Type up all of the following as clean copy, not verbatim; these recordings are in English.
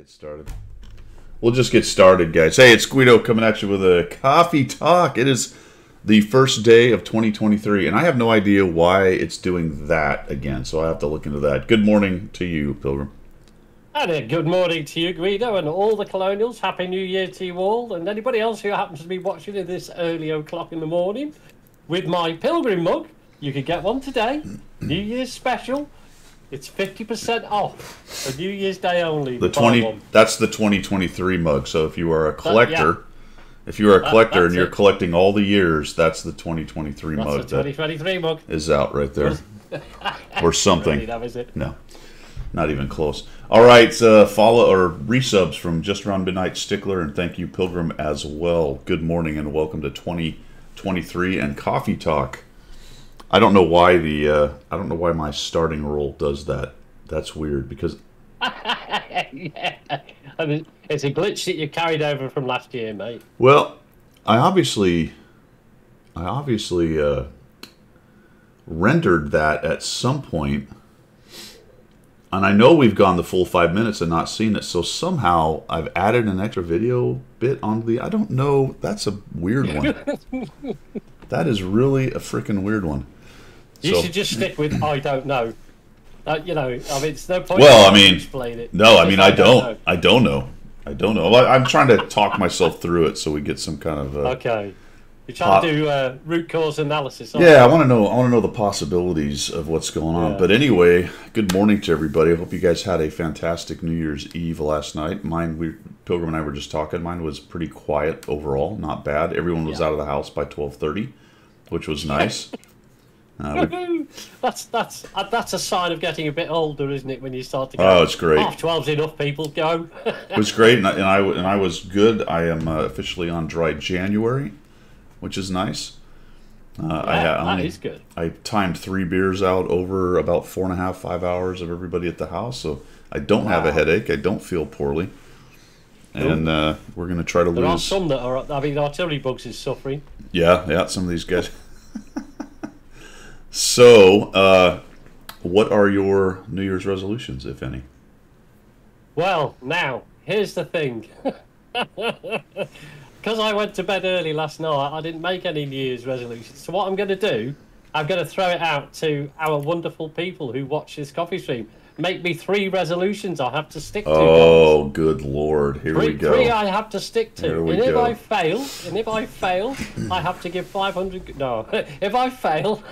Get started. We'll just get started, guys. Hey, it's Guido coming at you with a coffee talk. It is the first day of 2023, and I have no idea why it's doing that again, so I have to look into that. Good morning to you, Pilgrim. And good morning to you, Guido, and all the Colonials. Happy New Year to you all, and anybody else who happens to be watching at this early o'clock in the morning. With my Pilgrim mug, you can get one today. New Year's special. It's 50% off for New Year's Day only. That's the 2023 mug. So if you are a collector, and you're collecting all the years, that's the 2023 mug. That's the 2023 mug. Is out right there, or something. Really, that is it. No, not even close. All right, follow or resubs from Just Around Midnight Stickler, and thank you, Pilgrim, as well. Good morning and welcome to 2023 and Coffee Talk. I don't know why my starting roll does that. That's weird because Yeah. I mean, it's a glitch that you carried over from last year, mate. Well, I obviously rendered that at some point, and I know we've gone the full 5 minutes and not seen it. So somehow I've added an extra video bit on the. I don't know. That's a weird one. That is really a freaking weird one. You should just stick with I don't know. You know, I mean, it's no point. Well, I mean, explain it. No, I mean, I don't know. Well, I'm trying to talk myself through it so we get some kind of. Okay. You're trying to do root cause analysis. Yeah, I want to know the possibilities of what's going on. Yeah. But anyway, good morning to everybody. I hope you guys had a fantastic New Year's Eve last night. Pilgrim and I were just talking. Mine was pretty quiet overall, not bad. Everyone was out of the house by 12:30, which was nice. That's a sign of getting a bit older, isn't it? When you start to go. Oh, it's great. 12's enough. People go. It was great, and I was good. I am officially on dry January, which is nice. That is good. I timed 3 beers out over about 4.5, 5 hours of everybody at the house, so I don't have a headache. I don't feel poorly, and we're going to try to lose. There are some that are. I mean, artillery bugs is suffering. Yeah, some of these guys. So, what are your New Year's resolutions, if any? Well, now, here's the thing. Because I went to bed early last night, I didn't make any New Year's resolutions. So what I'm going to do, I'm going to throw it out to our wonderful people who watch this coffee stream. Make me 3 resolutions I have to stick to. Oh, guys. Good Lord. Here we go. 3 I have to stick to. And if I fail, I have to give 500... No, if I fail...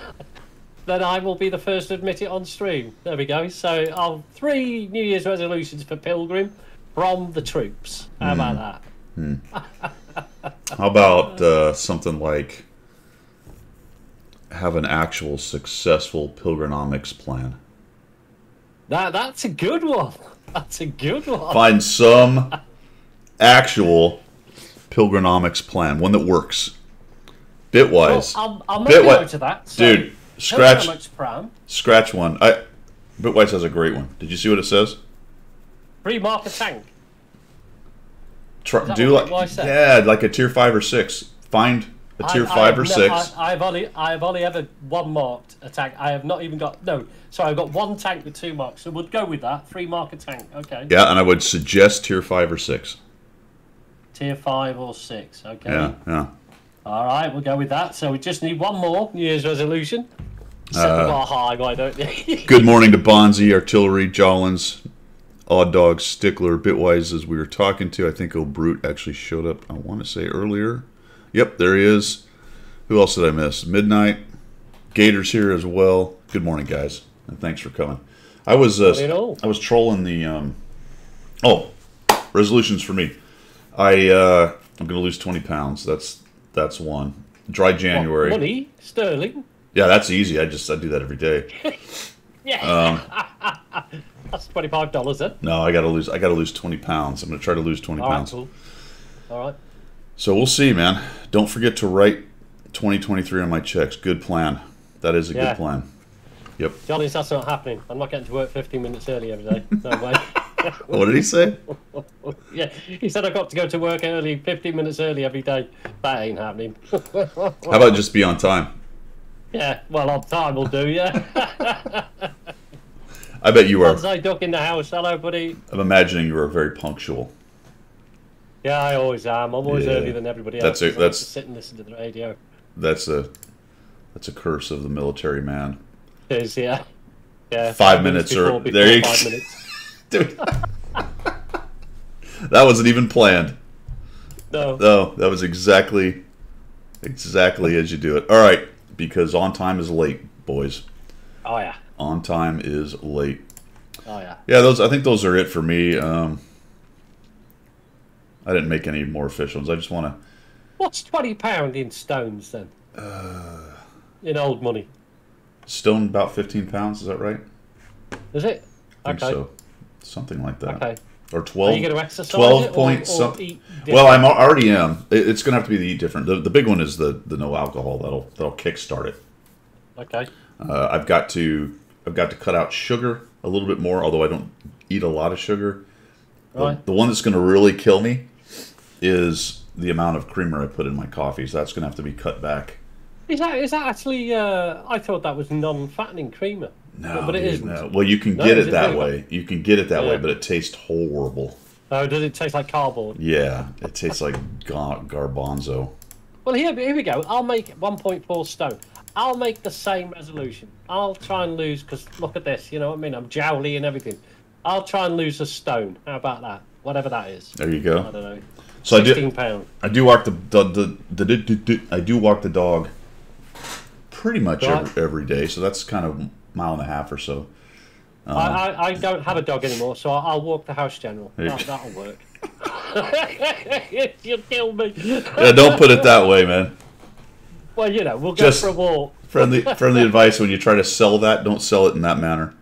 then I will be the first to admit it on stream. There we go. So, 3 New Year's resolutions for Pilgrim from the troops. How about that? How about something like have an actual successful Pilgronomics plan? That's a good one. That's a good one. Find some actual Pilgronomics plan, one that works. Bitwise. Well, I'll make a note of that. So dude. Scratch one. Bitwise has a great one. Did you see what it says? Free mark a tank. Like a tier 5 or 6. Find a tier 5 or 6. I've only ever 1 marked a tank. I have not even got I've got 1 tank with 2 marks. So we'll go with that. 3 mark a tank. Okay. Yeah, and I would suggest tier 5 or 6. Tier 5 or 6. Okay. Yeah. All right, we'll go with that. So we just need 1 more New Year's resolution. Set the bar high, why don't you? Good morning to Bonzi, Artillery, Jolins, Odd Dog, Stickler, Bitwise, as we were talking to. I think O'Brute actually showed up, I want to say, earlier. Yep, there he is. Who else did I miss? Midnight. Gator's here as well. Good morning, guys, and thanks for coming. I was trolling the... resolutions for me. I'm going to lose 20 pounds. That's one. Dry January. What, money? Sterling? Yeah, that's easy. I do that every day. Yeah. That's $25 then. No, I gotta lose 20 pounds. I'm gonna try to lose 20 pounds. Cool. All right. So we'll see, man. Don't forget to write 2023 on my checks. Good plan. That is a good plan. Yep. Johnny, that's not happening. I'm not getting to work 15 minutes early every day. No way. What did he say? Yeah, he said I got to go to work early, 15 minutes early every day. That ain't happening. How about just be on time? Yeah, well, on time will do, yeah. I bet you are. Bonsai Duck in the house. Hello, buddy. I'm imagining you are very punctual. Yeah, I always am. I'm always Yeah. earlier than everybody else. That's it. I like to sit and listen to the radio. That's a curse of the military man. It is, yeah. Yeah. 5 minutes before, or before there you 5 minutes. Dude. That wasn't even planned. No. No, that was exactly as you do it. All right, because on time is late, boys. Oh, yeah. On time is late. Oh, yeah. Yeah, I think those are it for me. I didn't make any more official ones. I just want to. What's £20 in stones then? In old money. Stone about 15 pounds. Is that right? Is it? I think so. Something like that. Okay. Or 12. Are you going to exercise 12 it point or something. eat Well, different? I already am. It's going to have to be the eat different. The big one is the no alcohol. That'll kickstart it. Okay. I've got to cut out sugar a little bit more, although I don't eat a lot of sugar. Right. The one that's going to really kill me is the amount of creamer I put in my coffee. So that's going to have to be cut back. Is that actually? I thought that was non-fattening creamer. No, but it dude, isn't. no. Well, you can No, get is it it that really? way. You can get it that way, Yeah. but it tastes horrible. Oh, does it taste like cardboard? Yeah, it tastes like garbanzo. Well, here we go. I'll make 1.4 stone. I'll make the same resolution. I'll try and lose, because look at this, you know what I mean? I'm jowly and everything. I'll try and lose a stone. How about that? Whatever that is. There you I go. don't know. So £16. I do walk I do walk the dog pretty much Right. every day. So that's kind of a mile and a half or so. I don't have a dog anymore, so I'll walk the house general. you That'll work. You'll kill me. Yeah, don't put it that way, man. Well, you know, we'll go Just for a walk. friendly advice: when you try to sell that, don't sell it in that manner.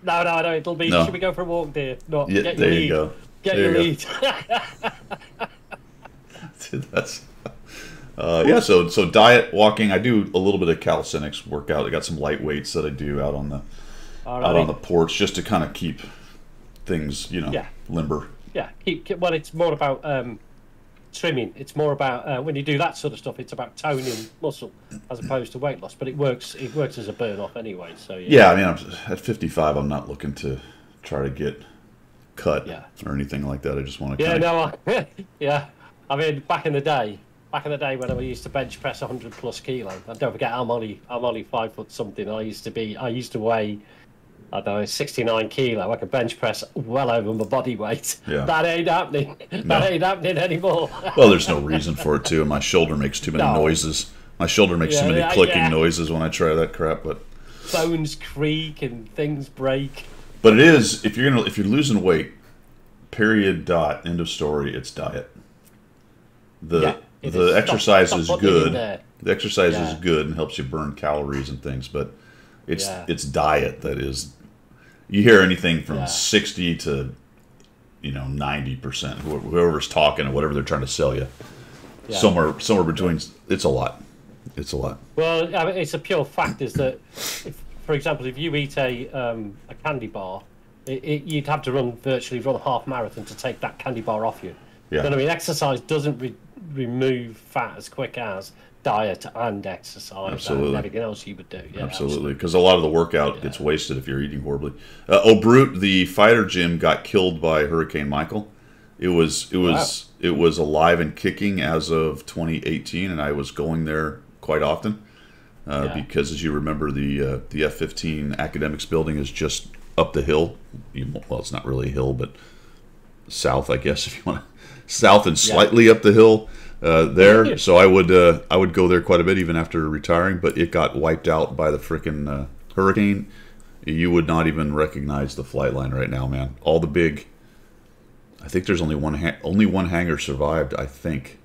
No, it'll be, No. should we go for a walk, dear? No, Yeah, get your there you lead. go. Get There your you lead. Dude, that's yeah. So diet, walking. I do a little bit of calisthenics workout. I got some light weights that I do out on the porch just to kind of keep things, Yeah. limber. Yeah, well, it's more about trimming. It's more about when you do that sort of stuff. It's about toning muscle as opposed to weight loss. But it works. It works as a burn off anyway. So Yeah, I mean, at 55, I'm not looking to try to get cut or anything like that. I just want to. Yeah, no, yeah. I mean, back in the day when I used to bench press 100 plus kilo, and don't forget I'm only 5 foot something. I used to weigh, I don't know, 69 kilo. I could bench press well over my body weight. Yeah. That ain't happening. That ain't happening anymore. Well, there's no reason for it to, and my shoulder makes too many noises. My shoulder makes too many clicking noises when I try that crap. But bones creak and things break. But it is, if you're losing weight, period, dot, end of story. It's diet. The exercise is good. The exercise is good and helps you burn calories and things, but it's diet that is. You hear anything from 60 to 90%. Whoever's talking or whatever they're trying to sell you, somewhere between. It's a lot. It's a lot. Well, I mean, it's a pure fact is that, for example, if you eat a candy bar, you'd have to virtually run a half marathon to take that candy bar off you. Yeah. But I mean, exercise doesn't remove fat as quick as diet and exercise and everything else you would do. Yeah, absolutely, because a lot of the workout gets wasted if you're eating horribly. Brute, the fighter gym, got killed by Hurricane Michael. It was alive and kicking as of 2018, and I was going there quite often because, as you remember, the F-15 academics building is just up the hill. Well, it's not really a hill, but south, I guess, if you want to. South and slightly up the hill there. So I would go there quite a bit even after retiring, but it got wiped out by the frickin' hurricane. You would not even recognize the flight line right now, man. All the big. I think there's only one hangar survived. I think.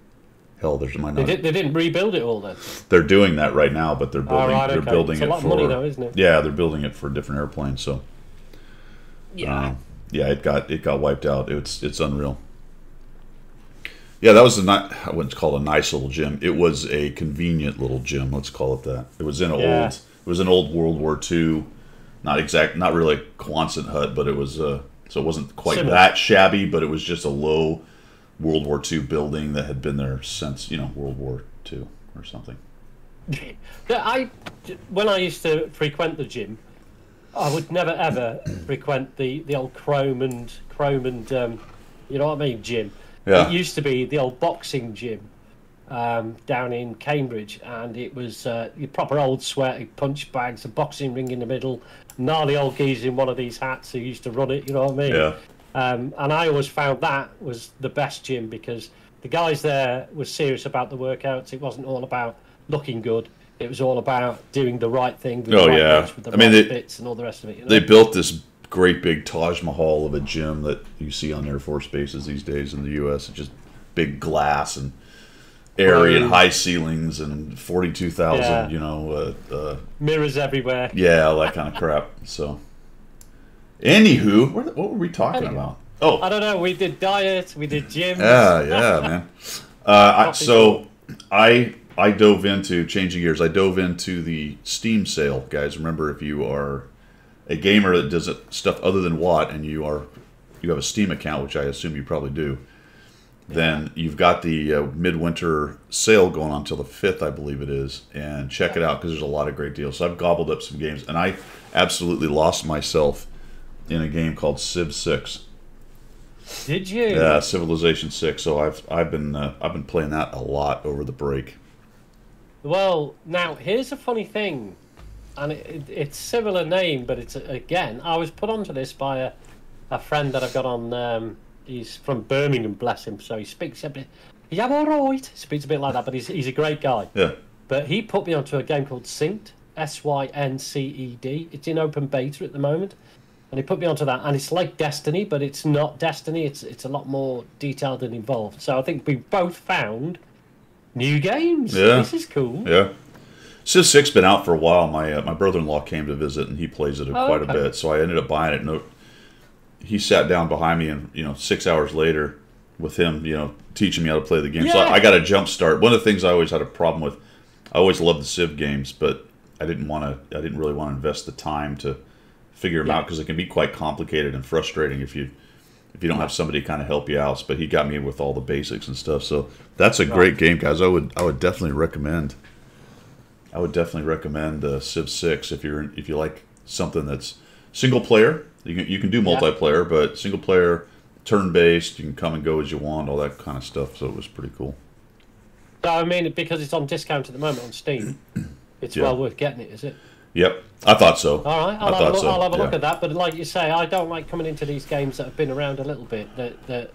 Hell, there's might not. They didn't rebuild it all then. They're doing that right now, but they're building. They're building it's a lot for. Of money, though, isn't it? Yeah, they're building it for different airplanes. So. Yeah. It got wiped out. It's unreal. Yeah, that was I wouldn't call it a nice little gym. It was a convenient little gym. Let's call it that. It was in an old World War II, not really a Quonset hut, but it was so it wasn't quite that shabby, but it was just a low World War II building that had been there since World War II or something. When I used to frequent the gym, I would never ever frequent the old Chrome and you know what I mean, gym. Yeah. It used to be the old boxing gym down in Cambridge, and it was your proper old sweaty punch bags, a boxing ring in the middle, gnarly old geezer in one of these hats who used to run it. You know what I mean? Yeah. And I always found that was the best gym because the guys there were serious about the workouts. It wasn't all about looking good. It was all about doing the right thing with the right weights, with the right bits and all the rest of it. You know? They built this great big Taj Mahal of a gym that you see on Air Force bases these days in the U.S. It's just big glass and airy and high ceilings and 42,000, you know. Mirrors everywhere. Yeah, all that kind of crap. So, anywho, what were we talking about? Oh, I don't know. We did diet. We did gym. Yeah, man. So I dove into, changing gears, I dove into the Steam sale, guys. Remember, if you are a gamer that does stuff other than WoT and you have a Steam account, which I assume you probably do, then you've got the midwinter sale going on until the 5th, I believe it is, and check it out because there's a lot of great deals. So I've gobbled up some games, and I absolutely lost myself in a game called Civ 6. Did you? Yeah, Civilization 6. So I've been playing that a lot over the break. Well, now here's a funny thing, and it's similar name, but it's again I was put onto this by a friend that I've got on. He's from Birmingham, bless him. So he speaks a bit. Yeah, all right. Speaks a bit like that, but he's a great guy. Yeah. But he put me onto a game called Synced, Synced. It's in open beta at the moment, and he put me onto that. And it's like Destiny, but it's not Destiny. It's a lot more detailed and involved. So I think we both found new games. Yeah. This is cool. Yeah. Civ 6 been out for a while. My brother-in-law came to visit, and he plays it quite a bit. So I ended up buying it. And he sat down behind me, and 6 hours later, with him, teaching me how to play the game. Yeah. So I got a jump start. One of the things I always had a problem with, I always loved the Civ games, but I didn't really want to invest the time to figure them out because it can be quite complicated and frustrating if you don't have somebody to kind of help you out. But he got me with all the basics and stuff. So that's a great game, guys. I would definitely recommend. Civ 6 if you like something that's single player. You can do multiplayer, but single player, turn based. You can come and go as you want, all that kind of stuff. So it was pretty cool. So I mean, because it's on discount at the moment on Steam, it's well worth getting it, is it? Yep, I thought so. All right, I'll have a look at that. But like you say, I don't like coming into these games that have been around a little bit. I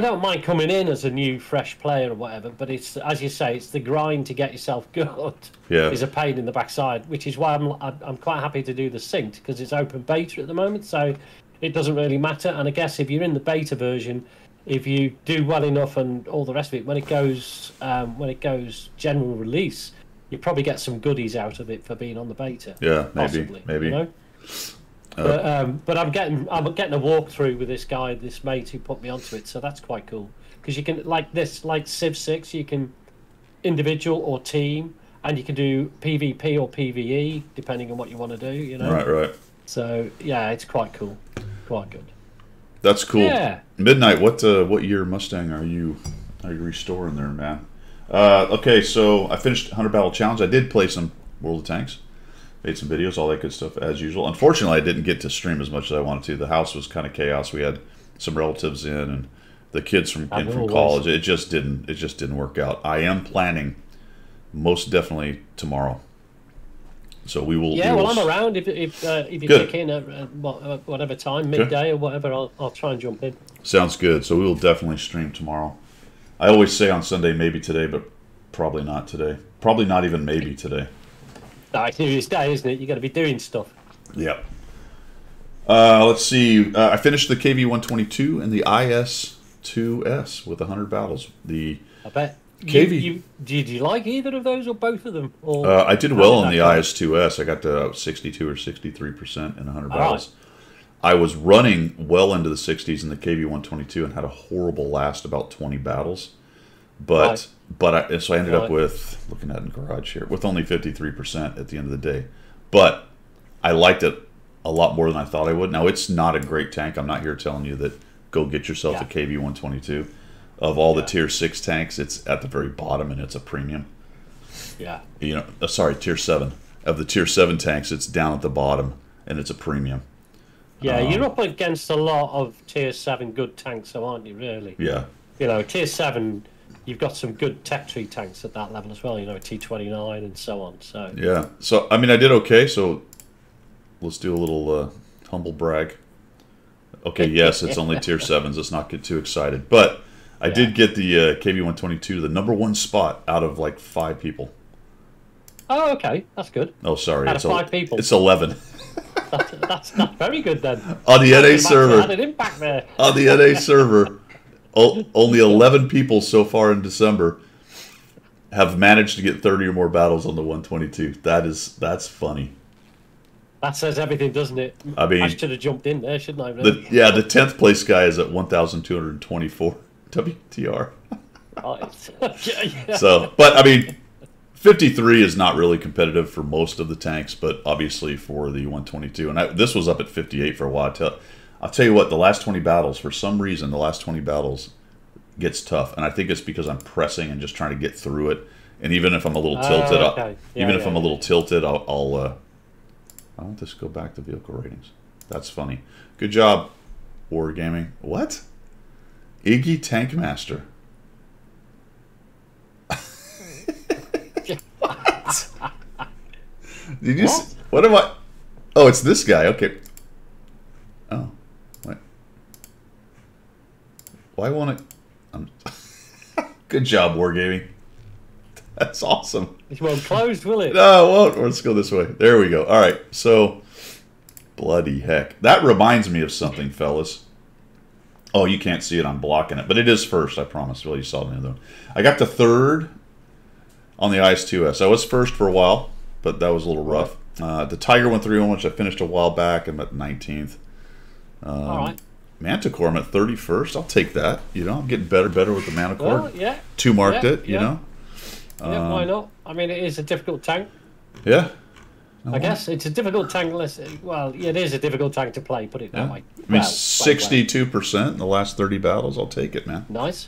don't mind coming in as a new, fresh player or whatever. But it's, as you say, it's the grind to get yourself good. Yeah. Is a pain in the backside, which is why I'm quite happy to do the Synced because it's open beta at the moment, so it doesn't really matter. And I guess if you're in the beta version, if you do well enough and all the rest of it, when it goes general release, you probably get some goodies out of it for being on the beta. Yeah, possibly, maybe. But I'm getting a walkthrough with this guy, this mate who put me onto it, so that's quite cool. Because you can like Civ 6, you can individual or team, and you can do PvP or PvE depending on what you want to do. Right. So yeah, it's quite cool, quite good. That's cool. Yeah. Midnight. What year Mustang are you restoring there, man? Okay, so I finished 100 Battle Challenge. I did play some World of Tanks. Made some videos, all that good stuff as usual. Unfortunately, I didn't get to stream as much as I wanted to. The house was kind of chaos. We had some relatives in and the kids from college. It just didn't work out. I am planning most definitely tomorrow. So we will. Yeah, I'm around if you kick in at whatever time, midday or whatever. I'll try and jump in. Sounds good. So we will definitely stream tomorrow. I always say on Sunday maybe today, but probably not today. Probably not even maybe today. It's New Year's Day, isn't it? You got to be doing stuff. Yeah. Let's see. I finished the KV-122 and the IS-2S with 100 battles. I bet. KV. Did you like either of those or both of them? Or I did well on the IS-2S. I got to 62 or 63% in 100 battles. Right. I was running well into the 60s in the KV-122 and had a horrible last about 20 battles. So I ended up with, looking at it in garage here, with only 53% at the end of the day. But I liked it a lot more than I thought I would. Now, it's not a great tank. I'm not here telling you that go get yourself a KV-122. Of all the Tier 6 tanks, it's at the very bottom and it's a premium. Yeah. Tier 7. of the Tier 7 tanks, it's down at the bottom, and it's a premium. Yeah, you're up against a lot of Tier 7 good tanks, though, aren't you, really? Yeah. You know, Tier 7, you've got some good tech tree tanks at that level as well, you know, T-29 and so on. So Yeah. So, I mean, I did okay, so let's do a little humble brag. Okay, yes, it's only Tier 7s. Let's not get too excited. But I did get the KV-122 to the #1 spot out of, like, 5 people. Oh, okay, that's good. Oh, sorry. Out of 5 people. It's 11. That's very good then. On the NA server. Had an impact there. On the NA server, only 11 people so far in December have managed to get 30 or more battles on the 122. That's funny. That says everything, doesn't it? I mean, I should have jumped in there, shouldn't I? Really? The 10th place guy is at 1,224 WTR. Yeah. So, but I mean, 53 is not really competitive for most of the tanks, but obviously for the 122. And this was up at 58 for a while. I'll tell you what, the last 20 battles, for some reason, the last 20 battles gets tough. And I think it's because I'm pressing and just trying to get through it. And even if I'm a little tilted, okay. if I'm a little tilted, I want this to go back to vehicle ratings. That's funny. Good job, Wargaming. What? Iggy Tankmaster. Did you? What am I? Oh, it's this guy. Okay. Oh, wait. Why won't it? Good job, Wargaming. That's awesome. It won't close, will it? No, it won't. Let's go this way. There we go. All right. So, bloody heck. That reminds me of something, fellas. Oh, you can't see it. I'm blocking it. But it is first, I promise. Well, you saw it in the other one. I got the 3rd on the IS-2S. I was first for a while, but that was a little rough. The Tiger 131, which I finished a while back, I'm at 19th. All right. Manticore, I'm at 31st. I'll take that. You know, I'm getting better with the Manticore. Well, yeah. 2 marked it, you know. Yeah, why not? I mean, it is a difficult tank. Yeah. I guess it's a difficult tank. Well, it is a difficult tank to play. Put it that way. I mean, 62% in the last 30 battles. I'll take it, man. Nice.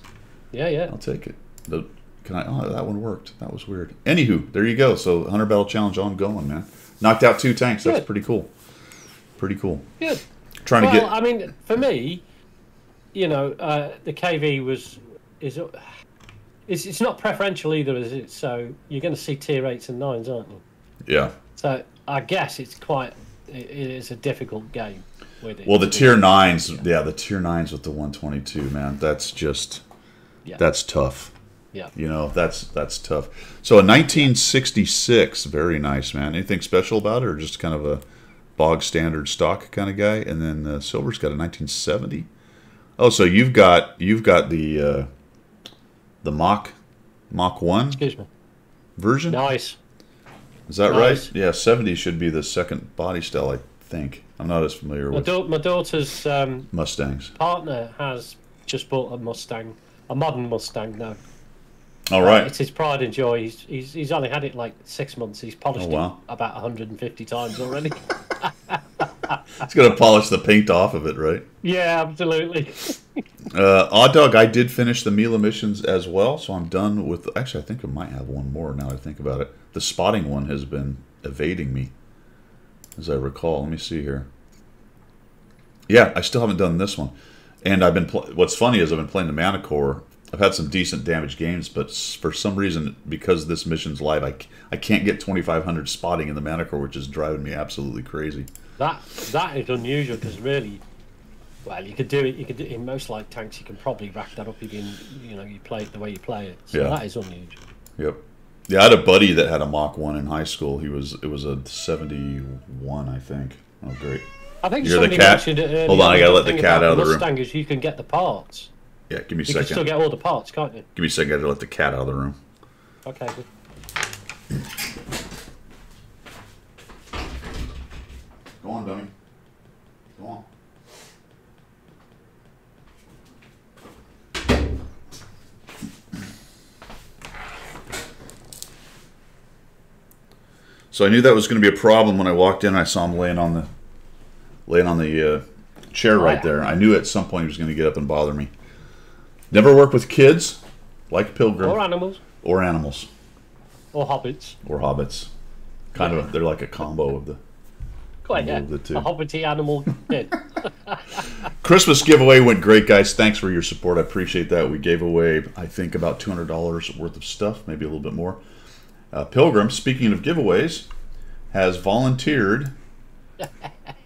Yeah. I'll take it. Can I? Oh, that one worked. That was weird. Anywho, there you go. So 100 battle challenge ongoing, man. Knocked out 2 tanks. That's pretty cool. Pretty cool. Good. Trying to get. I mean, for me, you know, the KV it's not preferential either, is it? So you're going to see Tier 8s and 9s, aren't you? Yeah. So I guess it is a difficult game with it. Well, the Tier 9s, the Tier 9s with the 122, man, that's just, that's tough. Yeah. You know, that's tough. So a 1966, very nice, man. Anything special about it, or just kind of a bog standard stock kind of guy? And then Silver's got a 1970. Oh, so you've got the Mach 1 version? Nice. Is that right? Yeah, 70 should be the second body style, I think. I'm not as familiar with my daughter's Mustangs. partner has just bought a Mustang, a modern Mustang now. All right. It's his pride and joy. He's only had it like 6 months. He's polished it about 150 times already. It's going to polish the paint off of it, right? Yeah, absolutely. Odd Dog, I did finish the Mila missions as well, so I'm done with... Actually, I think I might have one more now that I think about it. The spotting one has been evading me, as I recall. Let me see here. Yeah, I still haven't done this one. And I've been... What's funny is I've been playing the Manticore. I've had some decent damage games, but for some reason, because this mission's live, I can't get 2,500 spotting in the Manticore, which is driving me absolutely crazy. That is unusual, because really... Well, you could do it. You could do it in most light tanks. You can probably rack that up if you play it the way you play it. So that is unusual. Yep. Yeah, I had a buddy that had a Mach 1 in high school. It was a 71, I think. Oh, great. I think You're the cat. Hold on, I gotta let the cat out of the room. Mustang is you can get the parts. Yeah, give me a second. You can still get all the parts, can't you? Give me a second. I gotta let the cat out of the room. Okay. Good. Go on, dummy. Go on. So I knew that was going to be a problem when I walked in. I saw him laying on the chair right there. I knew at some point he was going to get up and bother me. Never worked with kids, like Pilgrim. Or animals. Or animals. Or hobbits. Or hobbits. Kind of, they're like a combo of the. Quite, yeah. The two. A hobbity animal kid. Christmas giveaway went great, guys. Thanks for your support. I appreciate that. We gave away, I think, about $200 worth of stuff, maybe a little bit more. Pilgrim, speaking of giveaways, has volunteered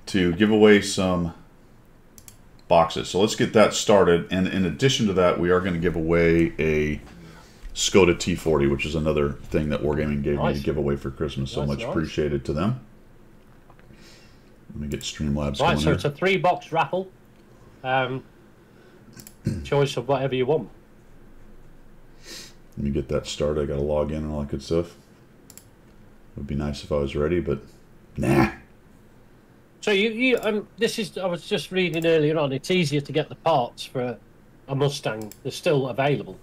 to give away some boxes. So let's get that started. And in addition to that, we are going to give away a Skoda T40, which is another thing that Wargaming gave me to give away for Christmas. So much appreciated to them. Let me get Streamlabs going. Right, so it's a 3-box raffle. Choice of whatever you want. Let me get that started. I got to log in and all that good stuff. It would be nice if I was ready, but nah. So this is, I was just reading earlier on, it's easier to get the parts for a Mustang. They're still available.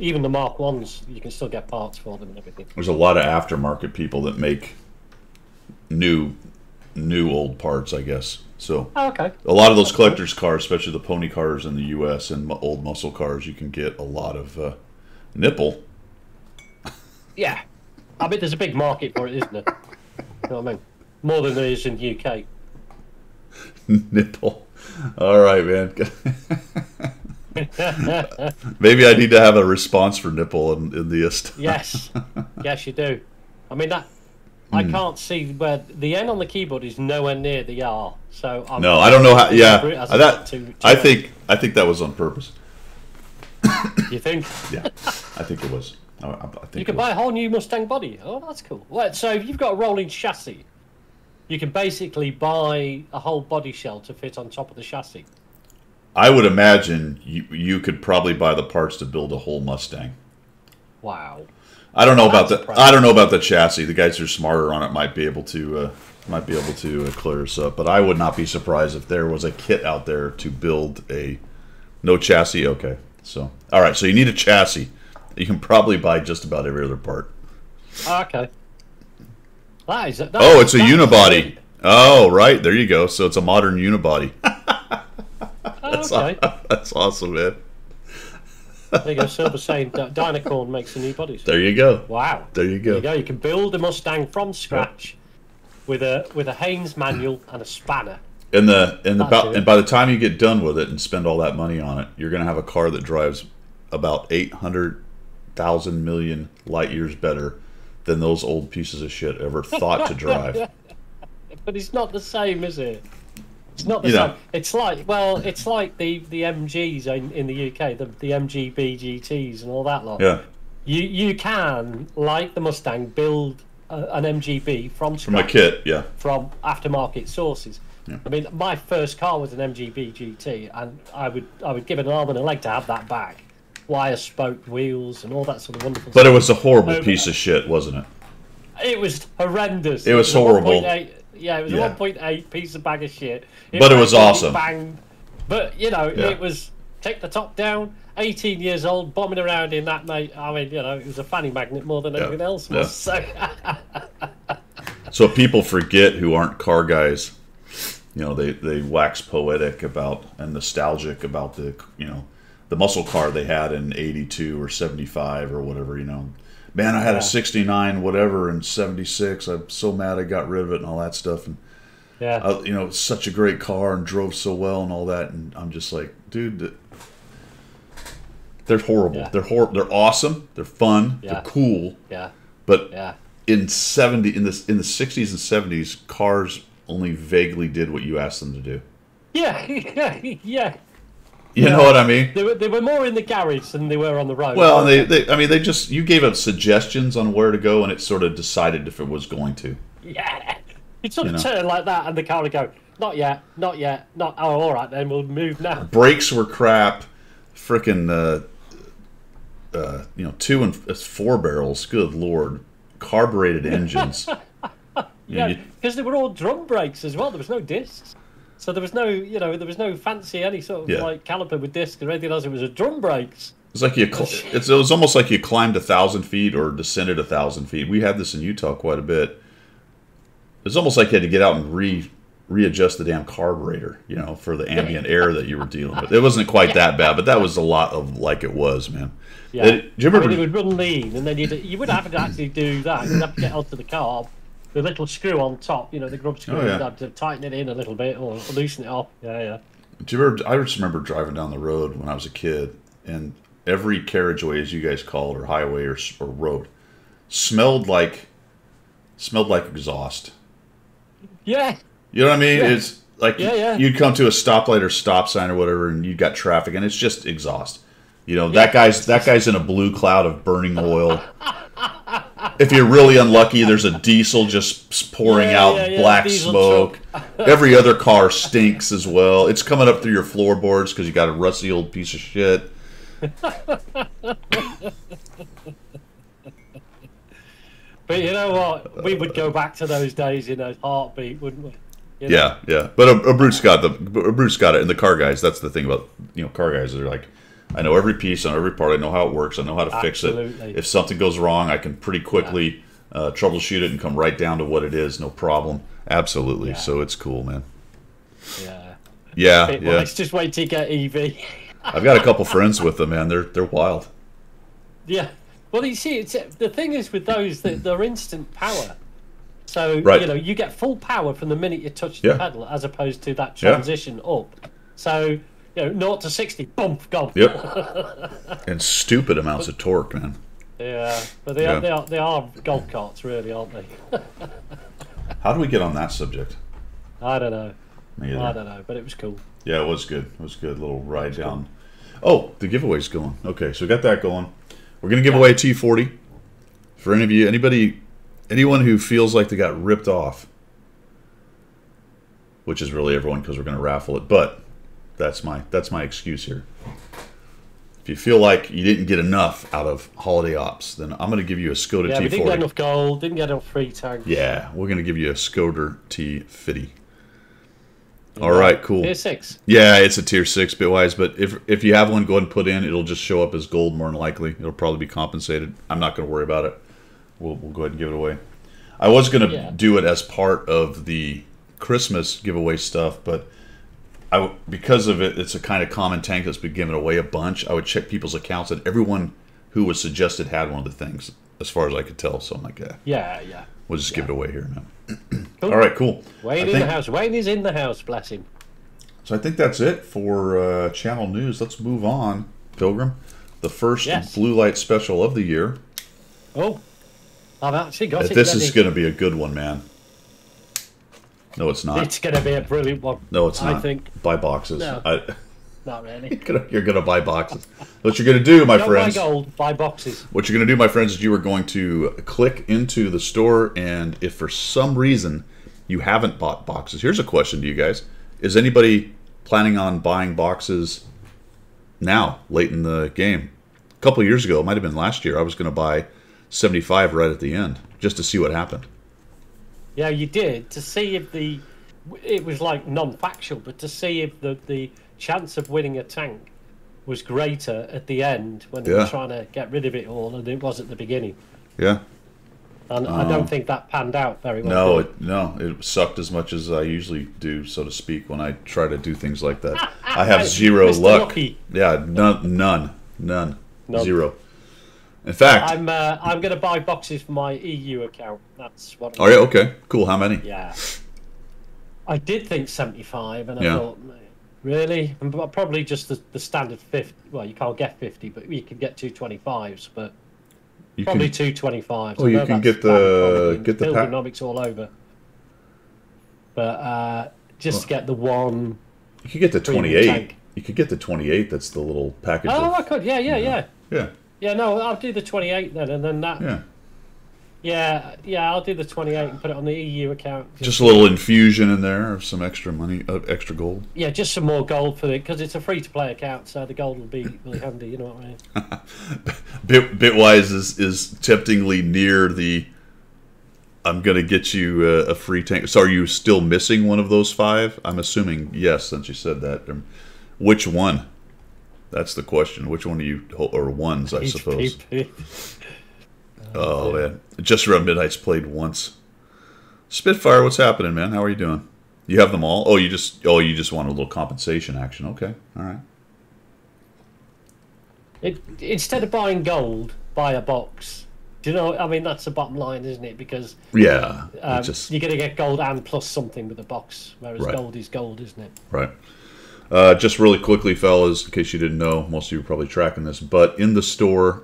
Even the Mark 1s, you can still get parts for them and everything. There's a lot of aftermarket people that make new old parts, I guess. So okay. A lot of those collectors' cars, especially the pony cars in the U.S. and old muscle cars, you can get a lot of nipple. Yeah. I mean, there's a big market for it, isn't it? You know what I mean? More than there is in the UK. Nipple. All right, man. Maybe I need to have a response for nipple in the Yes. Yes, you do. I mean, that... I can't see where the N on the keyboard is nowhere near the R. So no, I don't know how. Yeah, I think that was on purpose. You think? Yeah, I think it was. I think you can buy a whole new Mustang body. Oh, that's cool. Well, so if you've got a rolling chassis, you can basically buy a whole body shell to fit on top of the chassis. I would imagine you could probably buy the parts to build a whole Mustang. Wow. I don't know about the. I don't know about the chassis. The guys who are smarter on it might be able to clear us up. But I would not be surprised if there was a kit out there to build a no chassis. Okay, so all right. So you need a chassis. You can probably buy just about every other part. Okay. It's a unibody. Oh, right. There you go. So it's a modern unibody. That's awesome, man. There you go. Silver saying Dynacorn makes the new bodies. There you go. Wow. There you go. There you go. You can build a Mustang from scratch with a Haynes manual and a spanner. And by the time you get done with it and spend all that money on it, you're going to have a car that drives about 800,000 million light years better than those old pieces of shit ever thought to drive. But it's not the same, is it? It's not the same. It's like the MGs in the UK, the MG BGTs and all that lot. Yeah. You can, like the Mustang, build an MGB from scratch. From a kit, yeah. From aftermarket sources. Yeah. I mean, my first car was an MG BGT, and I would give it an arm and a leg to have that back. Wire spoke wheels and all that sort of wonderful stuff. But it was a horrible piece of shit, wasn't it? It was horrendous. It was horrible. Yeah, it was a 1.8 piece of bag of shit. But it was awesome. Banged. But, it was take the top down, 18 years old, bombing around in that, mate. I mean, it was a fanny magnet more than anything else was. Yeah. So people forget who aren't car guys. They wax poetic about and nostalgic about the muscle car they had in 82 or 75 or whatever, Man, I had a 69 whatever in 76. I'm so mad I got rid of it and all that stuff. And it's such a great car and drove so well and all that. And I'm just like, dude, they're horrible. Yeah. They're awesome. They're fun. Yeah. They're cool. Yeah. But in the 60s and 70s, cars only vaguely did what you asked them to do. Yeah. You know what I mean? They were more in the garage than they were on the road. Well, you gave up suggestions on where to go, and it sort of decided if it was going to. Yeah. You'd sort of turn like that, and the car would go, not yet, not. Oh, all right, then we'll move now. Brakes were crap. Frickin', 2 and 4 barrels. Good Lord. Carbureted engines. Yeah, because they were all drum brakes as well. There was no discs. So there was no fancy any sort of like caliper with discs or anything else. It was a drum brakes. It's like it was almost like you climbed 1,000 feet or descended 1,000 feet. We had this in Utah quite a bit. It's almost like you had to get out and readjust the damn carburetor, for the ambient air that you were dealing with. It wasn't quite that bad, but that was a lot of like it was, man. Yeah. Do you remember? It would run lean, and then you would have to actually do that. You'd have to get onto the car, the little screw on top, you know, the grub screw. Oh, yeah. You had to tighten it in a little bit or loosen it off. Yeah, yeah. Do you ever, I just remember driving down the road when I was a kid, and every carriageway, as you guys call it, or highway or road, smelled like exhaust. Yeah. You know what I mean? Yeah. It's like Yeah. you'd come to a stoplight or stop sign or whatever, and you got traffic, and it's just exhaust. You know, that guy's in a blue cloud of burning oil. If you're really unlucky, there's a diesel just pouring out black diesel smoke. Every other car stinks as well. It's coming up through your floorboards because you got a rusty old piece of shit. But you know what? We would go back to those days in a heartbeat, wouldn't we? You know? Yeah. But a Brute's got it, and the car guys. That's the thing about car guys. They're like, I know every piece on every part. I know how it works. I know how to fix it. If something goes wrong, I can pretty quickly troubleshoot it and come right down to what it is. No problem. Absolutely. Yeah. So it's cool, man. Yeah. Yeah. Let's just wait to get EV. I've got a couple friends with them, man. They're wild. Yeah. Well, you see, the thing is with those that they're instant power. So Right. you get full power from the minute you touch the pedal, as opposed to that transition up. So 0 to 60, boom, gone. Yep. And stupid amounts of torque, man. Yeah, but they are golf carts, really, aren't they? How do we get on that subject? I don't know. Me either. I don't know, but it was cool. Yeah, it was good. It was good. Little ride down. Oh, the giveaway's going. Okay, so we got that going. We're gonna give away a T40 for any of you, anyone who feels like they got ripped off, which is really everyone because we're gonna raffle it. But that's my excuse here. If you feel like you didn't get enough out of Holiday Ops, then I'm gonna give you a Skoda T40. We didn't get enough gold, didn't get enough free tanks. Yeah, we're gonna give you a Skoda T50. All right, cool. Tier 6. Yeah, it's a tier 6 Bitwise, but if you have one, go ahead and put in. It'll just show up as gold more than likely. It'll probably be compensated. I'm not going to worry about it. We'll go ahead and give it away. I was going to do it as part of the Christmas giveaway stuff, but because of it, it's a kind of common tank that's been given away a bunch. I would check people's accounts, and everyone who was suggested had one of the things, as far as I could tell. So I'm like, yeah. We'll just give it away here now. Cool. All right, cool. Wayne in the house. Wayne is in the house, bless him. So I think that's it for channel news. Let's move on, Pilgrim. The first blue light special of the year. Oh, I've actually got it. This is going to be a good one, man. No, it's not. It's going to be a brilliant one. No, it's not. I think. Buy boxes. No, not really. You're going to buy boxes. What you're going to do, my friends. Buy gold, buy boxes. What you're going to do, my friends, is you are going to click into the store, and if for some reason you haven't bought boxes, here's a question to you guys. Is anybody planning on buying boxes now, late in the game? A couple of years ago, it might have been last year, I was going to buy 75 right at the end, just to see what happened. Yeah, you did, to see if it was like non-factual, but to see if the chance of winning a tank was greater at the end when they were trying to get rid of it all than it was at the beginning. Yeah. And I don't think that panned out very well. No, it sucked as much as I usually do, so to speak, when I try to do things like that. I have zero Mr. luck. Lucky. Yeah, none. Zero. In fact, I'm going to buy boxes for my EU account. That's what. Oh yeah, okay, cool. How many? Yeah. I did think 75, and I Yeah. thought, really? Probably just the standard 50. Well, you can't get 50, but you can get 225s. But You probably can, 225s. Oh, you can get the pack. Pilgrinomics all over. But just get the one. You could get the premium 28. tank. You could get the 28. That's the little package. Oh, of, I could. Yeah. Yeah. No, I'll do the 28 then, and then that. Yeah. Yeah, I'll do the 28 and put it on the EU account. Just a little infusion in there of some extra money, extra gold. Yeah, just some more gold for it, because it's a free-to-play account, so the gold will be really handy, you know what I mean? Bitwise is temptingly near the, I'm going to get you a free tank. So are you still missing one of those 5? I'm assuming yes, since you said that. Which one? That's the question. Which one are you, or ones, I suppose. Oh, man. Just Around Midnight's played once. Spitfire, what's happening, man? How are you doing? You have them all? Oh, you just want a little compensation action. Okay. All right. Instead of buying gold, buy a box. Do you know? I mean, that's the bottom line, isn't it? Because Yeah, it's just you're going to get gold and plus something with the box, whereas Right. gold is gold, isn't it? right. Just really quickly, fellas, in case you didn't know, most of you are probably tracking this, but in the store,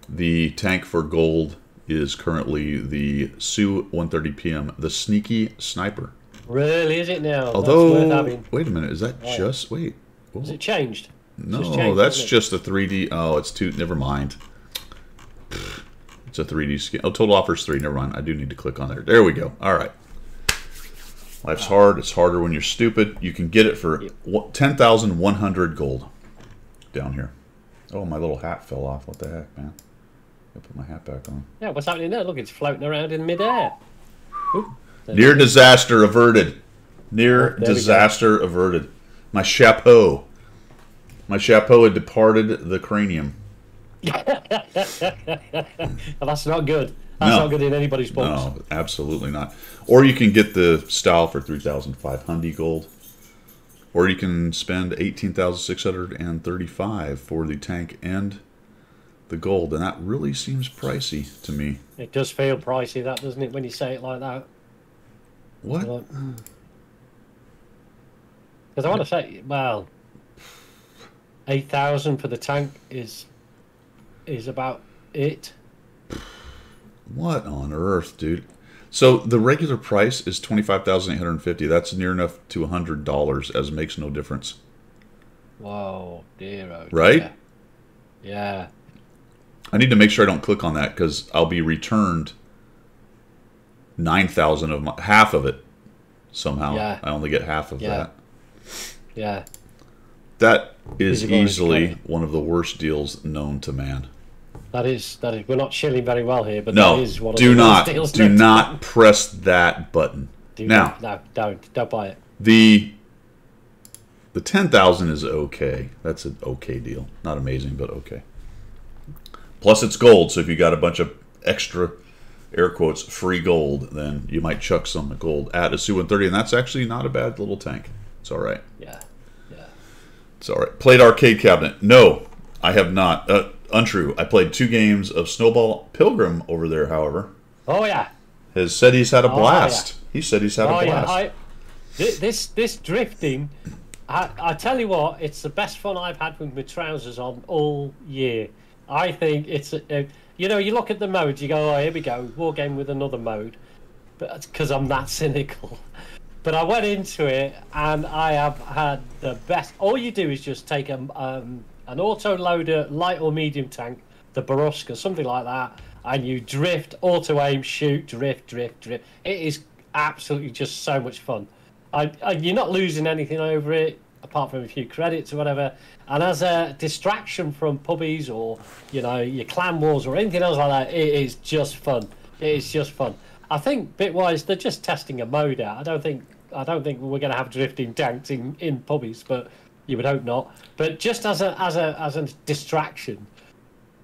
the tank for gold is currently the Su-130 PM, the Sneaky Sniper. Really, is it now? That's worth Although, having. wait a minute, is that just wait? Has it changed? No, just changed, that's hasn't it? just a 3D. Oh, it's two. Never mind. It's a 3D skin. Oh, total offers 3. Never mind. I do need to click on there. There we go. All right. Life's hard. It's harder when you're stupid. You can get it for 10,100 gold down here. Oh, my little hat fell off. What the heck, man? I'll put my hat back on. Yeah, what's happening there? Look, it's floating around in midair. Oop, there Near disaster averted. Near there we go. disaster averted. My chapeau. My chapeau had departed the cranium. Well, that's not good. That's No. not good in anybody's books. No, absolutely not. Or you can get the style for 3,500 gold. Or you can spend 18,635 for the tank and the gold. And that really seems pricey to me. It does feel pricey, that, doesn't it, when you say it like that? What? Because I want to say, well, 8,000 for the tank is about it. What on earth, dude? So the regular price is 25,850. That's near enough to $100 as makes no difference. Whoa, dear, oh dear. Right? Yeah. I need to make sure I don't click on that because I'll be returned 9,000 of half of it somehow. Yeah. I only get half of Yeah. that. Yeah. That is Easy going, easily Scotty. one of the worst deals known to man. That is. We're not shilling very well here, but No, that is one of do the worst not, deals do known to not man. press that button. Now, No, don't buy it. the 10,000 is okay. That's an okay deal. Not amazing, but okay. Plus it's gold, so if you got a bunch of extra, air quotes, free gold, then you might chuck some gold at a Su-130, and that's actually not a bad little tank. It's all right. Yeah. Yeah. It's all right. Played Arcade Cabinet. No, I have not. Untrue. I played 2 games of Snowball. Pilgrim over there, however, Oh yeah. has said he's had a Oh, blast. He said he's had a Oh blast. yeah. This drifting. I tell you what, it's the best fun I've had with my trousers on all year. I think it's you know, you look at the modes, you go, oh, here we go, war game with another mode, but because I'm that cynical. But I went into it and I have had the best. All you do is just take an auto loader, light or medium tank, the Boruska, something like that, and you drift, auto aim, shoot, drift. It is absolutely just so much fun. You're not losing anything over it, apart from a few credits or whatever. And as a distraction from pubbies or, you know, your clan wars or anything else like that, it is just fun. It is just fun. I think Bitwise, they're just testing a mode out. I don't think we're going to have drifting tanks in pubbies, but you would hope not. But just as a distraction,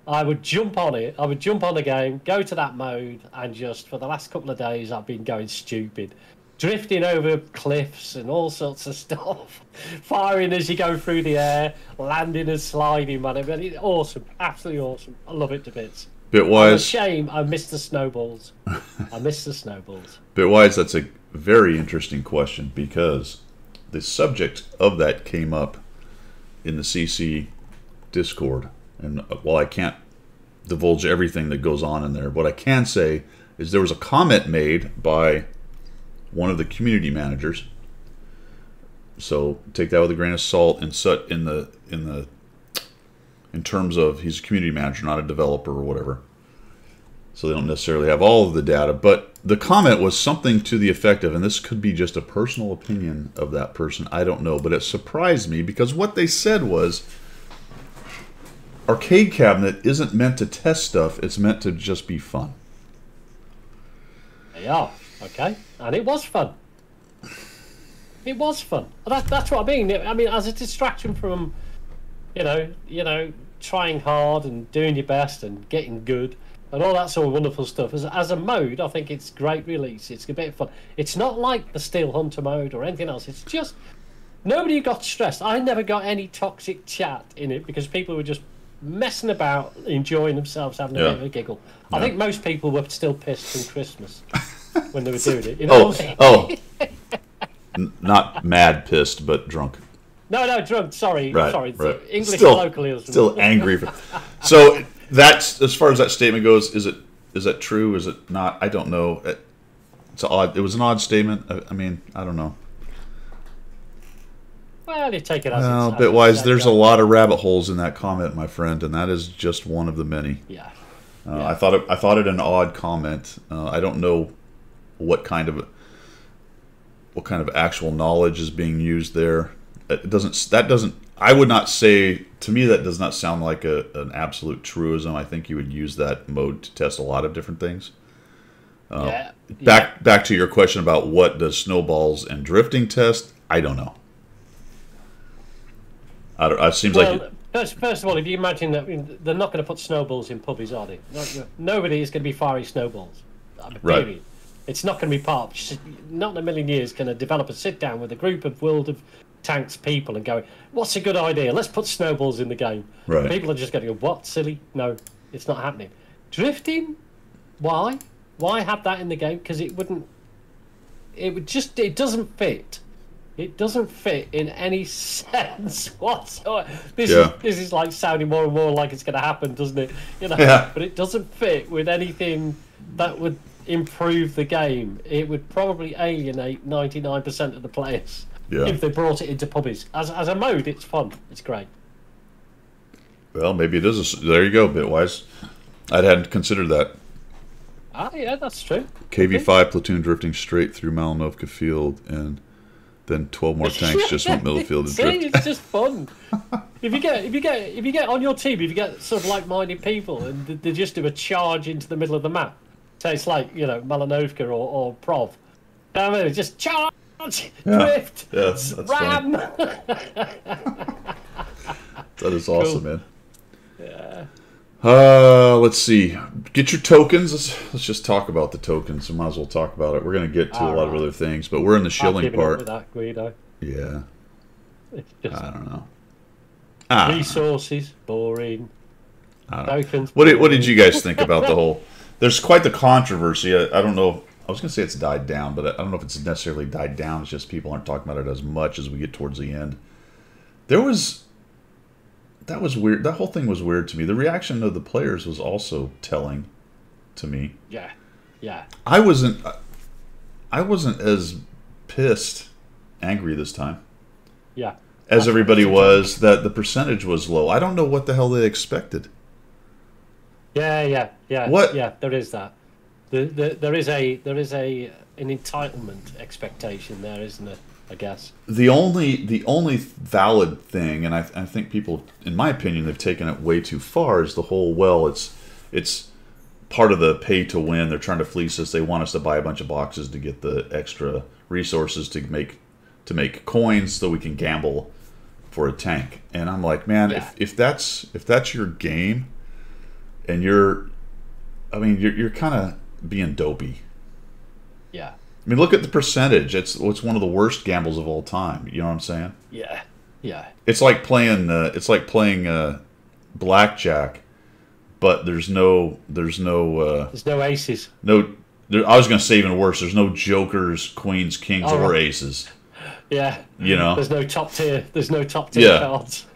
I would jump on it. I would jump on the game, go to that mode, and just for the last couple of days, I've been going stupid. Drifting over cliffs and all sorts of stuff, firing as you go through the air, landing and sliding, man. It's awesome, absolutely awesome. I love it to bits. It's a Bitwise, shame I missed the snowballs. I missed the snowballs. Bitwise, that's a very interesting question because the subject of that came up in the CC Discord. And while I can't divulge everything that goes on in there, what I can say is there was a comment made by one of the community managers. So take that with a grain of salt. In terms of he's a community manager, not a developer or whatever. So they don't necessarily have all of the data. But the comment was something to the effect of, and this could be just a personal opinion of that person, I don't know, but it surprised me because what they said was, Arcade Cabinet isn't meant to test stuff, it's meant to just be fun. They are, okay? And it was fun. It was fun. That's what I mean. I mean, as a distraction from, you know, trying hard and doing your best and getting good and all that sort of wonderful stuff. As a mode, I think it's great release. It's a bit of fun. It's not like the Steel Hunter mode or anything else. It's just nobody got stressed. I never got any toxic chat in it because people were just messing about, enjoying themselves, having a bit of a giggle. I think most people were still pissed from Christmas when they were doing it. You know Not mad pissed, but drunk. No, drunk. Sorry, sorry. Right. English still, colloquialism. Still angry. So that's, as far as that statement goes. Is that true? Is it not? I don't know. It's odd. It was an odd statement. I mean, I don't know. Well, you take it as well, Bitwise, there's a lot of rabbit holes in that comment, my friend, and that is just one of the many. Yeah. I thought it an odd comment. I don't know what kind of actual knowledge is being used there. I would not say, to me, that does not sound like an absolute truism. I think you would use that mode to test a lot of different things. Back to your question about what does snowballs and drifting test, I don't know. It seems like... First of all, if you imagine that, they're not going to put snowballs in pubbies, are they? Nobody is going to be firing snowballs. Right. It's not going to be part of... Not in a million years going to develop a sit-down with a group of World of Tanks people and go, what's a good idea? Let's put snowballs in the game. Right. People are just going to go, what, silly? No, it's not happening. Drifting? Why? Why have that in the game? Because it wouldn't... It doesn't fit. It doesn't fit in any sense whatsoever. This is like sounding more and more like it's going to happen, doesn't it? But it doesn't fit with anything that would improve the game. It would probably alienate 99% of the players if they brought it into pubbies. As a mode, it's fun. It's great. Well, maybe it is. There you go, Bitwise. I hadn't considered that. Ah, yeah, that's true. KV-5 platoon drifting straight through Malinovka Field, and then 12 more tanks just went middle field and drift. It's just fun. If you get on your team, if you get sort of like-minded people, and they just do a charge into the middle of the map. So it's like, Malinovka or Prov. I mean, just charge, drift, ram. That is awesome, man. Yeah. Let's see. Get your tokens. Let's just talk about the tokens. We might as well talk about it. We're going to get to a lot of other things, but we're in the shilling part. With that, Guido. Yeah. Just I don't know. Resources, boring. Tokens. What did you guys think about the whole? There's quite the controversy. I don't know. I was going to say it's died down, but I don't know if it's necessarily died down. It's just people aren't talking about it as much as we get towards the end. That was weird. That whole thing was weird to me. The reaction of the players was also telling to me. Yeah. I wasn't as angry this time. Yeah. As everybody was, that the percentage was low. I don't know what the hell they expected. Yeah. What? Yeah, there is that. There is an entitlement expectation there, isn't there? I guess the only valid thing, and I think people, in my opinion, they've taken it way too far, is the whole it's part of the pay to win. They're trying to fleece us. They want us to buy a bunch of boxes to get the extra resources to make coins so we can gamble for a tank. And I'm like, man, if that's your game, and you're kind of being dopey. Yeah. I mean, look at the percentage. It's one of the worst gambles of all time. You know what I'm saying? Yeah. It's like playing blackjack, but there's no aces. I was going to say even worse. There's no jokers, queens, kings, or aces. Yeah. There's no top tier. Cards.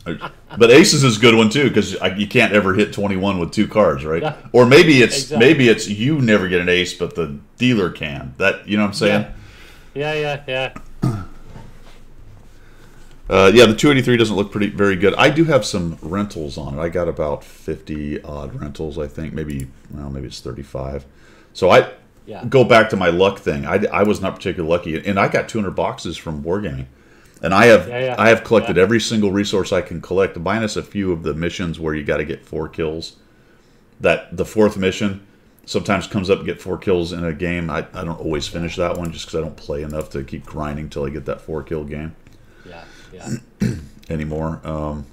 But aces is a good one too, because you can't ever hit 21 with 2 cards, right? Yeah. Or maybe it's you never get an ace, but the dealer can. That, you know what I'm saying? Yeah. The 283 doesn't look very good. I do have some rentals on it. I got about 50 odd rentals, I think. Maybe it's 35. So I go back to my luck thing. I was not particularly lucky, and I got 200 boxes from Wargaming. And I have collected every single resource I can collect, minus a few of the missions where you got to get 4 kills. That the 4th mission sometimes comes up and get 4 kills in a game. I don't always finish that one just because I don't play enough to keep grinding till I get that 4 kill game. Yeah. Anymore.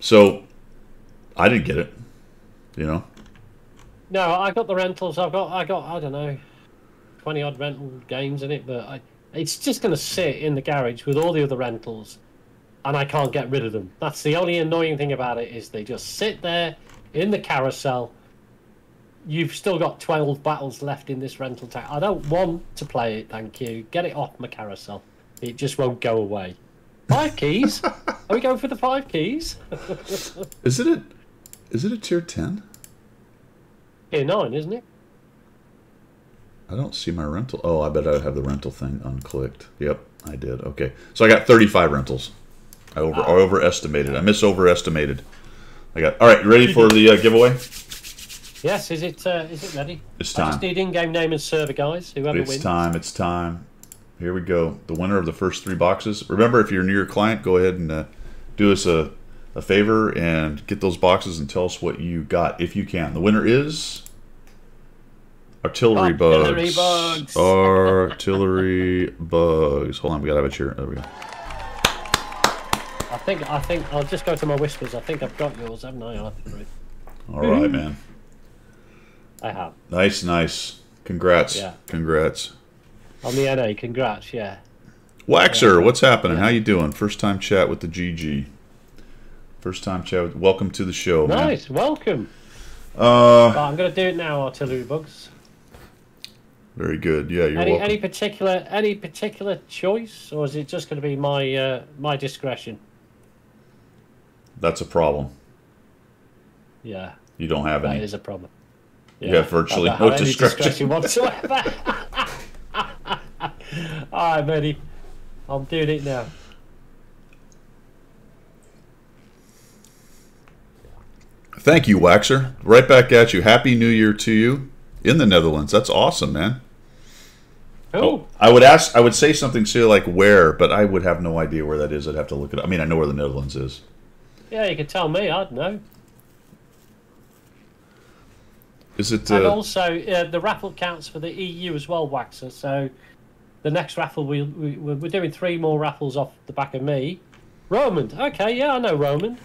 So I didn't get it. No, I got the rentals. I got I don't know, 20 odd rental games in it, but it's just going to sit in the garage with all the other rentals and I can't get rid of them. That's the only annoying thing about it, is they just sit there in the carousel. You've still got 12 battles left in this rental tank. I don't want to play it, thank you. Get it off my carousel. It just won't go away. 5 keys? Are we going for the 5 keys? Is it a tier 10? Tier 9, isn't it? I don't see my rental. Oh, I bet I have the rental thing unclicked. Yep, I did. Okay, so I got 35 rentals. I overestimated. I overestimated. I got. All right, you ready for the giveaway? Yes. Is it ready? It's time. I just need in-game name and server, guys. Whoever wins. It's time. It's time. Here we go. The winner of the first 3 boxes. Remember, if you're near your client, go ahead and do us a favor and get those boxes and tell us what you got if you can. The winner is Artillery Bugs. Artillery Bugs. Hold on, we gotta have a cheer. There we go. I think I'll just go to my whispers. I think I've got yours, haven't I, Artillery? All right, man. I have. Nice. Congrats. Yeah. Congrats. On the NA, congrats, yeah. Waxer, what's happening? How you doing? First time chat with the GG. First time chat. Welcome to the show, man. Nice, welcome. Right, I'm going to do it now, Artillery Bugs. Very good. Yeah, you're welcome. Any particular choice, or is it just going to be my discretion? That's a problem. Yeah. You don't have any. That is a problem. Yeah. You have virtually no discretion whatsoever. Alright, buddy. I'm doing it now. Thank you, Waxer. Right back at you. Happy New Year to you in the Netherlands. That's awesome, man. Cool. I would say something silly like where, but I would have no idea where that is. I'd have to look it up. I mean, I know where the Netherlands is. Yeah, you could tell me. I'd know. Is it? And also, the raffle counts for the EU as well, Waxer. So the next raffle, we're doing 3 more raffles off the back of me. Romand. Okay, yeah, I know Romand.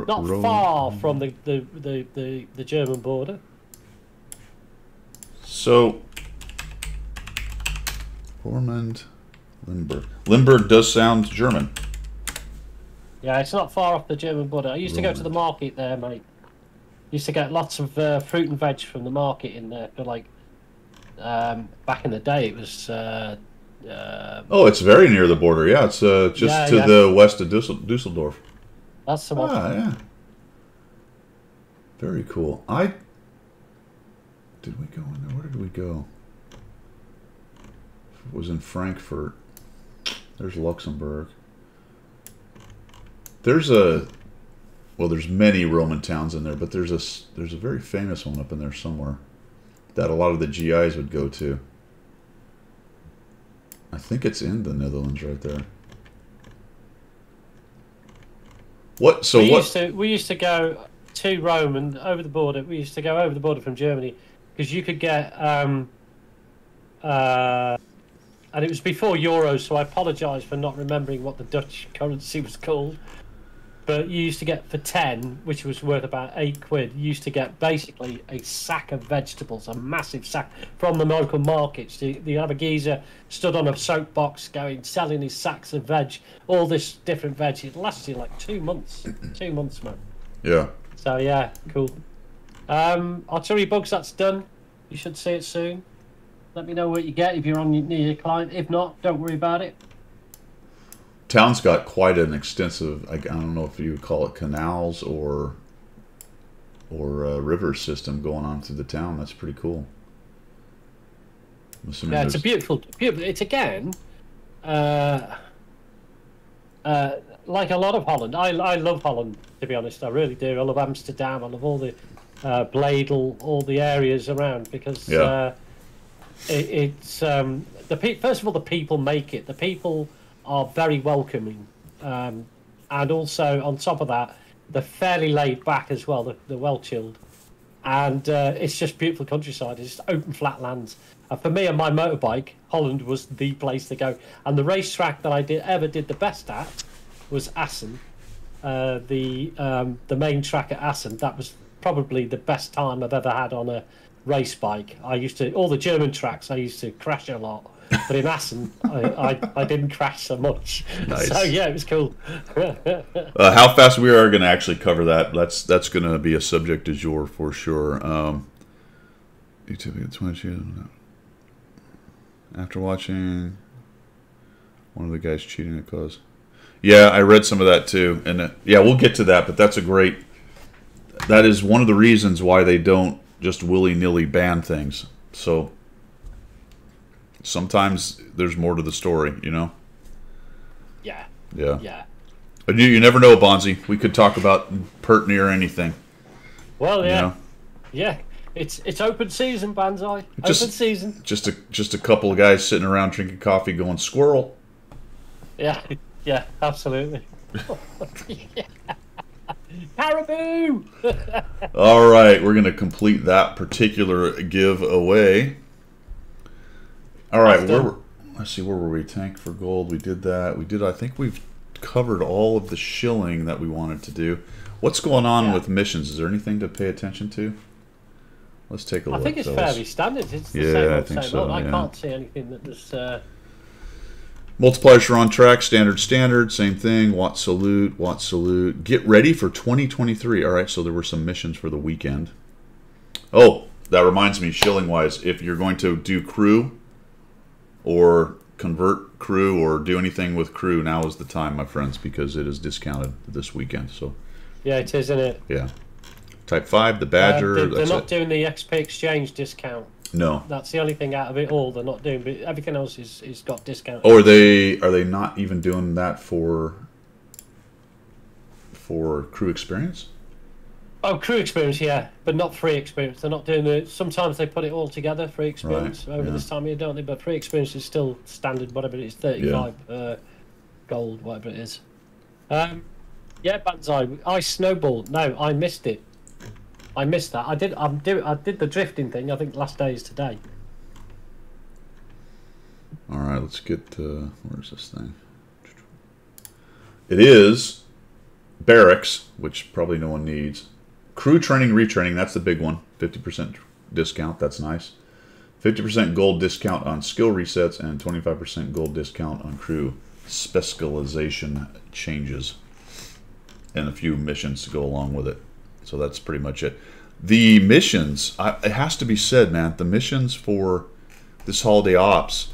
Not far from the German border. So, Romand, Limburg. Limburg does sound German. Yeah, it's not far off the German border. I used to go to the market there, mate. Used to get lots of fruit and veg from the market in there. But like back in the day, it was. Oh, it's very near the border. Yeah, it's just to the west of Dusseldorf. That's the one. Ah, yeah. Very cool. Did we go in there? Where did we go? It was in Frankfurt. There's Luxembourg. There's many Roman towns in there, but there's a very famous one up in there somewhere that a lot of the GIs would go to. I think it's in the Netherlands right there. What? So We used to go to Rome and over the border. We used to go over the border from Germany because you could get and it was before euros, so I apologise for not remembering what the Dutch currency was called. But you used to get for 10, which was worth about £8, you used to get basically a sack of vegetables, a massive sack from the local markets. The other geezer stood on a soapbox selling his sacks of veg, all this different veg. It lasted like 2 months. 2 months, man. Yeah. So, yeah, cool. Artillery Bugs, that's done. You should see it soon. Let me know what you get if you're near your client. If not, don't worry about it. Town's got quite an extensive, I don't know if you would call it canals or river system going on through the town. That's pretty cool. Yeah, it's a beautiful. It's again, like a lot of Holland. I love Holland, to be honest. I really do. I love Amsterdam. I love all the Bladel, all the areas around because it's first of all the people make it. The people are very welcoming, and also on top of that, they're fairly laid back as well. They're well chilled, and it's just beautiful countryside. It's just open flat lands. And for me and my motorbike, Holland was the place to go. And the racetrack that I ever did the best at was Assen, the main track at Assen. That was probably the best time I've ever had on a race bike. All the German tracks, I used to crash a lot. But in Assen, I didn't crash so much. Nice. So yeah, it was cool. How fast we are going to actually cover that? That's going to be a subject du jour for sure. YouTube 20 after watching one of the guys cheating at cause. Yeah, I read some of that too, and yeah, we'll get to that. But that's a great. That is one of the reasons why they don't just willy-nilly ban things. So sometimes there's more to the story, you know. Yeah. Yeah. Yeah. But you never know, Bonzi. We could talk about pert near anything. Well, yeah. You know? Yeah. It's open season, Banzai. Just- Open season. Just a couple of guys sitting around drinking coffee, going squirrel. Yeah. Yeah. Absolutely. Caribou. All right, we're gonna complete that particular giveaway. All right, That's done. let's see, where were we? Tank for gold. We did that. I think we've covered all of the shilling that we wanted to do. What's going on with missions? Is there anything to pay attention to? Let's take a look. I think it's fellas. fairly standard. It's the Yeah, same I old, think same so, old. I yeah. can't see anything that there's. Multipliers are on track. Standard, same thing. Watt salute. Get ready for 2023. All right, so there were some missions for the weekend. Oh, that reminds me, shilling-wise, if you're going to do crew or convert crew or do anything with crew, now is the time, my friends, because it is discounted this weekend. So, Yeah, it is, isn't it? yeah. Type 5, the Badger. They're that's not it. doing the XP exchange discount. No. That's the only thing out of it all they're not doing. But everything else is got discount. Oh, are they not even doing that for crew experience? Oh, crew experience, yeah, but not free experience. They're not doing it. Sometimes they put it all together, free experience, Right, over yeah. this time of year, don't they? But free experience is still standard, whatever it is, 35 gold, whatever it is. Yeah, Banzai, I snowballed. No, I missed it. I missed that. I did the drifting thing. I think last day is today. All right, let's get where's this thing? It is barracks, which probably no one needs. Crew training, retraining, that's the big one. 50% discount, that's nice. 50% gold discount on skill resets and 25% gold discount on crew specialization changes. And a few missions to go along with it. So that's pretty much it. The missions, it has to be said, man, the missions for this holiday ops,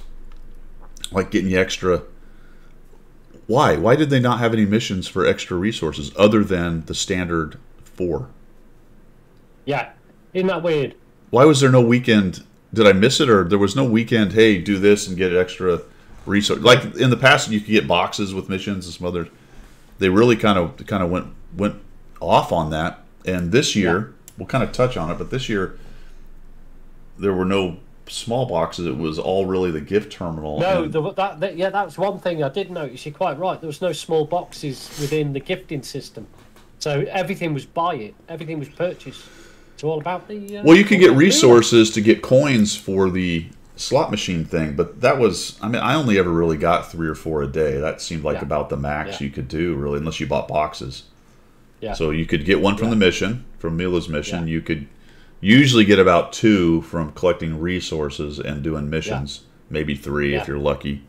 like getting you extra. Why? Why did they not have any missions for extra resources other than the standard 4? Yeah, isn't that weird? Why was there no weekend? Did I miss it, or there was no weekend? Hey, do this and get extra resource. Like in the past, you could get boxes with missions and some other. They really kind of went off on that. And this year, we'll kind of touch on it, but this year there were no small boxes. It was all really the gift terminal. No, and, that was one thing I did notice. You're quite right. There was no small boxes within the gifting system, so everything was buy it. Everything was purchase. It's all about the. well, you could get resources to get coins for the slot machine thing, but that was. I mean, I only ever really got 3 or 4 a day. That seemed like about the max you could do, really, unless you bought boxes. Yeah. So you could get one from the mission, from Mila's mission. You could usually get about 2 from collecting resources and doing missions. Maybe 3 if you're lucky.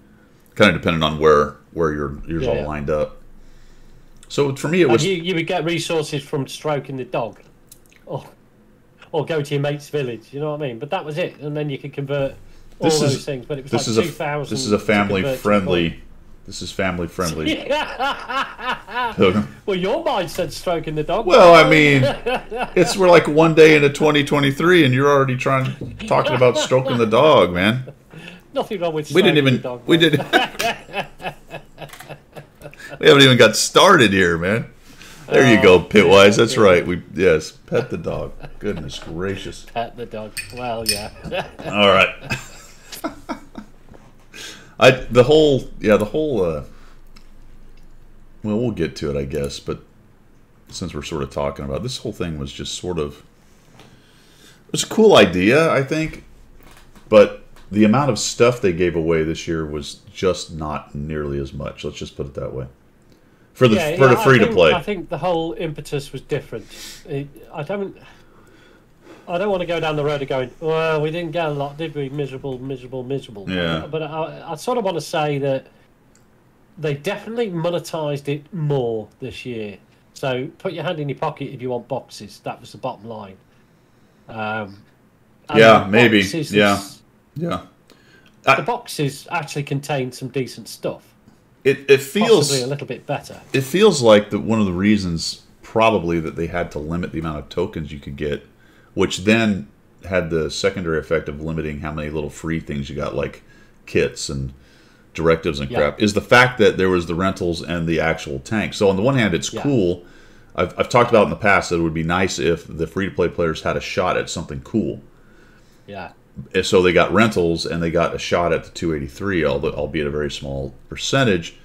Kind of depending on where yours all lined up. So for me, it was. You would get resources from stroking the dog, or go to your mate's village. You know what I mean? But that was it, and then you could convert all those things. But it was like 2,000. This is a family friendly. This is family friendly. Pilgrim. Well, your mind said stroking the dog. Well, I mean, we're like one day into 2023, and you're already talking about stroking the dog, man. Nothing wrong with We didn't even. the dog. We didn't. We haven't even got started here, man. There you go, Pitwise. That's right. Yes, pet the dog. Goodness gracious. Pet the dog. Well, yeah. All right. The whole. Well, we'll get to it, I guess. But since we're sort of talking about this whole thing, was just sort of. It was a cool idea, I think, but the amount of stuff they gave away this year was just not nearly as much. Let's just put it that way. For the free to play. I think the whole impetus was different. I don't. I don't want to go down the road of going, well, we didn't get a lot, did we? Miserable, miserable, miserable. Yeah. But I sort of want to say that they definitely monetized it more this year. So put your hand in your pocket if you want boxes. That was the bottom line. Yeah, maybe. Boxes, Yeah. Yeah. The boxes actually contain some decent stuff. It feels Possibly a little bit better. It feels like that one of the reasons probably that they had to limit the amount of tokens you could get, which then had the secondary effect of limiting how many little free things you got, like kits and directives and crap, is the fact that there was the rentals and the actual tank. So on the one hand, it's cool. I've talked about in the past that it would be nice if the free-to-play players had a shot at something cool. Yeah. So they got rentals and they got a shot at the 283, albeit a very small percentage.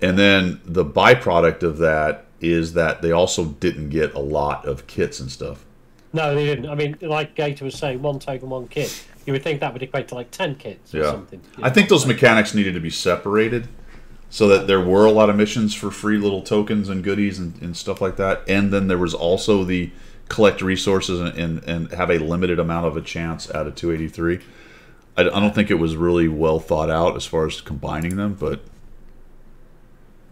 And then the byproduct of that is that they also didn't get a lot of kits and stuff. No, they didn't. I mean, like Gator was saying, one token, one kit. You would think that would equate to like 10 kits or something. I think those mechanics needed to be separated so that there were a lot of missions for free little tokens and goodies and stuff like that. And then there was also the collect resources and have a limited amount of a chance at a 283. I don't think it was really well thought out as far as combining them, but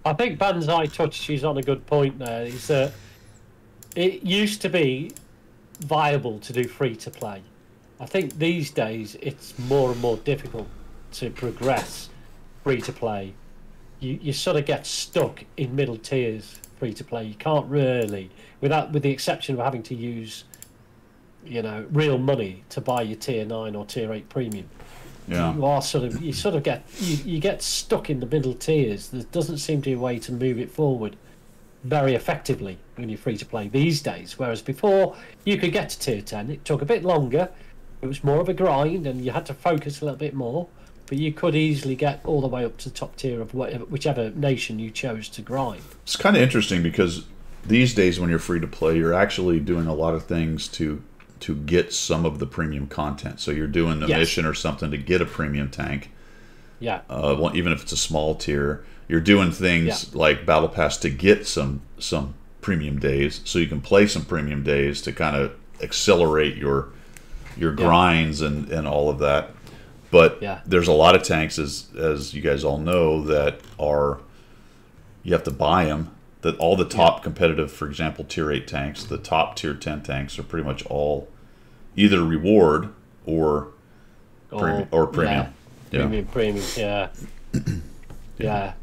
I think Banzai touches on a good point there. Is that it used to be viable to do free to play. I think these days it's more and more difficult to progress free to play. You sort of get stuck in middle tiers free to play. You can't really, with the exception of having to use, real money to buy your tier 9 or tier 8 premium. yeah, You get stuck in the middle tiers. There doesn't seem to be a way to move it forward very effectively when you're free to play these days. Whereas before you could get to tier 10, it took a bit longer. It was more of a grind, and you had to focus a little bit more. But you could easily get all the way up to the top tier of whichever nation you chose to grind. it's kind of interesting because these days when you're free to play, you're actually doing a lot of things to get some of the premium content. So you're doing a mission or something to get a premium tank. Yeah. Even if it's a small tier, you're doing things like Battle Pass to get some premium days, so you can play some premium days to kind of accelerate your grinds and all of that. But there's a lot of tanks, as you guys all know, that you have to buy them. That all the top competitive, for example, tier 8 tanks, the top tier 10 tanks are pretty much all either reward or premium. Premium, yeah.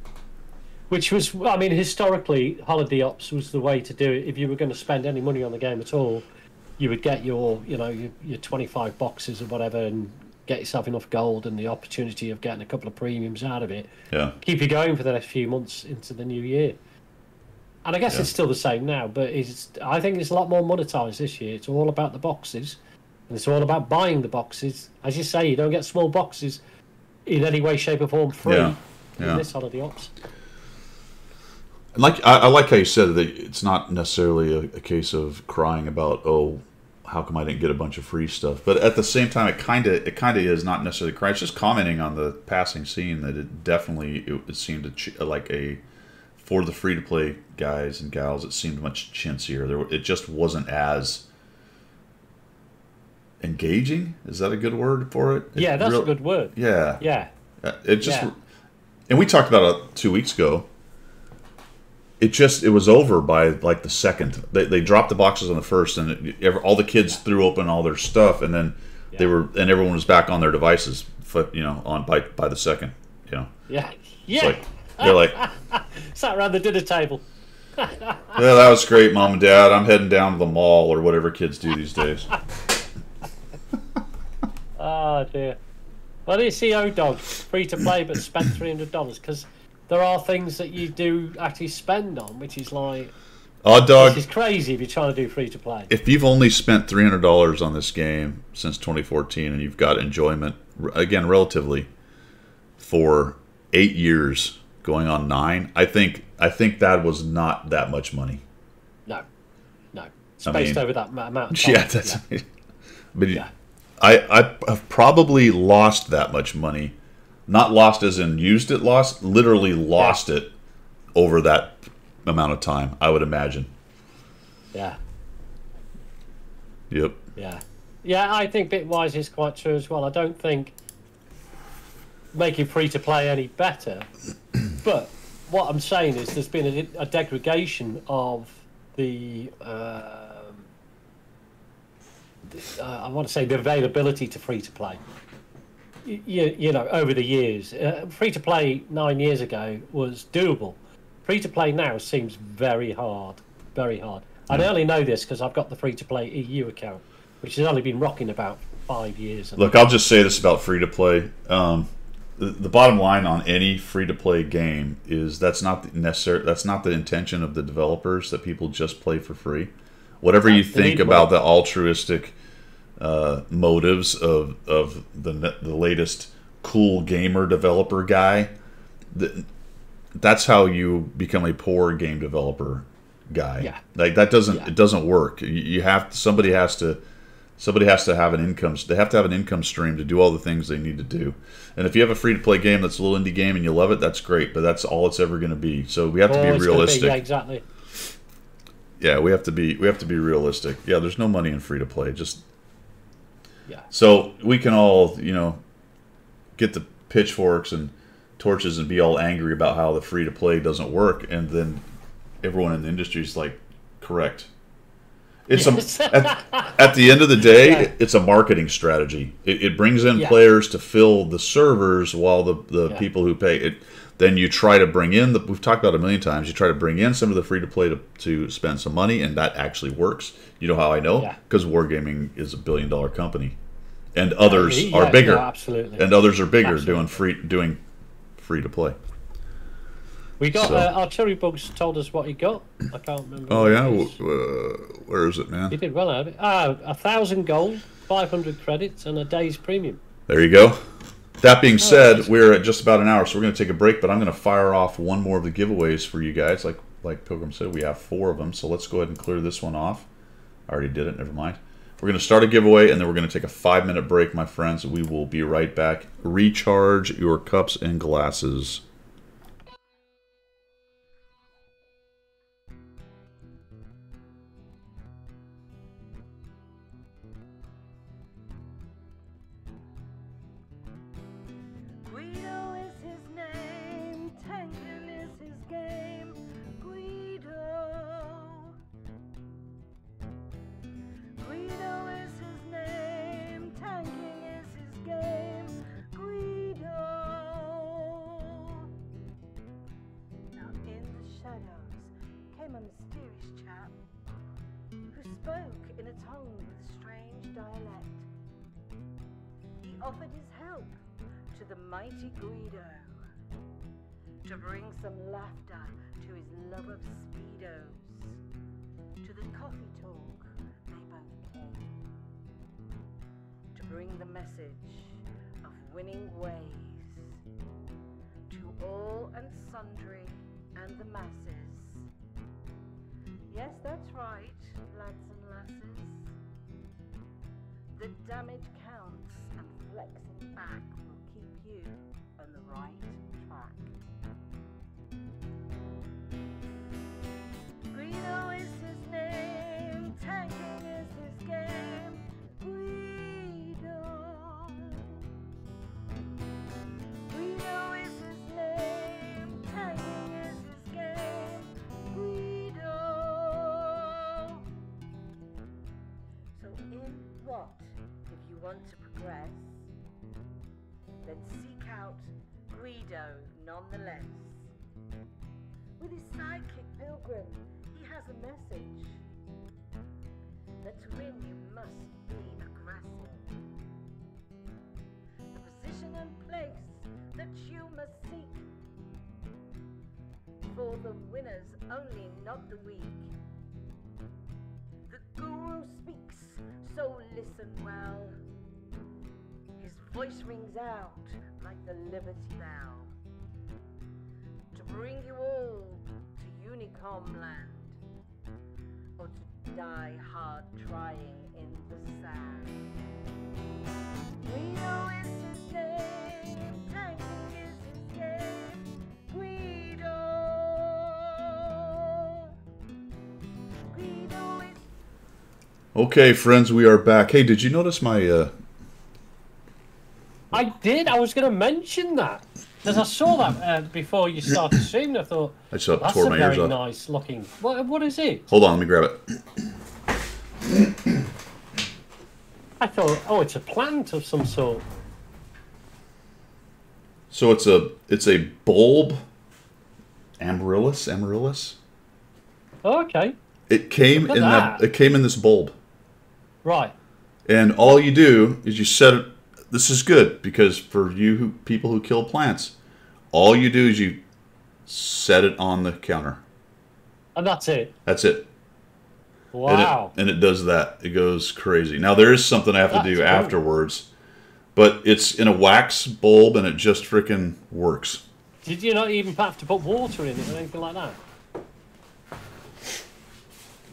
Which was, I mean, historically, Holiday Ops was the way to do it. If you were going to spend any money on the game at all, you would get your 25 boxes or whatever and get yourself enough gold and the opportunity of getting a couple of premiums out of it. Yeah. Keep you going for the next few months into the new year. And I guess it's still the same now, but I think it's a lot more monetized this year. It's all about the boxes, and it's all about buying the boxes. As you say, you don't get small boxes in any way, shape, or form free in this Holiday Ops. I like how you said that it's not necessarily a case of crying about, oh, how come I didn't get a bunch of free stuff? But at the same time, it kind of is not necessarily crying. It's just commenting on the passing scene that it seemed for the free to play guys and gals, it seemed much chintzier. It just wasn't as engaging. Is that a good word for it? Yeah, that's a good word. Yeah. Yeah. It just, and we talked about it 2 weeks ago. It was over by like the second. They dropped the boxes on the first, and all the kids threw open all their stuff, and then everyone was back on their devices, by the second. Yeah. They're like sat around the dinner table. Yeah, that was great, Mom and Dad. I'm heading down to the mall or whatever kids do these days. Oh dear. Well, you see O-Dog, free to play but spend $300, because there are things that you do actually spend on, which is like, O-Dog, this is crazy if you're trying to do free to play. If you've only spent $300 on this game since 2014 and you've got enjoyment, again, relatively, for 8 years, going on 9, I think that was not that much money. No. Spaced over that amount of time. Yeah, that's. Yeah. But I've probably lost that much money. Not lost as in used it, literally lost it over that amount of time, I would imagine. Yeah. Yep. Yeah. Yeah, I think Bitwise is quite true as well. I don't think making free-to-play any better. But what I'm saying is there's been a degradation of the... I want to say the availability to free-to-play. You know, over the years. Free-to-play 9 years ago was doable. Free-to-play now seems very hard. Very hard. I only know this because I've got the free-to-play EU account, which has only been rocking about 5 years. Look, I'll just say this about free-to-play. The bottom line on any free-to-play game is that's not the intention of the developers, that people just play for free. Whatever you think about the altruistic motives of the latest cool gamer developer guy, that's how you become a poor game developer guy. Yeah. Like that doesn't it doesn't work. You have somebody has to have an income. They have to have an income stream to do all the things they need to do. And if you have a free to play game that's a little indie game and you love it, that's great. But that's all it's ever going to be. So we have to be realistic. Yeah, exactly. Yeah, we have to be realistic. Yeah, there's no money in free to play. Yeah. So we can all, get the pitchforks and torches and be all angry about how the free to play doesn't work, and then everyone in the industry is like, correct. It's at the end of the day, it's a marketing strategy. It brings in players to fill the servers while the people who pay it. Then you try to bring in we've talked about it a million times. You try to bring in some of the free to play to spend some money, and that actually works. You know how I know? Because Wargaming is $1 billion company, and others are bigger. Absolutely. And others are bigger doing free to play. We got our Cherry Bugs told us what he got. I can't remember. Oh yeah, where is it, man? He did well out of it. 1,000 gold, 500 credits, and a day's premium. There you go. That being said, we're at just about an hour, so we're going to take a break. But I'm going to fire off one more of the giveaways for you guys. Like Pilgrim said, we have 4 of them, so let's go ahead and clear this one off. I already did it. Never mind. We're going to start a giveaway, and then we're going to take a 5-minute break, my friends. We will be right back. Recharge your cups and glasses. Offered his help to the mighty Guido to bring some laughter to his love of speedos. To the coffee talk they both came to bring the message of winning ways to all and sundry and the masses. Yes, that's right, lads and lasses. The damage counts, and flexing back will keep you on the right track. Guido is his name, tanking is his game. Guido. Guido is his name, tanking is his game. Guido. So in what? If you want to progress, then seek out Guido nonetheless. With his sidekick Pilgrim, he has a message that to win you must be aggressive. The position and place that you must seek, for the winners only, not the weak. The guru speaks, so listen well. His voice rings out like the Liberty Bell to bring you all to Unicom land, or to die hard trying in the sand. Guido is his name, tanking is his game. Guido. Guido is... Okay, friends, we are back. Hey, did you notice my... I did. I was going to mention that. Because I saw that before you started streaming. I thought, I just that's tore a my ears very off. nice looking... What is it? Hold on, let me grab it. I thought, oh, it's a plant of some sort. So it's a bulb, amaryllis. Oh, okay. It came Look in at that. it came in this bulb, Right. and all you do is you set it. This is good because for people who kill plants, all you do is you set it on the counter. And that's it. That's it. Wow. And it does that. It goes crazy. Now there is something I have to That's do cool. afterwards, but it's in a wax bulb and it just freaking works. Did you not even have to put water in it or anything like that?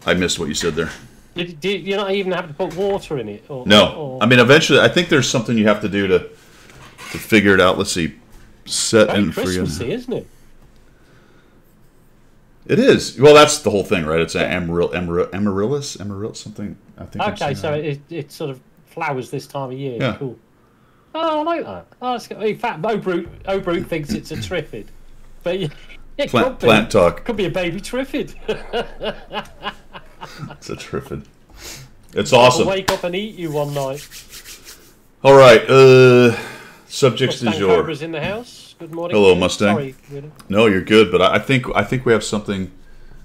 I missed what you said there. Did you not even have to put water in it? No, I mean eventually. I think there's something you have to do to figure it out. Let's see, set very and forget. Christmassy, isn't it? It is. Well, that's the whole thing, right? It's an amaryllis, something. I think. Okay, so it sort of flowers this time of year. Yeah. Cool. Oh, I like that. Oh, that's good. In fact, Obrute thinks it's a triffid, but it Plant talk. could be a baby triffid. It's a triffid. It's awesome. I'll wake up and eat you one night. All right. Subjects du Mustang jour. Cobra's in the house. Good morning. Hello, Mustang. Sorry, really. No, you're good, but I think we have something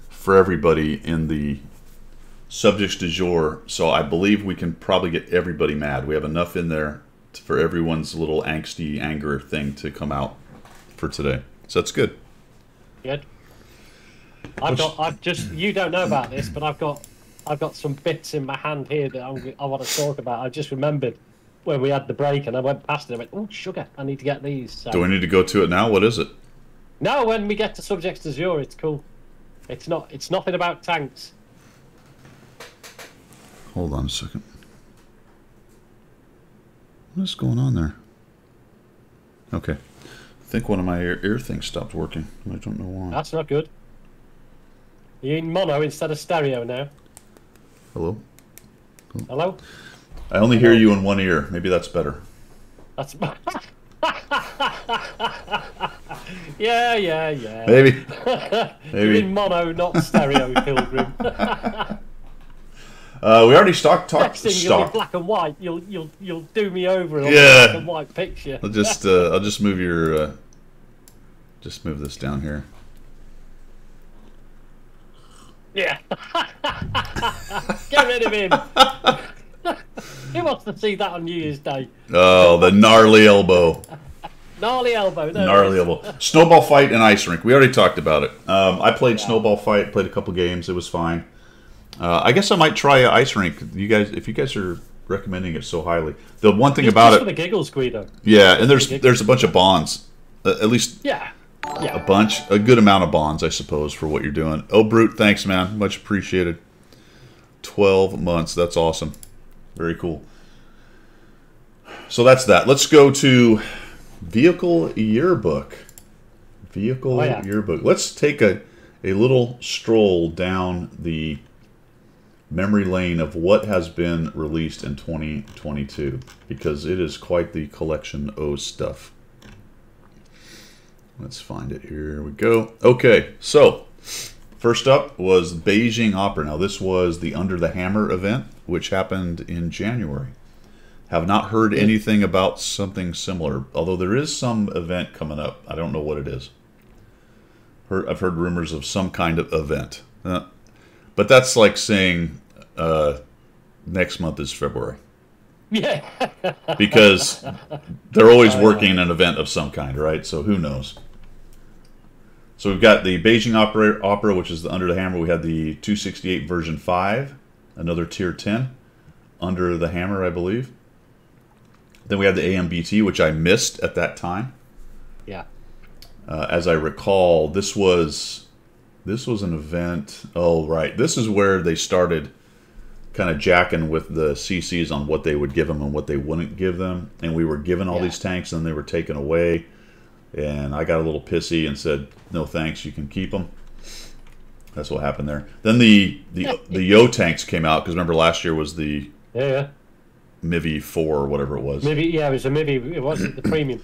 for everybody in the subjects du jour. So I believe we can probably get everybody mad. We have enough in there for everyone's little angsty anger thing to come out for today. So that's good. Good. You don't know about this, but I've got some bits in my hand here that I want to talk about. I just remembered when we had the break and I went past it. I went, oh, sugar, I need to get these. So. Do we need to go to it now? What is it? No, when we get to subjects du jour, it's cool. It's nothing about tanks. Hold on a second. What is going on there? Okay. I think one of my ear things stopped working. I don't know why. That's not good. You're in mono instead of stereo now. Hello? Hello? I only hear you in one ear. Maybe that's better. That's yeah. Maybe. You're in mono, not stereo, Pilgrim. We already talked. Next thing you'll be black and white. You'll do me over on Yeah. a black and white picture. I'll just move your just move this down here. Yeah. Get rid of him. Who wants to see that on New Year's Day? Oh, the gnarly elbow. Gnarly elbow. There Gnarly it is. elbow. Snowball fight and ice rink. We already talked about it. I played snowball fight. Played a couple games. It was fine. I guess I might try ice rink. You guys, if you guys are recommending it so highly, the one thing about just it, for the giggles, Guido. yeah, and there's a bunch of bonds. At least Yeah. a good amount of bonds, I suppose, for what you're doing. Oh, Brute, thanks, man. Much appreciated. 12 months. That's awesome. Very cool. So that's that. Let's go to Vehicle Yearbook. Yearbook. Let's take a little stroll down the memory lane of what has been released in 2022, because it is quite the collection of stuff. Let's find it. Here we go. Okay, so first up was Beijing Opera. Now this was the Under the Hammer event, which happened in January. Have not heard anything about something similar, although there is some event coming up. I don't know what it is. I've heard rumors of some kind of event. But that's like saying next month is February. Yeah. Because they're always working an event of some kind, right? So who knows? So we've got the Beijing Opera, which is the Under the Hammer. We had the 268 version 5, another tier 10, Under the Hammer, I believe. Then we had the AMBT, which I missed at that time. Yeah. As I recall, this was an event. Oh, right. This is where they started kind of jacking with the CCs on what they would give them and what they wouldn't give them. And we were given all these tanks and they were taken away. And I got a little pissy and said, no thanks, you can keep them. That's what happened there. Then the Yo tanks came out because remember last year was the Yeah. Mivi 4 or whatever it was. Maybe it was a Mivi. It wasn't the premium.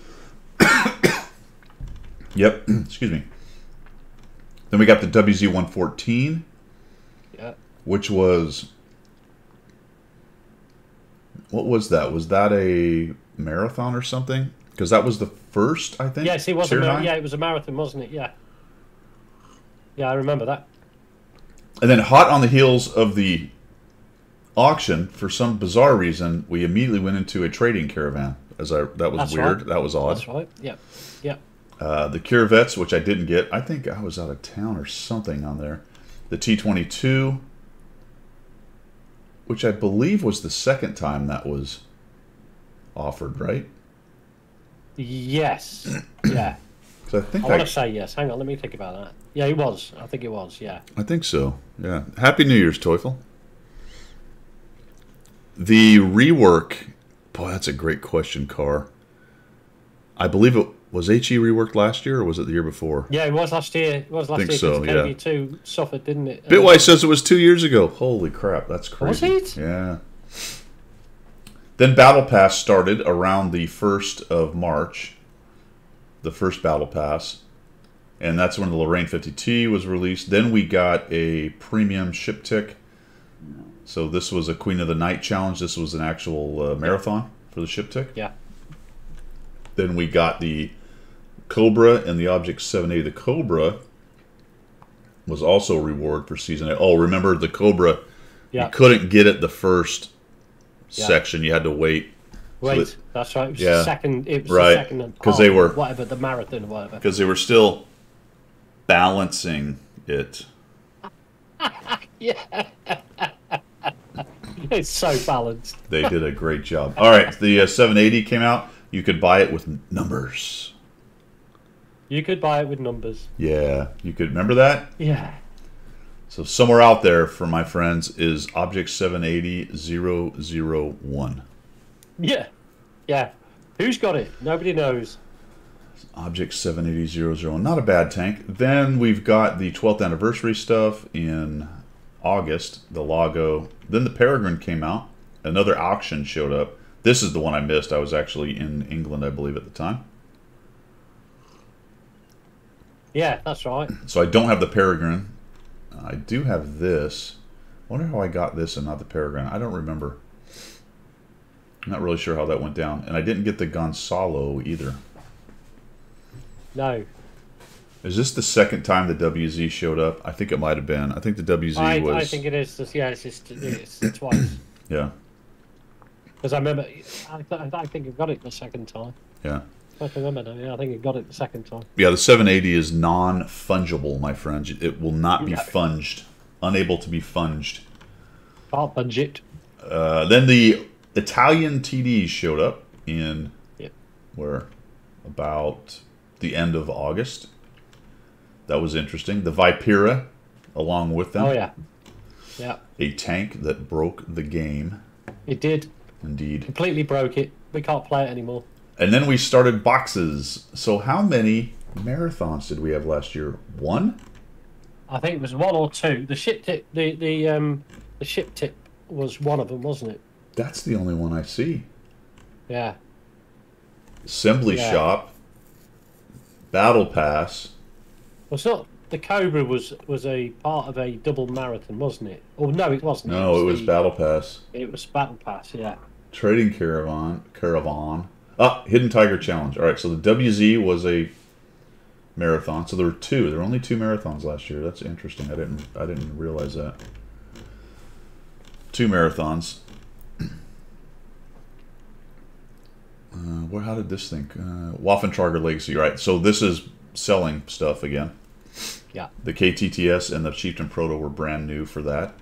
Yep. Excuse me. Then we got the WZ 114. Yeah. Which was, what was that? Was that a marathon or something? Because that was the first, I think. Yes, it was. Tier 9? Yeah, it was a marathon, wasn't it? Yeah. Yeah, I remember that. And then hot on the heels of the auction, for some bizarre reason, we immediately went into a trading caravan. That was That's weird. right. That was odd. That's right. Yep. Yep. The Curavettes, which I didn't get. I think I was out of town or something on there. The T-22, which I believe was the second time that was offered, right? Yes. Yeah. So I think I want to say yes. Hang on, let me think about that. Yeah, it was. I think it was. Yeah. I think so. Yeah. Happy New Year's, Teufel. The rework. Boy, that's a great question, Carr. I believe it was HE reworked last year, or was it the year before? Yeah, it was last year. It was last Think year. so, because yeah. KB2 suffered, didn't it? Bitwise says it was 2 years ago. Holy crap, that's crazy. Was it? Yeah. Then Battle Pass started around the 1st of March. The first Battle Pass. And that's when the Lorraine 50T was released. Then we got a premium ship tick. So this was a Queen of the Night challenge. This was an actual marathon for the ship tick. Yeah. Then we got the Cobra and the Object 780. The Cobra was also a reward for Season 8. Oh, remember the Cobra, Yeah. you couldn't get it the first Yeah. section. You had to wait. Wait, So that's right. It was yeah. the second. It was Right. the second and 'Cause they half, were- whatever the marathon or whatever. because they were still balancing it. Yeah. It's so balanced. They did a great job. All right, the 780 came out. You could buy it with numbers. You could buy it with numbers. Yeah, you could. Remember that? Yeah. So somewhere out there, for my friends, is Object 780-001. Yeah. Yeah. Who's got it? Nobody knows. Object 780-001. Not a bad tank. Then we've got the 12th anniversary stuff in August, the Lago. Then the Peregrine came out. Another auction showed up. This is the one I missed. I was actually in England, I believe, at the time. Yeah, that's right. So I don't have the Peregrine. I do have this. I wonder how I got this and not the Peregrine. I don't remember. I'm not really sure how that went down. And I didn't get the Gonzalo either. No. Is this the second time the WZ showed up? I think it might have been. I think the WZ was... I think it is. Yeah, it's twice. Yeah, Because I remember, I think I got it the second time. yeah. I can remember now. Yeah, I think I got it the second time. Yeah, the 780 is non-fungible, my friends. It will not be Yeah. funged. Unable to be funged. Can't budget. Then the Italian TDs showed up in... Yep. Where? About the end of August. That was interesting. The Vipera, along with them. Oh yeah. Yeah. A tank that broke the game. It did. Indeed. Completely broke it. We can't play it anymore. And then we started boxes. So how many marathons did we have last year? One? I think it was one or two. The ship tip, the ship tip was one of them, wasn't it? That's the only one I see. Yeah. Assembly Yeah. Shop. Battle Pass. Well, it's not. The Cobra was a part of a double marathon, wasn't it? Oh no, it wasn't. No, it was the- Battle Pass. It was Battle Pass. Yeah. Trading Caravan. Ah, Hidden Tiger Challenge. All right, so the WZ was a marathon. So there were two. There were only two marathons last year. That's interesting. I didn't realize that. Two marathons. How did this thing? Waffentrager Legacy. Right. So this is selling stuff again. Yeah. The KTTS and the Chieftain Proto were brand new for that.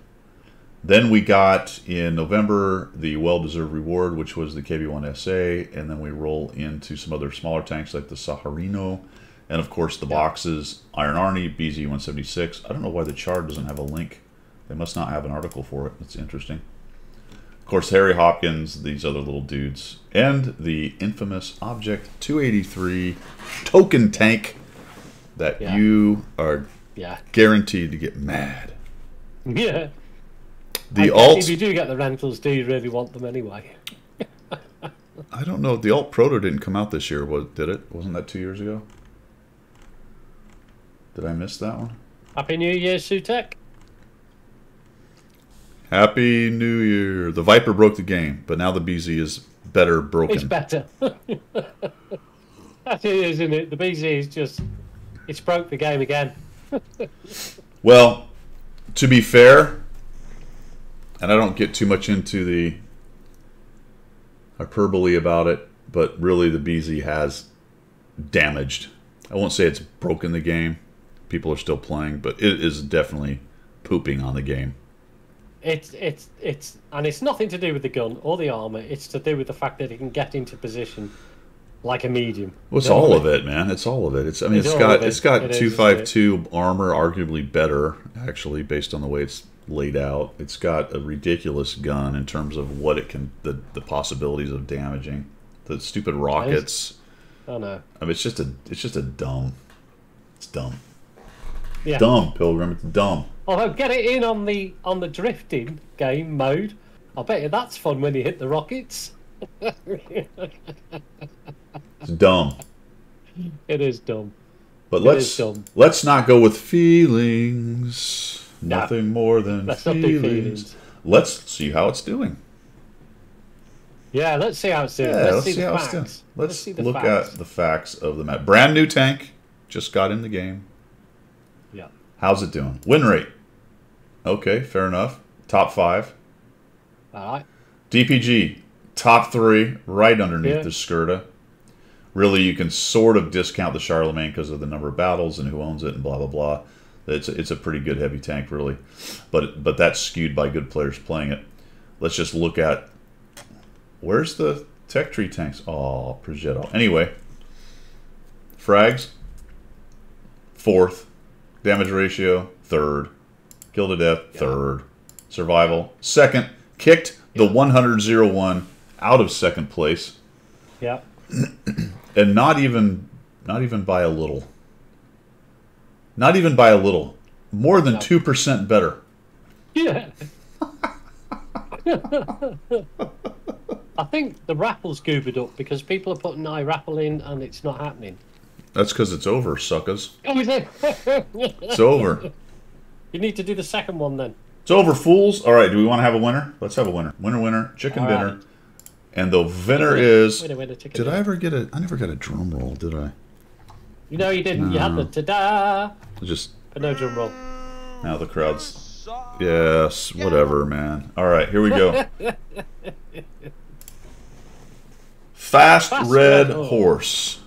Then we got in November the well-deserved reward, which was the KB1SA, and then we roll into some other smaller tanks like the Saharino, and of course the boxes, Iron Arnie, BZ-176. I don't know why the chart doesn't have a link. They must not have an article for it. That's interesting. Of course, Harry Hopkins, these other little dudes, and the infamous Object 283 token tank that Yeah. you are Yeah. Guaranteed to get mad. Yeah. The I guess alt. if you do get the rentals, do you really want them anyway? I don't know. The alt proto didn't come out this year, did it? Wasn't that 2 years ago? Did I miss that one? Happy New Year, Sutek. Happy New Year. The Viper broke the game, but now the BZ is better broken. It's better. That is, isn't it? The BZ is just... It's broke the game again. Well, to be fair, and I don't get too much into the hyperbole about it, but really the BZ has damaged. I won't say it's broken the game. People are still playing, but it is definitely pooping on the game. It's and it's nothing to do with the gun or the armor. It's to do with the fact that it can get into position like a medium. Well, it's all of it, man. It's all of it. It's got 252 armor, arguably better actually, based on the way it's laid out. It's got a ridiculous gun in terms of what it can, the possibilities of damaging. The stupid rockets. Oh no. I mean, it's just a dumb. It's dumb. Yeah. Dumb, Pilgrim. It's dumb. Although get it in on the drifting game mode. I bet you that's fun when you hit the rockets. It's dumb. It is dumb. But It is dumb. let's not go with feelings. No. Nothing more than Let's not do feelings. feelings. Let's see how it's doing. Yeah, let's see how it's doing. Yeah, let's see the how facts. it's doing. Let's see the look facts. at the facts of the map. Brand new tank. Just got in the game. Yeah. How's it doing? Win rate. Okay, fair enough. Top 5. All right. DPG. Top 3. Right underneath Yeah. the Skirta. Really, you can sort of discount the Charlemagne because of the number of battles and who owns it and blah, blah, blah. It's a pretty good heavy tank, really. But that's skewed by good players playing it. Let's just look at... Where's the tech tree tanks? Oh, Progetto. Anyway. Frags. 4th. Damage ratio. 3rd. Kill to death. 3rd. Survival. 2nd. Kicked the 100-01 out of 2nd place. Yeah. And not even by a little. Not even by a little. More than 2% better. Yeah. I think the raffle's goobered up because people are putting iRaffle in and it's not happening. That's because it's over, suckers. Oh, is it? It's over. You need to do the second one then. It's over, fools. All right, do we want to have a winner? Let's have a winner. Winner, winner, chicken All dinner. right. And the winner is... Winner, chicken Did dinner. I ever get a... I never got a drum roll, did I? You know you didn't. You had the ta-da, Just... but no drum roll. Now the crowd's... Yes, whatever, man. All right, here we go. Fast Fast Red Red Horse.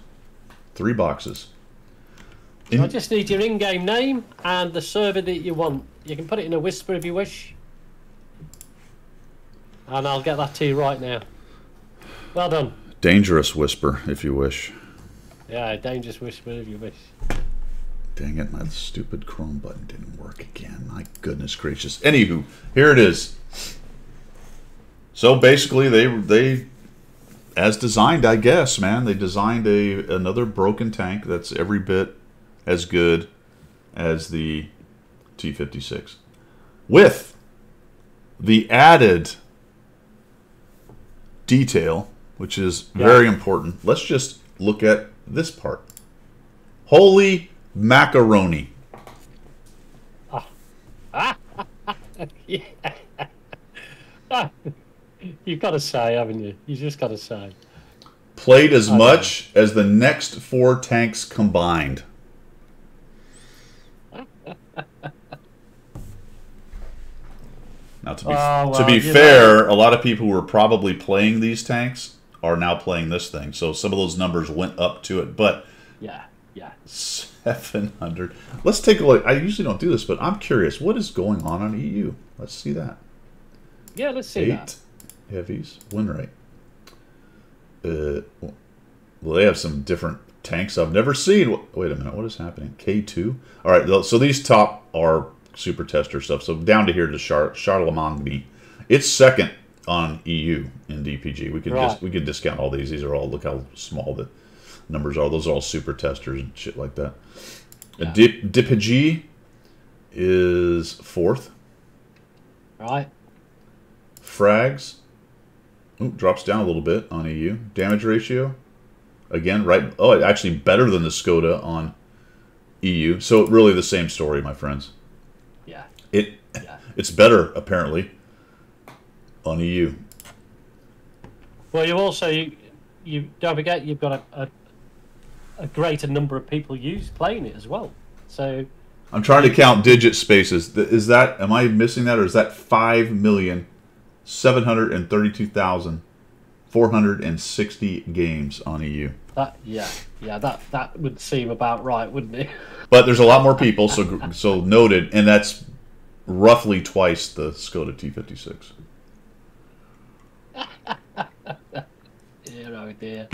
3 boxes. I just need your in-game name and the server that you want. You can put it in a whisper if you wish. And I'll get that to you right now. Well done. Dangerous Whisper, if you wish. Yeah, dangerous whisper if you wish. Dang it, my stupid Chrome button didn't work again. My goodness gracious. Anywho, here it is. So basically, they as designed, I guess, man. They designed another broken tank that's every bit as good as the T-56. With the added detail, which is very important. Let's just look at this part. Holy macaroni. Yeah. You've got to say, haven't you? You just got to say. Played as much as the next 4 tanks combined. Now, to be fair, a lot of people who were probably playing these tanks are now playing this thing. So some of those numbers went up to it. But Yeah. 700. Let's take a look. I usually don't do this, but I'm curious. What is going on EU? Let's see that. Yeah, let's see 8 that. heavies. Win rate. Well, they have some different tanks I've never seen. Wait a minute. What is happening? K2? All right. So these top are super tester stuff. So down to here to Charlemagne. It's 2nd on EU in DPG. We could discount all these. These are all, look how small the numbers are. Those are all super testers and shit like that. Yeah. DPG is 4th. Right. Frags drops down a little bit on EU. Damage ratio, again, right. Oh, actually better than the Skoda on EU. So really the same story, my friends. Yeah. It's better apparently on EU. Well, you also you don't forget you've got a greater number of people playing it as well. So I'm trying to count digit spaces. Is that, am I missing that, or is that 5,732,460 games on EU? that that would seem about right, wouldn't it? But there's a lot more people, so noted, and that's roughly twice the Skoda T56. Dear, oh dear.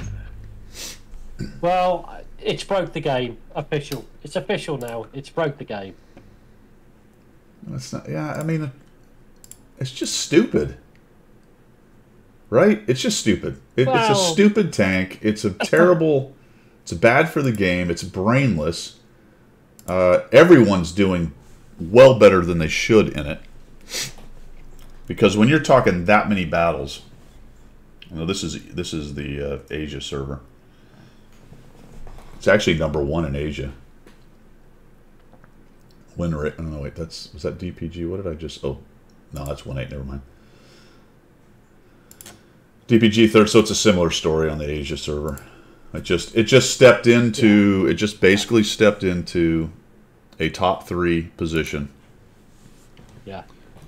Well, it's broke the game. Official. It's official now. It's broke the game. That's not. Yeah, I mean, it's just stupid, right? It's just stupid. It's a stupid tank. It's a terrible. It's bad for the game. It's brainless. Everyone's doing well better than they should in it, because when you're talking that many battles, you know, this is the Asia server. It's actually #1 in Asia. Win rate. Oh no, wait. Was that DPG? What did I just? Oh, no, that's 1.8. Never mind. DPG 3rd. So it's a similar story on the Asia server. It just stepped into. It just basically stepped into a top 3 position. Yeah.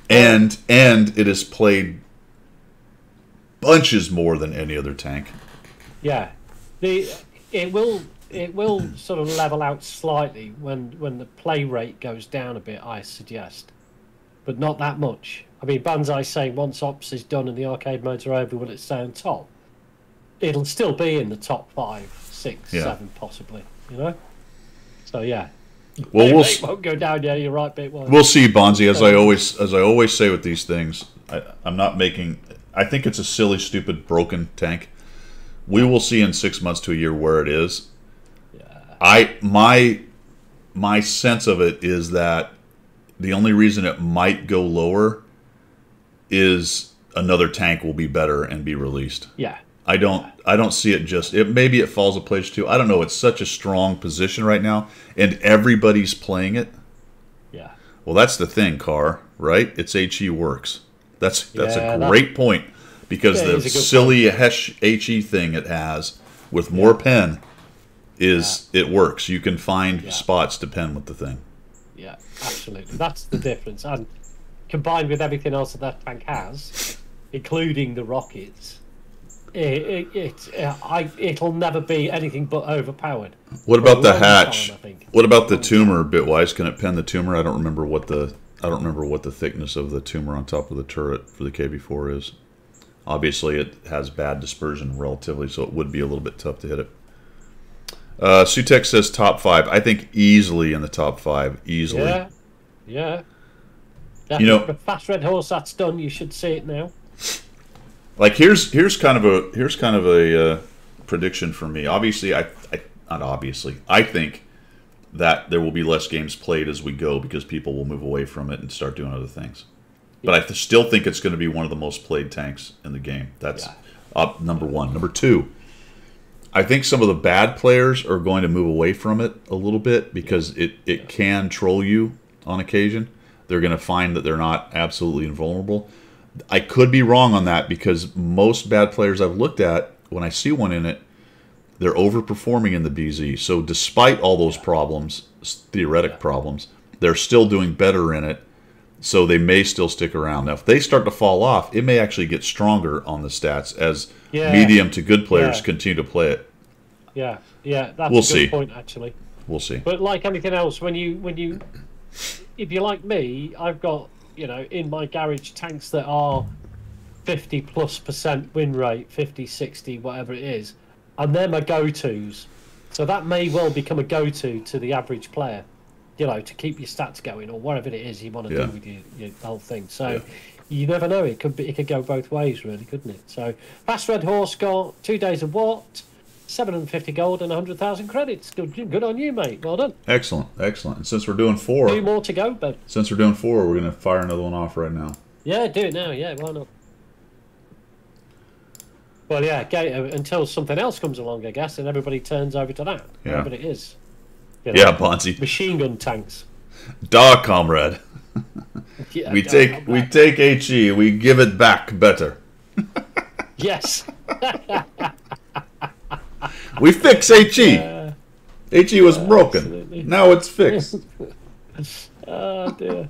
And it has played bunches more than any other tank. Yeah. It will sort of level out slightly when the play rate goes down a bit, I suggest. But not that much. I mean, Banzai's saying once Ops is done and the arcade modes are over, will it stay on top? It'll still be in the top 5, 6, 7 possibly, you know? So, yeah. Well, it won't go down, yeah, you're right, but we'll see, Bonzi. As I always say with these things, I'm not making... I think it's a silly, stupid, broken tank. We will see in 6 months to a year where it is. My sense of it is that the only reason it might go lower is another tank will be better and be released. Yeah. I don't see it just maybe it falls a place too. I don't know. It's such a strong position right now, and everybody's playing it. Yeah. Well, that's the thing, Carr. Right? It's HE works. That's a great point, because the silly HE thing it has with more pen. It works. You can find spots to pen with the thing. Yeah, absolutely. That's the difference. And combined with everything else that tank has, including the rockets, it'll never be anything but overpowered. What about the hatch? What about the tumor, Bitwise? Can it pen the tumor? I don't remember what the thickness of the tumor on top of the turret for the KB4 is. Obviously, it has bad dispersion relatively, so it would be a little bit tough to hit it. Sutek says top 5. I think easily in the top 5. Easily. Yeah. You know, the Fast Red Horse, that's done. You should see it now. Like here's kind of a prediction for me. Obviously, I think that there will be less games played as we go, because people will move away from it and start doing other things. But I still think it's going to be one of the most played tanks in the game. That's up #1. #2. I think some of the bad players are going to move away from it a little bit, because it can troll you on occasion. They're going to find that they're not absolutely invulnerable. I could be wrong on that, because most bad players I've looked at, when I see one in it, they're overperforming in the BZ. So despite all those problems, theoretic problems, they're still doing better in it. So they may still stick around. Now, if they start to fall off, it may actually get stronger on the stats as medium to good players continue to play it. Yeah, that's a good point, actually. We'll see. But like anything else, if you're like me, I've got, in my garage tanks that are 50+% win rate, 50, 60, whatever it is, and they're my go-tos. So that may well become a go-to to the average player, to keep your stats going, or whatever it is you want to do with your whole thing. So you never know. It could go both ways, really, couldn't it? So Fast Red Horse got 2 days of what? 750 gold and 100,000 credits. Good on you, mate. Well done. Excellent, excellent. And since we're doing 4, 2 more to go, but we're going to fire another one off right now. yeah, do it now. Yeah, why not? Well, yeah, until something else comes along, I guess, and everybody turns over to that. Yeah. Whatever it is. You know, Yeah, Bonzi. machine gun tanks. Dog comrade. Yeah, We take HE, we give it back better. Yes. We fix HE. HE was broken. absolutely. Now it's fixed. Oh dear.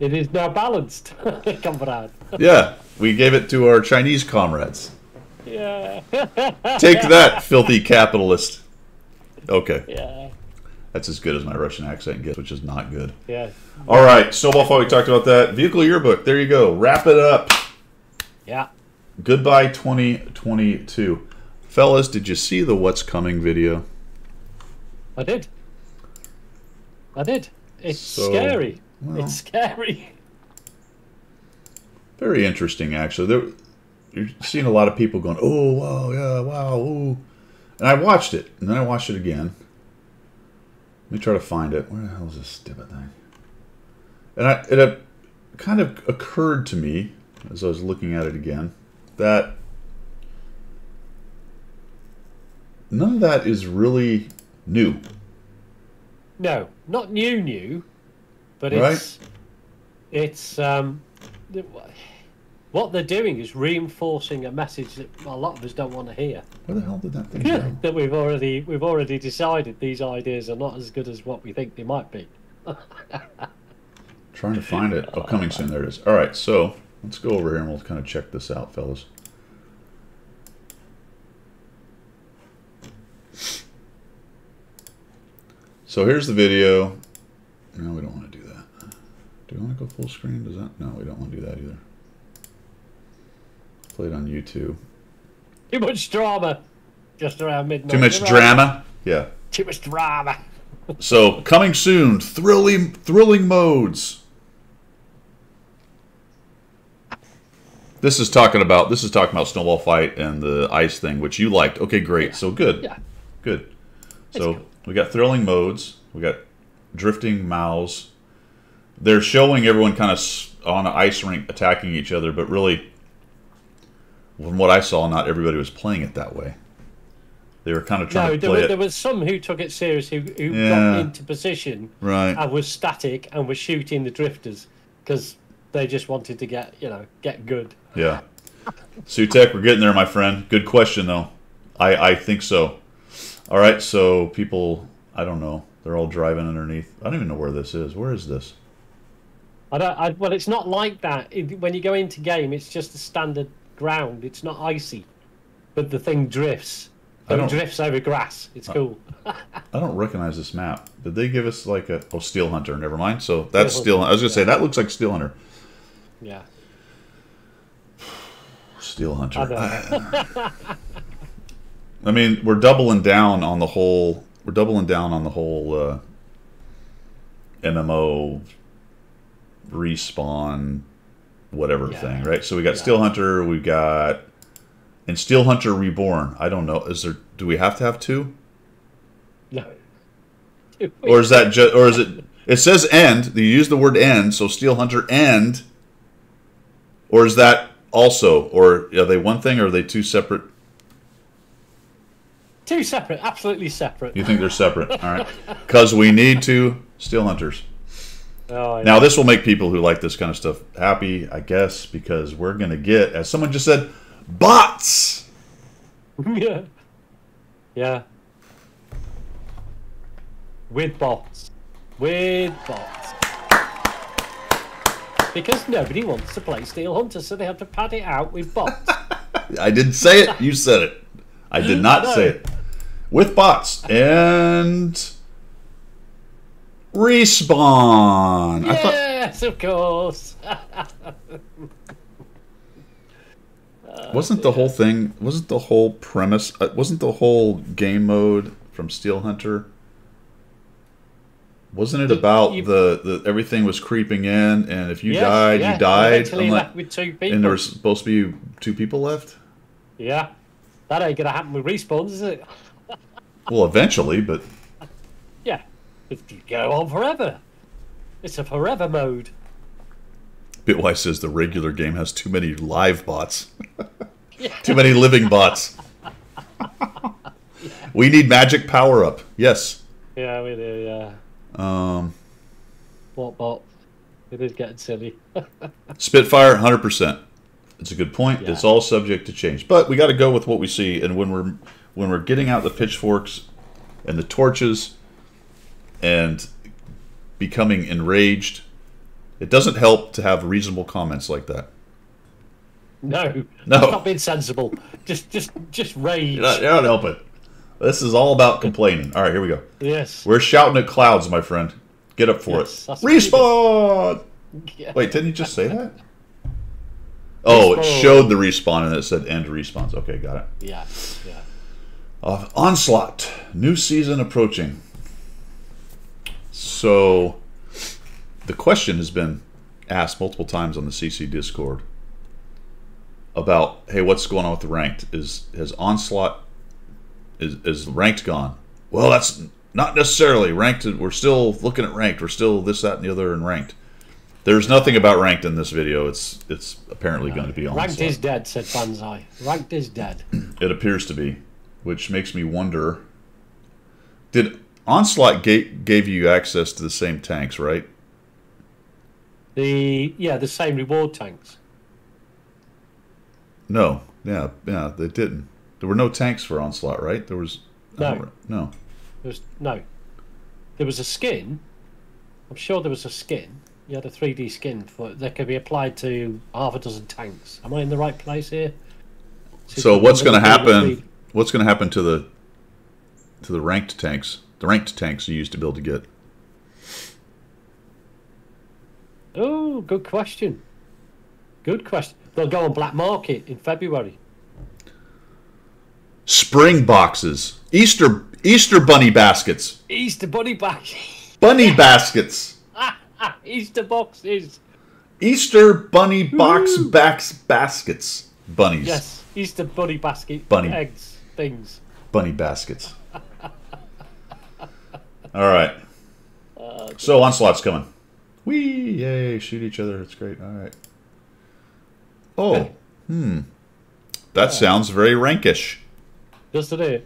It is now balanced, comrade. Yeah, we gave it to our Chinese comrades. Yeah. Take that, filthy capitalist. Okay, Yeah. that's as good as my Russian accent gets, which is not good. Yeah. All right, Snowball Fight, we talked about that. Vehicle Yearbook, there you go. Wrap it up. Yeah. Goodbye 2022. Fellas, did you see the What's Coming video? I did. It's So, scary. well. It's scary. Very interesting, actually. You're seeing a lot of people going, oh, wow, yeah, wow, ooh. And I watched it, and then I watched it again. Let me try to find it. Where the hell is this stupid thing? And it kind of occurred to me, as I was looking at it again, that none of that is really new. No, not new, but Right. it's what they're doing is reinforcing a message that a lot of us don't want to hear. Where the hell did that thing go? That we've already decided these ideas are not as good as what we think they might be. Trying to find it. Oh, coming soon. There it is. All right, so let's go over here and we'll kind of check this out, fellas. So here's the video. No, we don't want to do that. Do we want to go full screen? Does that? No, we don't want to do that either. Play it on YouTube. Too much drama. Just around midnight. Too much Right. drama? Yeah. Too much drama. So coming soon, thrilling modes. This is talking about Snowball Fight and the ice thing, which you liked. Okay, great. So good. Yeah. Good. So cool. we got thrilling modes. We got drifting mouse. They're showing everyone kind of on an ice rink attacking each other, but really, from what I saw, not everybody was playing it that way. They were kind of trying to play it. There was some who took it serious who Yeah. got into position Right. and was static and was shooting the drifters because they just wanted to get good. Yeah. Sutek, we're getting there, my friend. Good question, though. I think so. All right, so people, I don't know. They're all driving underneath. I don't even know where this is. Where is this? Well, it's not like that. When you go into game, it's just a standard ground. It's not icy, but the thing drifts. I It don't- drifts over grass. It's cool. I don't recognize this map. Did they give us like a... Oh, Steel Hunter. Never mind. So that's Steel Steel... I was going to say, that looks like Steel Hunter. Yeah. Steel Hunter. I I mean, we're doubling down on the whole... We're doubling down on the whole MMO respawn whatever Yeah. thing, right? So we got Steel Hunter, we got... And Steel Hunter Reborn. I don't know. Is there... Do we have to have 2? No. Or is that just... Or is it... It says end. You use the word end, so Steel Hunter end. Or is that also... Or are they one thing, or are they 2 separate... Two separate, absolutely separate. You think they're separate, all right? Because we need 2 Steel Hunters. Oh, yeah. Now, this will make people who like this kind of stuff happy, I guess, because we're going to get, as someone just said, bots! Yeah. Yeah. With bots. With bots. Because nobody wants to play Steel Hunter, so they have to pad it out with bots. I didn't say it, you said it. I did not say it. With bots. And... Respawn! I thought, Yes, of course. wasn't the whole thing, wasn't the whole premise, wasn't the whole game mode from Steel Hunter, wasn't it about the everything was creeping in, and if you died, you died, Eventually left with 2 people. and there was supposed to be 2 people left? Yeah. That ain't gonna happen with respawns, is it? Well, eventually, but Yeah, it could go on forever. It's a forever mode. Bitwise says the regular game has too many live bots. Too many living bots. We need magic power up. Yes. Yeah, we do. Yeah. What bot? It is getting silly. Spitfire, 100%. It's a good point. Yeah. It's all subject to change, but we got to go with what we see. And when we're getting out the pitchforks and the torches and becoming enraged, it doesn't help to have reasonable comments like that. No, No. Stop being sensible. Just rage. You're not helping. This is all about complaining. All right, here we go. Yes. We're shouting at clouds, my friend. Get up for Yes, it. that's what you Respawn! Yeah. Wait, didn't you just say that? Oh, it Respawn. showed the respawn and it said end respawns. Okay, got it. Yeah. Yeah. Onslaught. New season approaching. So, the question has been asked multiple times on the CC Discord about, hey, what's going on with the ranked? Has Onslaught, is ranked gone? Well, that's not necessarily. Ranked, we're still looking at ranked. We're still this, that, and the other in ranked. There's nothing about ranked in this video. It's apparently going to be Onslaught. Ranked is dead, said Banzai. Ranked is dead. It appears to be, which makes me wonder, did Onslaught gave you access to the same tanks, right? The same reward tanks. No. Yeah, they didn't. There were no tanks for Onslaught, right? There was No. No. There was a skin. I'm sure there was a skin. You had a 3D skin that could be applied to half a dozen tanks. Am I in the right place here? So what's going to happen? What's going to happen to the ranked tanks? The ranked tanks you used to be able to get. Oh, good question. Good question. They'll go on black market in February. Spring boxes, Easter bunny baskets, Easter bunny back. bunny baskets, Easter boxes. Easter bunny baskets, bunnies. Yes, Easter bunny basket. Bunny. Eggs, things. Bunny baskets. All right. So Onslaught's coming. Whee! Yay! Shoot each other. It's great. All right. Oh. That sounds very rankish. Just to do.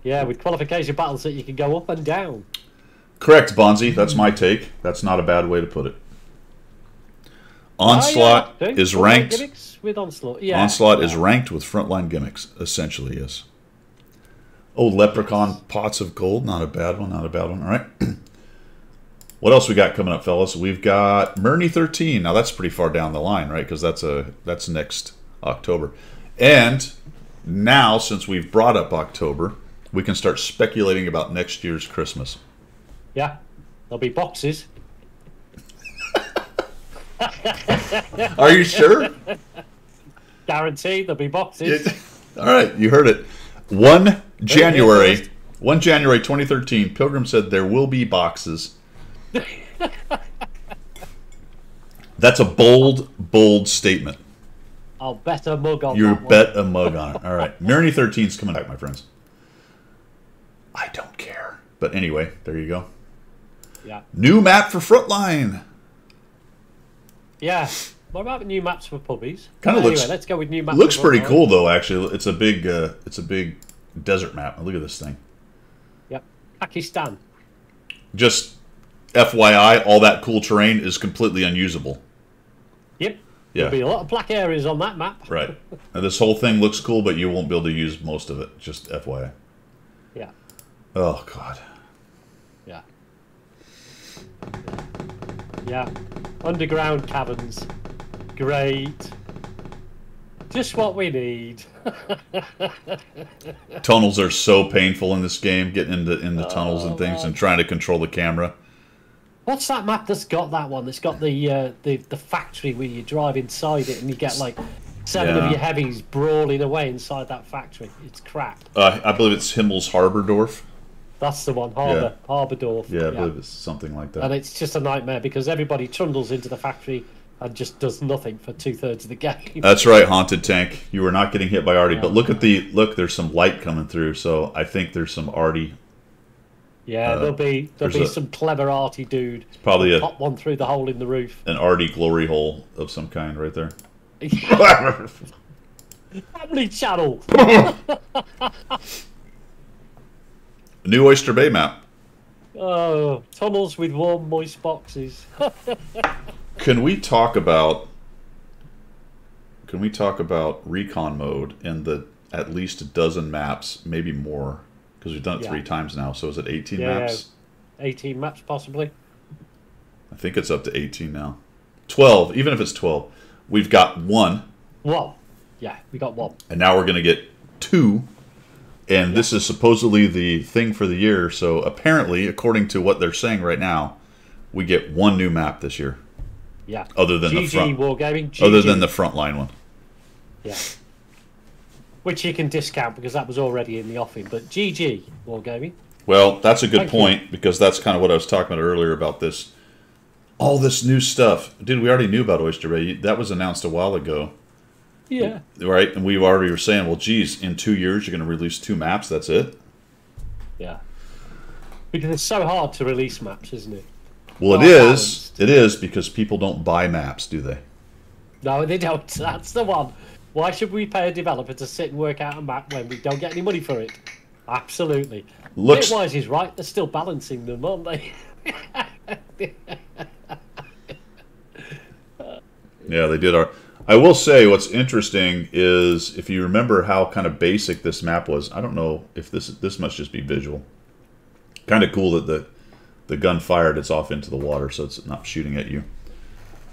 Yeah, with qualification battles that you can go up and down. Correct, Bonzi. That's my take. That's not a bad way to put it. Onslaught yeah. is Frontline ranked. gimmicks with Onslaught. Yeah. Onslaught is ranked with frontline gimmicks, essentially, yes. Oh, Leprechaun Pots of Gold. Not a bad one, not a bad one. All right. What else we got coming up, fellas? We've got Murney 13. Now, that's pretty far down the line, right? Because that's next October. And now, since we've brought up October, we can start speculating about next year's Christmas. Yeah. There'll be boxes. Are you sure? Guaranteed there'll be boxes. All right, you heard it. 1 January 2013, Pilgrim said there will be boxes. That's a bold statement. I'll bet a mug on You that one. bet a mug on it. All right. Murney 13 is coming back, my friends. I don't care. But anyway, there you go. Yeah. New map for Frontline. Yeah. What about the new maps for puppies? Kind of anyway, looks. let's go with new maps. Looks for pretty Frontline. cool though. Actually, it's a big desert map. Look at this thing. Yep. Pakistan. Just FYI, all that cool terrain is completely unusable. Yep. Yeah. There'll be a lot of black areas on that map. Right. Now, this whole thing looks cool, but you won't be able to use most of it. Just FYI. Yeah. Oh God. Yeah. Yeah. Underground caverns. Great. Just what we need. Tunnels are so painful in this game, getting into tunnels and things man. and trying to control the camera. What's that map that's got that one? It's got the factory where you drive inside it and you get like 7 Yeah. of your heavies brawling away inside that factory. It's crap. I believe it's Himmel's Harbordorf. That's the one. Harbordorf. Yeah, I believe it's something like And that. it's just a nightmare because everybody trundles into the factory and just does nothing for 2/3 of the game. That's right, Haunted Tank. You were not getting hit by Artie, Yeah. but look. There's some light coming through, so I think there's some Artie. Yeah, there'll be there's some clever arty dude. Probably Pop one through the hole in the roof. an Artie glory hole of some kind right there. Family channel. New Oyster Bay map. Oh, tunnels with warm, moist boxes. Can we talk about recon mode and the at least a dozen maps, maybe more, because we've done it Yeah. 3 times now. So is it 18 Yeah. maps? 18 maps, possibly. I think it's up to 18 now. 12, even if it's 12. We've got 1, One. Yeah, we got one. and now we're going to get 2. And this is supposedly the thing for the year. So apparently, according to what they're saying right now, we get 1 new map this year. Yeah. Other than the GG front, Wargaming. GG. other than the frontline one. Yeah. Which you can discount because that was already in the offing. But GG Wargaming. Well, that's a good Thank you. point because that's kind of what I was talking about earlier about this. All this new stuff. Dude, we already knew about Oyster Bay. That was announced a while ago. Yeah. Right? And we already were saying, well, geez, in 2 years you're going to release 2 maps. That's it? Yeah. Because it's so hard to release maps, isn't it? Well, it Oh, is. balanced. It is because people don't buy maps, do they? No, they don't. That's the one. Why should we pay a developer to sit and work out a map when we don't get any money for it? Absolutely. Looks- Bitwise is right. They're still balancing them, aren't they? Yeah, they did. I will say what's interesting is if you remember how kind of basic this map was. I don't know if this must just be visual. Kind of cool that the gun fired, it's off into the water, so it's not shooting at you.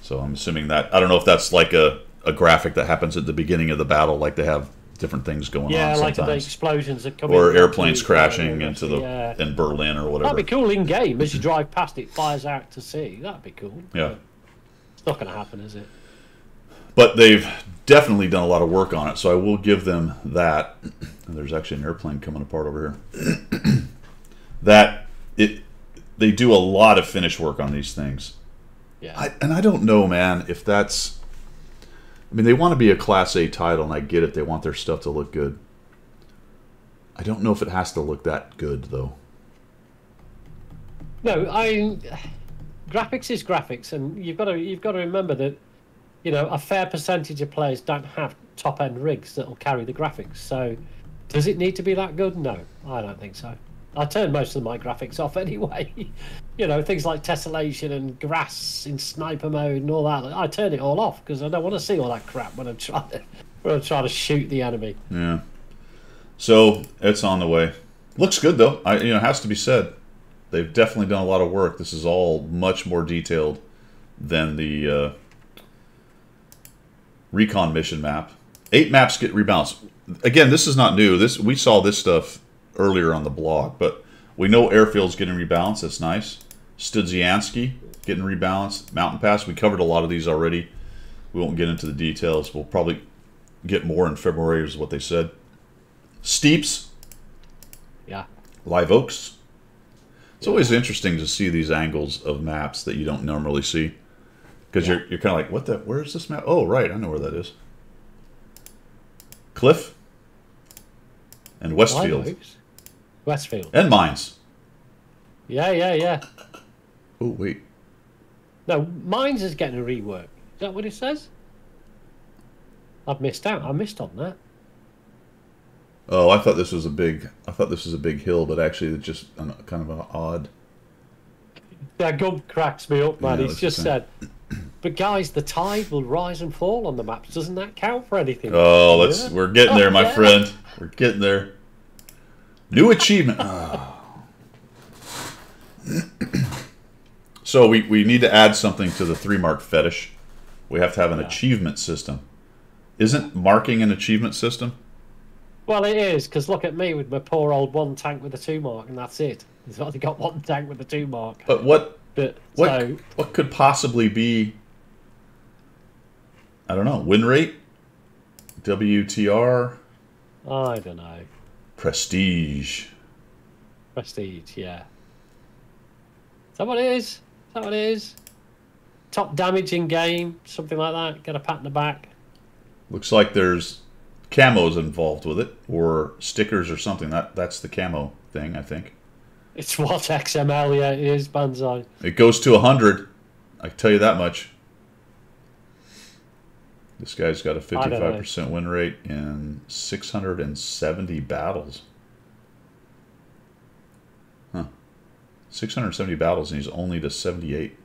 So I'm assuming that, I don't know if that's like a graphic that happens at the beginning of the battle, like they have different things going Yeah, on like the sometimes. explosions that come Or in. airplanes crashing into Yeah. in Berlin or whatever. That'd be cool in game. As you drive past it, fires out to sea. That'd be cool. Yeah. It's not going to happen, is it? But they've definitely done a lot of work on it, so I will give them that. And there's actually an airplane coming apart over here. They do a lot of finish work on these things. Yeah. And I don't know, man, if that's... I mean, they want to be a Class A title, and I get it. They want their stuff to look good. I don't know if it has to look that good, though. No, graphics is graphics, and you've got to remember that, you know, a fair percentage of players don't have top end rigs that'll carry the graphics. So, does it need to be that good? No, I don't think so. I turn most of my graphics off anyway. You know, things like tessellation and grass in sniper mode and all that. I turn it all off because I don't want to see all that crap when I'm trying to shoot the enemy. Yeah. So, it's on the way. Looks good, though. It has to be said. They've definitely done a lot of work. This is all much more detailed than the recon mission map. 8 maps get rebalanced. Again, this is not new. We saw this stuff earlier on the blog, but we know Airfield's getting rebalanced. That's nice. Studzianski getting rebalanced. Mountain Pass, we covered a lot of these already. We won't get into the details. We'll probably get more in February is what they said. Steeps. Yeah. Live Oaks. It's always interesting to see these angles of maps that you don't normally see. Because you're kind of like, where's this map? Oh, right, I know where that is. Cliff. And Westfield. Live Oaks? Westfield. And Mines. Yeah. Oh, wait. No, Mines is getting a rework. Is that what it says? I've missed out. I missed on that. Oh, I thought this was a big hill, but actually it's just kind of an odd. That gum cracks me up, man. Yeah, He's that's just the said, but guys, the tide will rise and fall on the maps. Doesn't that count for anything? Oh, Yeah. we're getting there, my Yeah. friend. We're getting there. New achievement. Oh. So we need to add something to the 3-mark fetish. We have to have an achievement system. Isn't marking an achievement system? Well, it is, because look at me with my poor old 1 tank with a 2 mark, and that's it. I've only got 1 tank with a 2 mark. But what So, what could possibly be? I don't know. Win rate, WTR, I don't know. prestige. Prestige, yeah. Is that what it is? Is that what it is? top damage in game, something like that. Get a pat in the back. Looks like there's camos involved with it, or stickers or something. That's the camo thing, I think. It's what XML, yeah, it is, Banzai. It goes to 100. I can tell you that much. This guy's got a 55% win rate in 670 battles. Huh. 670 battles, and he's only to 78.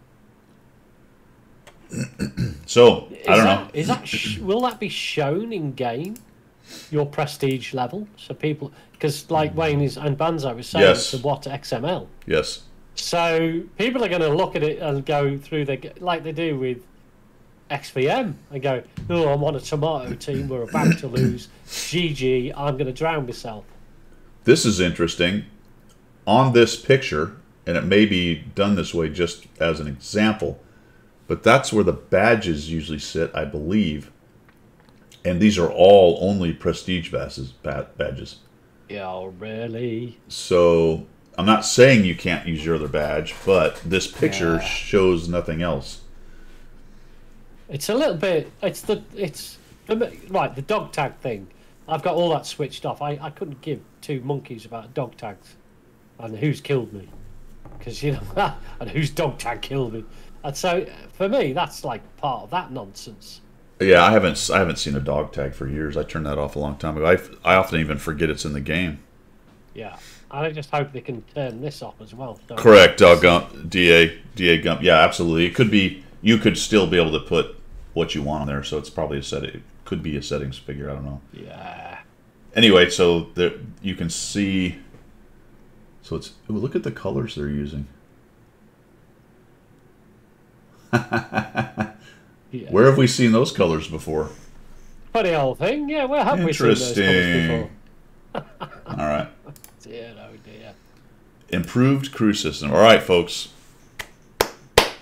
So, I don't know. Is that will that be shown in game? Your prestige level, so people, because like Wayne and Banzai was saying, Yes. it's a what XML. Yes. So people are going to look at it and go through like they do with XVM and go, "Oh, I'm on a tomato team. We're about to lose. GG. I'm going to drown myself." This is interesting. On this picture, and it may be done this way just as an example, but that's where the badges usually sit, I believe. And these are all only prestige badges. Yeah, really. So I'm not saying you can't use your other badge, but this picture shows nothing else. It's a little bit. It's right. The dog tag thing. I've got all that switched off. I couldn't give two monkeys about dog tags and who's killed me, because and whose dog tag killed me. And so for me, that's like part of that nonsense. Yeah, I haven't seen a dog tag for years. I turned that off a long time ago. I often even forget it's in the game. Yeah, and I just hope they can turn this off as well. So Correct, DA Gump. Yeah, absolutely. It could be. You could still be able to put what you want on there, so it's probably a setting. It could be a settings figure. I don't know. Yeah. Anyway, so there you can see. So it's look at the colors they're using. Yeah. Where have we seen those colors before? Funny old thing. Yeah, where have we seen those Interesting. colours All right. before? Dear, oh dear. Improved crew system. All right, folks.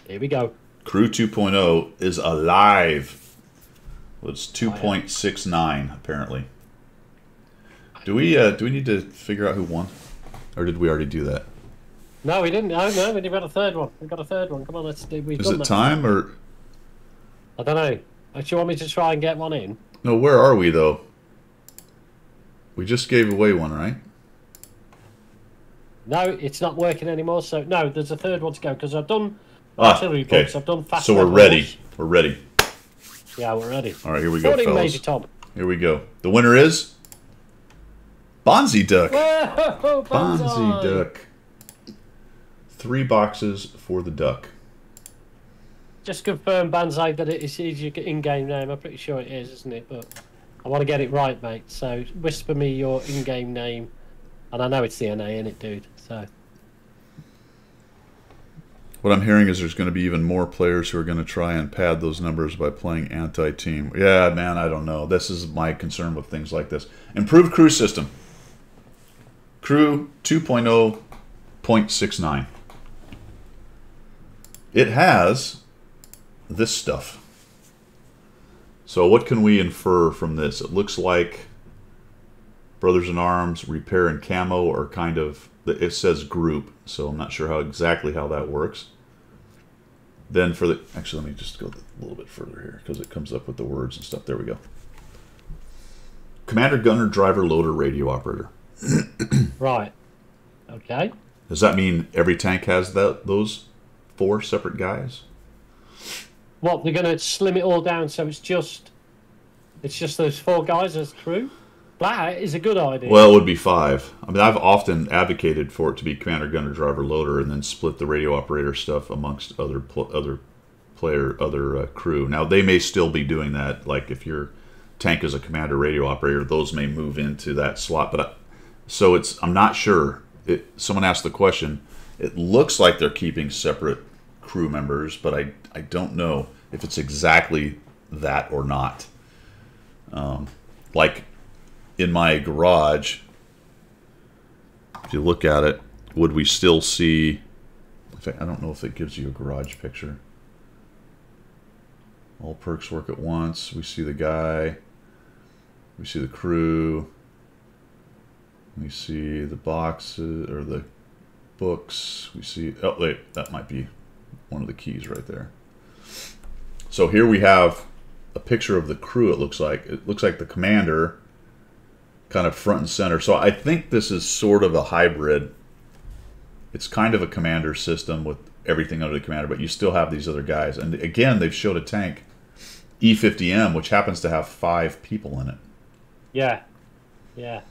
Here we go. Crew 2.0 is alive. Well, it's 2.69 apparently. Do we need to figure out who won, or did we already do that? No, we didn't. Oh, no, we've got a third one. We've got a third one. Come on, let's do. Is it time or? I don't know. Do you want me to try and get one in? No, where are we though? We just gave away one, right? No, it's not working anymore. So no, there's a third one to go because I've done Ah, artillery okay. books. I've done fast. So we're levels. ready. We're ready. Yeah, we're ready. All right, here we go, Morning, fellas. Major Tom. Here we go. The winner is Bonzi Duck. Whoa, Bonzi Duck. 3 boxes for the duck. Just confirm, Banzai, that it is your in-game name. I'm pretty sure it is, isn't it? But I want to get it right, mate. So whisper me your in-game name, and I know it's the NA, innit, dude? So What I'm hearing is there's going to be even more players who are going to try and pad those numbers by playing anti-team. Yeah, man, I don't know. This is my concern with things like this. Improved crew system. Crew 2.0.69. It has this stuff. So what can we infer from this? It looks like Brothers in Arms, Repair, and Camo are kind of, it says group, so I'm not sure exactly how that works. Then for the, actually let me just go a little bit further here because it comes up with the words and stuff. There we go. Commander, Gunner, Driver, Loader, Radio Operator. right, okay. Does that mean every tank has those 4 separate guys? What, they're going to slim it all down so it's just those 4 guys as crew? That is a good idea. Well, it would be 5. I mean, I've often advocated for it to be Commander, Gunner, Driver, Loader, and then split the radio operator stuff amongst other crew. Now, they may still be doing that. Like if your tank is a commander, radio operator, those may move into that slot. But so I'm not sure. Someone asked the question. It looks like they're keeping separate crew members, but I don't know if it's exactly that or not. Like in my garage, if you look at it, would we still see, in fact, I don't know if it gives you a garage picture. All perks work at once. We see the guy. We see the crew. We see the boxes or the books. We see, oh wait, that might be one of the keys right there. So here we have a picture of the crew. It looks like the commander, kind of front and center. So I think this is sort of a hybrid. It's kind of a commander system with everything under the commander, but you still have these other guys. And again, they've showed a tank, E50M, which happens to have 5 people in it. Yeah, yeah.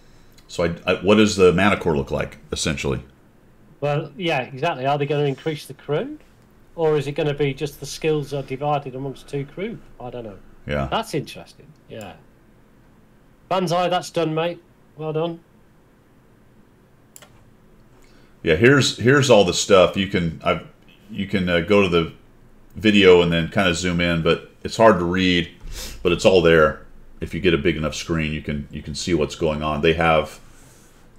So what does the Mana Corps look like, essentially? Well, yeah, exactly. Are they going to increase the crew? Or is it going to be just the skills are divided amongst 2 crew? I don't know. Yeah. That's interesting. Yeah. Banzai, that's done, mate. Well done. Yeah, here's all the stuff. You can go to the video and then kind of zoom in, but it's hard to read, but it's all there. If you get a big enough screen, you can see what's going on. They have,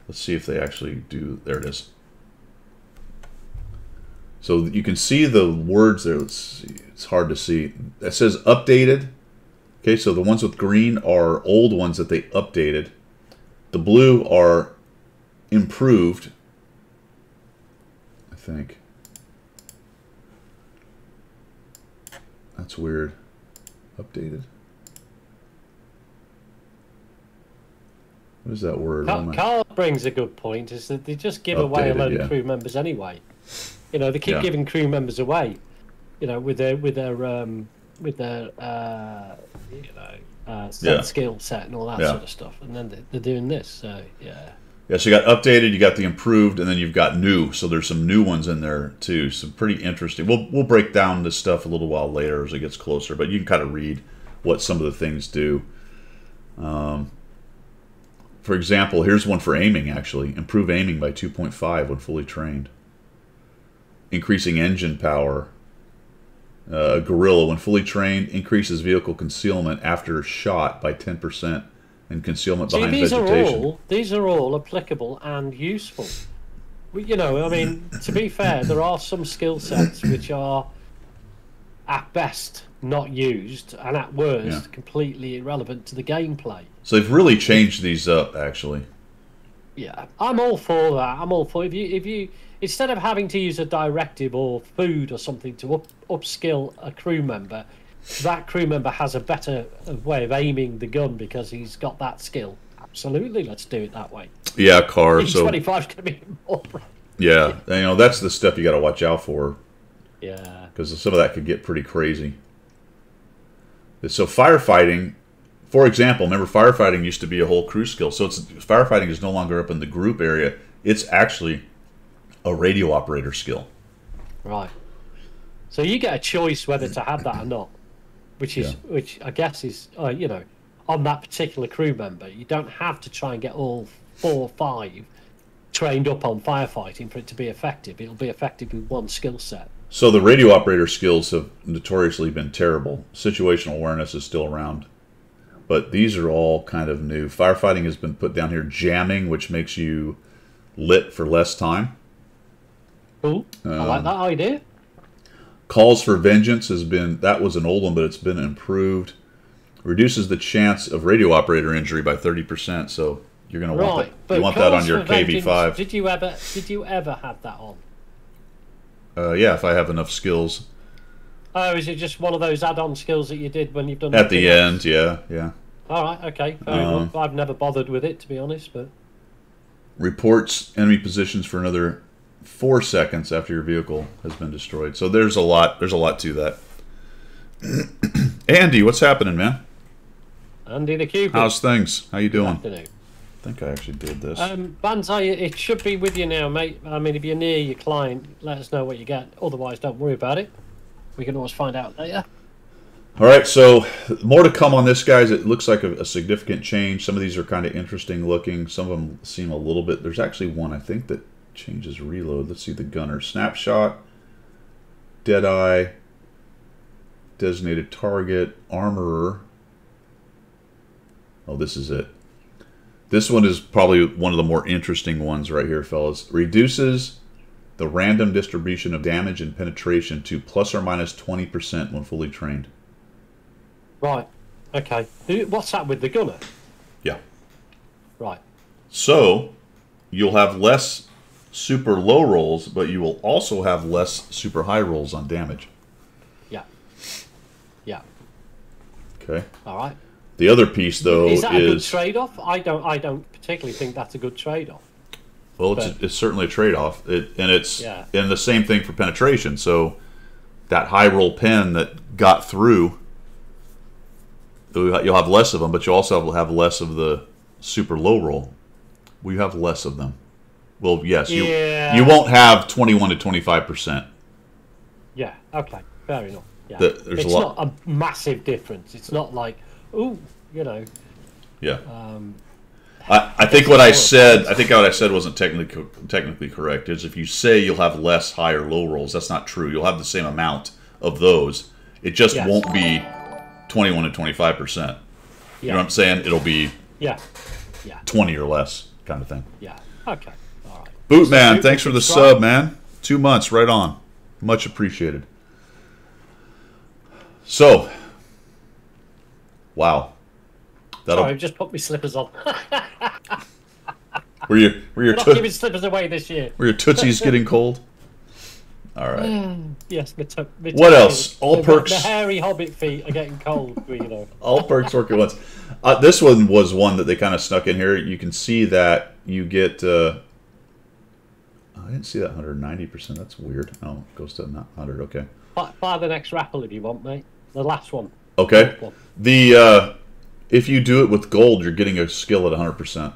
let's see if they actually do. There it is. So you can see the words there. Let's see. It's hard to see. It says updated. Okay, so the ones with green are old ones that they updated. The blue are improved, I think. That's weird. Updated. What is that word? Carl brings a good point, is that they just give away a load of crew members anyway. You know, they keep giving crew members away, you know, with their skill set and all that sort of stuff. And then they're doing this, so yeah. Yeah, so you got updated, you got the improved, and then you've got new. So there's some new ones in there too. Some pretty interesting. We'll break down this stuff a little while later as it gets closer, but you can kind of read what some of the things do. For example, here's one for aiming, actually. Improve aiming by 2.5 when fully trained. Increasing engine power. Gorilla, when fully trained, increases vehicle concealment after shot by 10% and concealment behind vegetation. These are all applicable and useful. You know, I mean, to be fair, there are some skill sets which are, at best, not used, and at worst, completely irrelevant to the gameplay. So they've really changed these up, actually. Yeah, I'm all for that. I'm all for if you instead of having to use a directive or food or something to upskill a crew member, that crew member has a better way of aiming the gun because he's got that skill. Absolutely, let's do it that way. Yeah, car. So 25 is going to be more. Yeah, you know, that's the stuff you got to watch out for. Yeah, because some of that could get pretty crazy. So firefighting, for example, remember firefighting used to be a whole crew skill. So firefighting is no longer up in the group area. It's actually a radio operator skill. Right. So you get a choice whether to have that or not, which I guess is you know, on that particular crew member. You don't have to try and get all 4 or 5 trained up on firefighting for it to be effective. It'll be effective with one skill set. So the radio operator skills have notoriously been terrible. Situational awareness is still around. But these are all kind of new. Firefighting has been put down here. Jamming, which makes you lit for less time. Cool. I like that idea. Calls for Vengeance that was an old one, but it's been improved. Reduces the chance of radio operator injury by 30%. So you're going to want that. You want that on your KV5. Did you ever have that on? Yeah, if I have enough skills. Oh, is it just one of those add-on skills that you did when you've done at the end? Yeah. All right, okay, fair enough. I've never bothered with it, to be honest, but reports enemy positions for another 4 seconds after your vehicle has been destroyed. So there's a lot to that. Andy, what's happening, man? Andy the Cupid. How's things? How you doing? Good afternoon. I think I actually did this. Banzai, it should be with you now, mate. I mean, if you're near your client, let us know what you get. Otherwise, don't worry about it. We can always find out later. All right, so more to come on this, guys. It looks like a significant change. Some of these are kind of interesting looking. Some of them seem a little bit... There's actually one, I think, that changes reload. Let's see the gunner. Snapshot, Deadeye, designated target, armorer. Oh, this is it. This one is probably one of the more interesting ones right here, fellas. Reduces the random distribution of damage and penetration to plus or minus 20% when fully trained. Right. Okay. What's that with the gunner? Yeah. Right. So, you'll have less super low rolls, but you will also have less super high rolls on damage. Yeah. Yeah. Okay. All right. The other piece, though, Is that a good trade-off? I don't particularly think that's a good trade-off. well, it's certainly a trade-off. It's Yeah. and the same thing for penetration. So that high roll pen that got through, you'll have less of them, but you also have less of the super low roll. We have less of them. Well, yes, you won't have 21 to 25%. Yeah. Okay. Fair enough. Yeah. There's it's a lot. not a massive difference. It's not like, ooh, you know. Yeah. I think what I said wasn't technically correct. Is if you say you'll have less high or low rolls, that's not true. You'll have the same amount of those. It just won't be 21 to 25%. You know what I'm saying? It'll be 20 or less kind of thing. Yeah. Okay. All right. Bootman, thanks for the sub, man. 2 months, right on. Much appreciated. So, wow. Sorry, I've just put my slippers on. Were your We're not giving slippers away this year. Were your tootsies getting cold? All right. Yes, what else? All perks. The hairy hobbit feet are getting cold. You know. All perks work at once. This one was one that they kind of snuck in here. You can see that you get. I didn't see that 190%. That's weird. Oh, it goes to 100. Okay. Fire the next raffle if you want, mate. The last one. Okay. The if you do it with gold, you're getting a skill at 100%.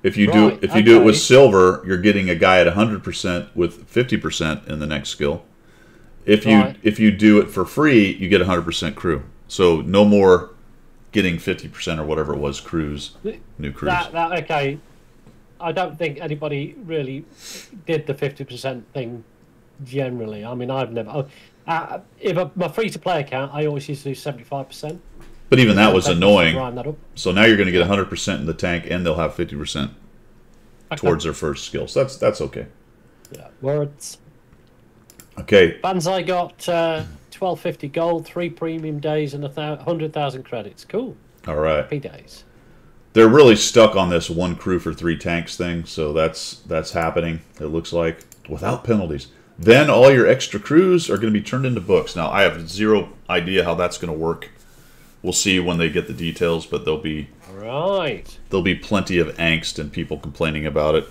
If you do it with silver, you're getting a guy at 100% with 50% in the next skill. If you do it for free, you get 100% crew. So no more getting 50% or whatever it was new crews. Okay. I don't think anybody really did the 50% thing generally. I mean, I've never. My free-to-play account, I always used to do 75%. But even that was annoying. That up. So now you're going to get 100% in the tank, and they'll have 50% towards their first skill. So that's okay. Yeah. Words. Okay. Banzai got 1250 gold, 3 premium days, and 100,000 credits. Cool. All right. Happy days. They're really stuck on this 1 crew for 3 tanks thing, so that's happening. It looks like without penalties. Then all your extra crews are going to be turned into books. Now I have zero idea how that's going to work. We'll see when they get the details, but there'll be plenty of angst and people complaining about it.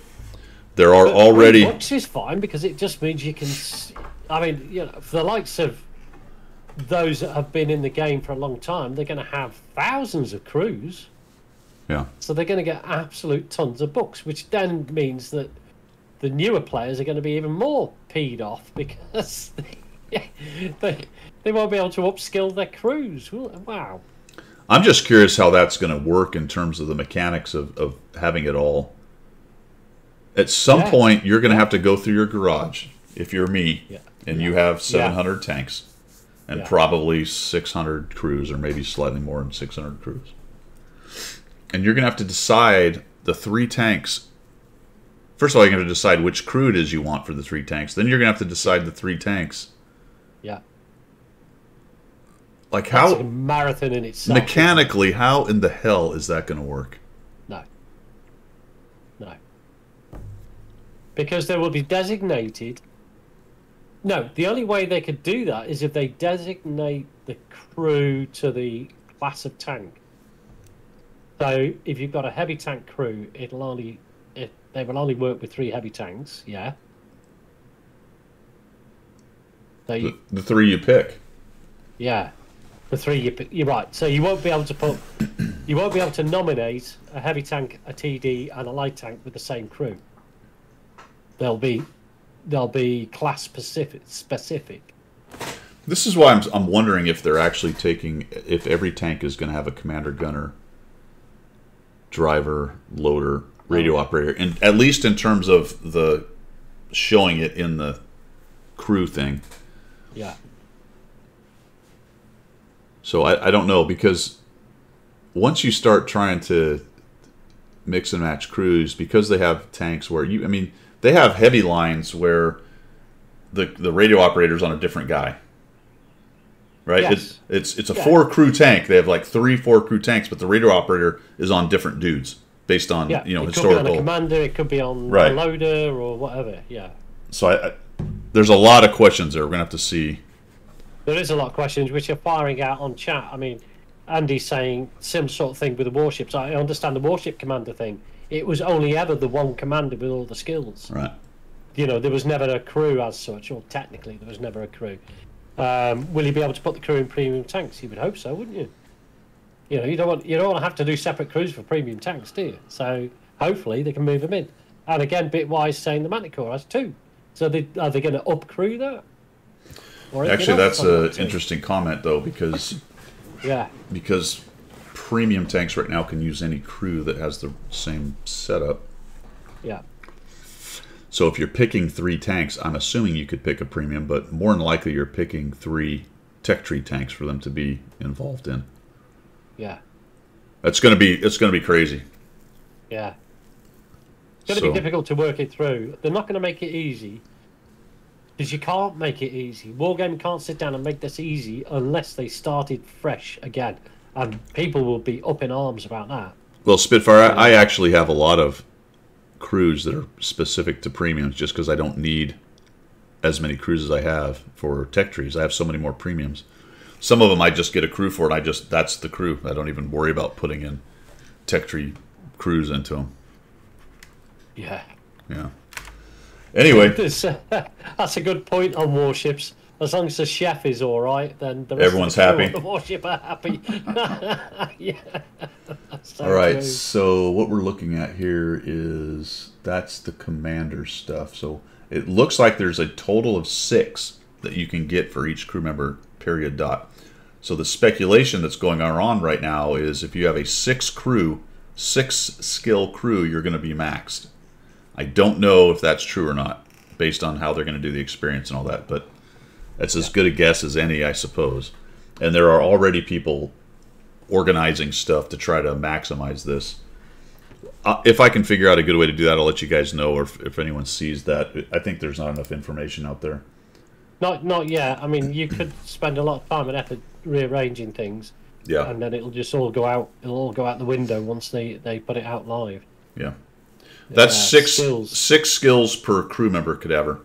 There are already books is fine because it just means you can. I mean, you know, for the likes of those that have been in the game for a long time, they're going to have thousands of crews. Yeah. So they're going to get absolute tons of books, which then means that the newer players are going to be even more peed off because they won't be able to upskill their crews. Wow. I'm just curious how that's going to work in terms of the mechanics of having it all. At some point, you're going to have to go through your garage, if you're me, and you have 700 tanks and probably 600 crews, or maybe slightly more than 600 crews. And you're going to have to decide the 3 tanks. First of all, you're going to decide which crew it is you want for the 3 tanks. Then you're going to have to decide the 3 tanks. Yeah. Like That's how a marathon in itself. mechanically, how in the hell is that going to work? No. Because they will be designated. No, the only way they could do that is if they designate the crew to the class of tank. So if you've got a heavy tank crew, they will only work with 3 heavy tanks. Yeah. The 3 you pick. Yeah, the 3 you pick. You're right. So you won't be able to nominate a heavy tank, a TD, and a light tank with the same crew. They'll be class specific. This is why I'm wondering if they're actually if every tank is going to have a commander, gunner, driver, loader, radio operator, and at least in terms of the showing it in the crew thing. Yeah. So I don't know, because once you start trying to mix and match crews, because they have tanks where they have heavy lines where the radio operator's on a different guy. Right? Yes. It's a 4 crew tank. They have like 4 crew tanks, but the radio operator is on different dudes based on it historical. Could be on a commander, it could be on a loader or whatever. Yeah. So there's a lot of questions there. We're gonna have to see. There is a lot of questions which are firing out on chat. I mean, Andy's saying similar sort of thing with the warships. I understand the warship commander thing. It was only ever the one commander with all the skills. Right. You know, there was never a crew as such, or technically there was never a crew. Will you be able to put the crew in premium tanks? You would hope so, wouldn't you? You know, you don't want to have to do separate crews for premium tanks, do you? So hopefully they can move them in. And again, Bitwise saying the Manticore has 2. So are they going to up crew that? Or Actually, that's an interesting comment though, because because premium tanks right now can use any crew that has the same setup. Yeah. So if you're picking 3 tanks, I'm assuming you could pick a premium, but more than likely you're picking 3 tech tree tanks for them to be involved in. Yeah. It's gonna be crazy. Yeah. It's going to be difficult to work it through. They're not going to make it easy, because you can't make it easy. Wargaming can't sit down and make this easy unless they started fresh again, and people will be up in arms about that. Well, Spitfire, I actually have a lot of crews that are specific to premiums, just because I don't need as many crews as I have for tech trees. I have so many more premiums. Some of them I just get a crew for, and that's the crew. I don't even worry about putting in tech tree crews into them. Yeah. Yeah. Anyway, that's a good point on warships. As long as the chef is all right, then the rest everyone's of the crew happy. on the warship are happy. Yeah. So all right. true. So what we're looking at here is that's the commander stuff. So it looks like there's a total of 6 that you can get for each crew member. Period. Dot. So the speculation that's going on right now is if you have a 6 skill crew, you're going to be maxed. I don't know if that's true or not, based on how they're going to do the experience and all that, but that's as good a guess as any, I suppose. And there are already people organizing stuff to try to maximize this. If I can figure out a good way to do that, I'll let you guys know, or if anyone sees that. I think there's not enough information out there. Not yet. I mean, you could spend a lot of time and effort rearranging things. Yeah. And then it'll just all go out. It'll all go out the window once they put it out live. Yeah. That's six skills. 6 skills per crew member cadaver,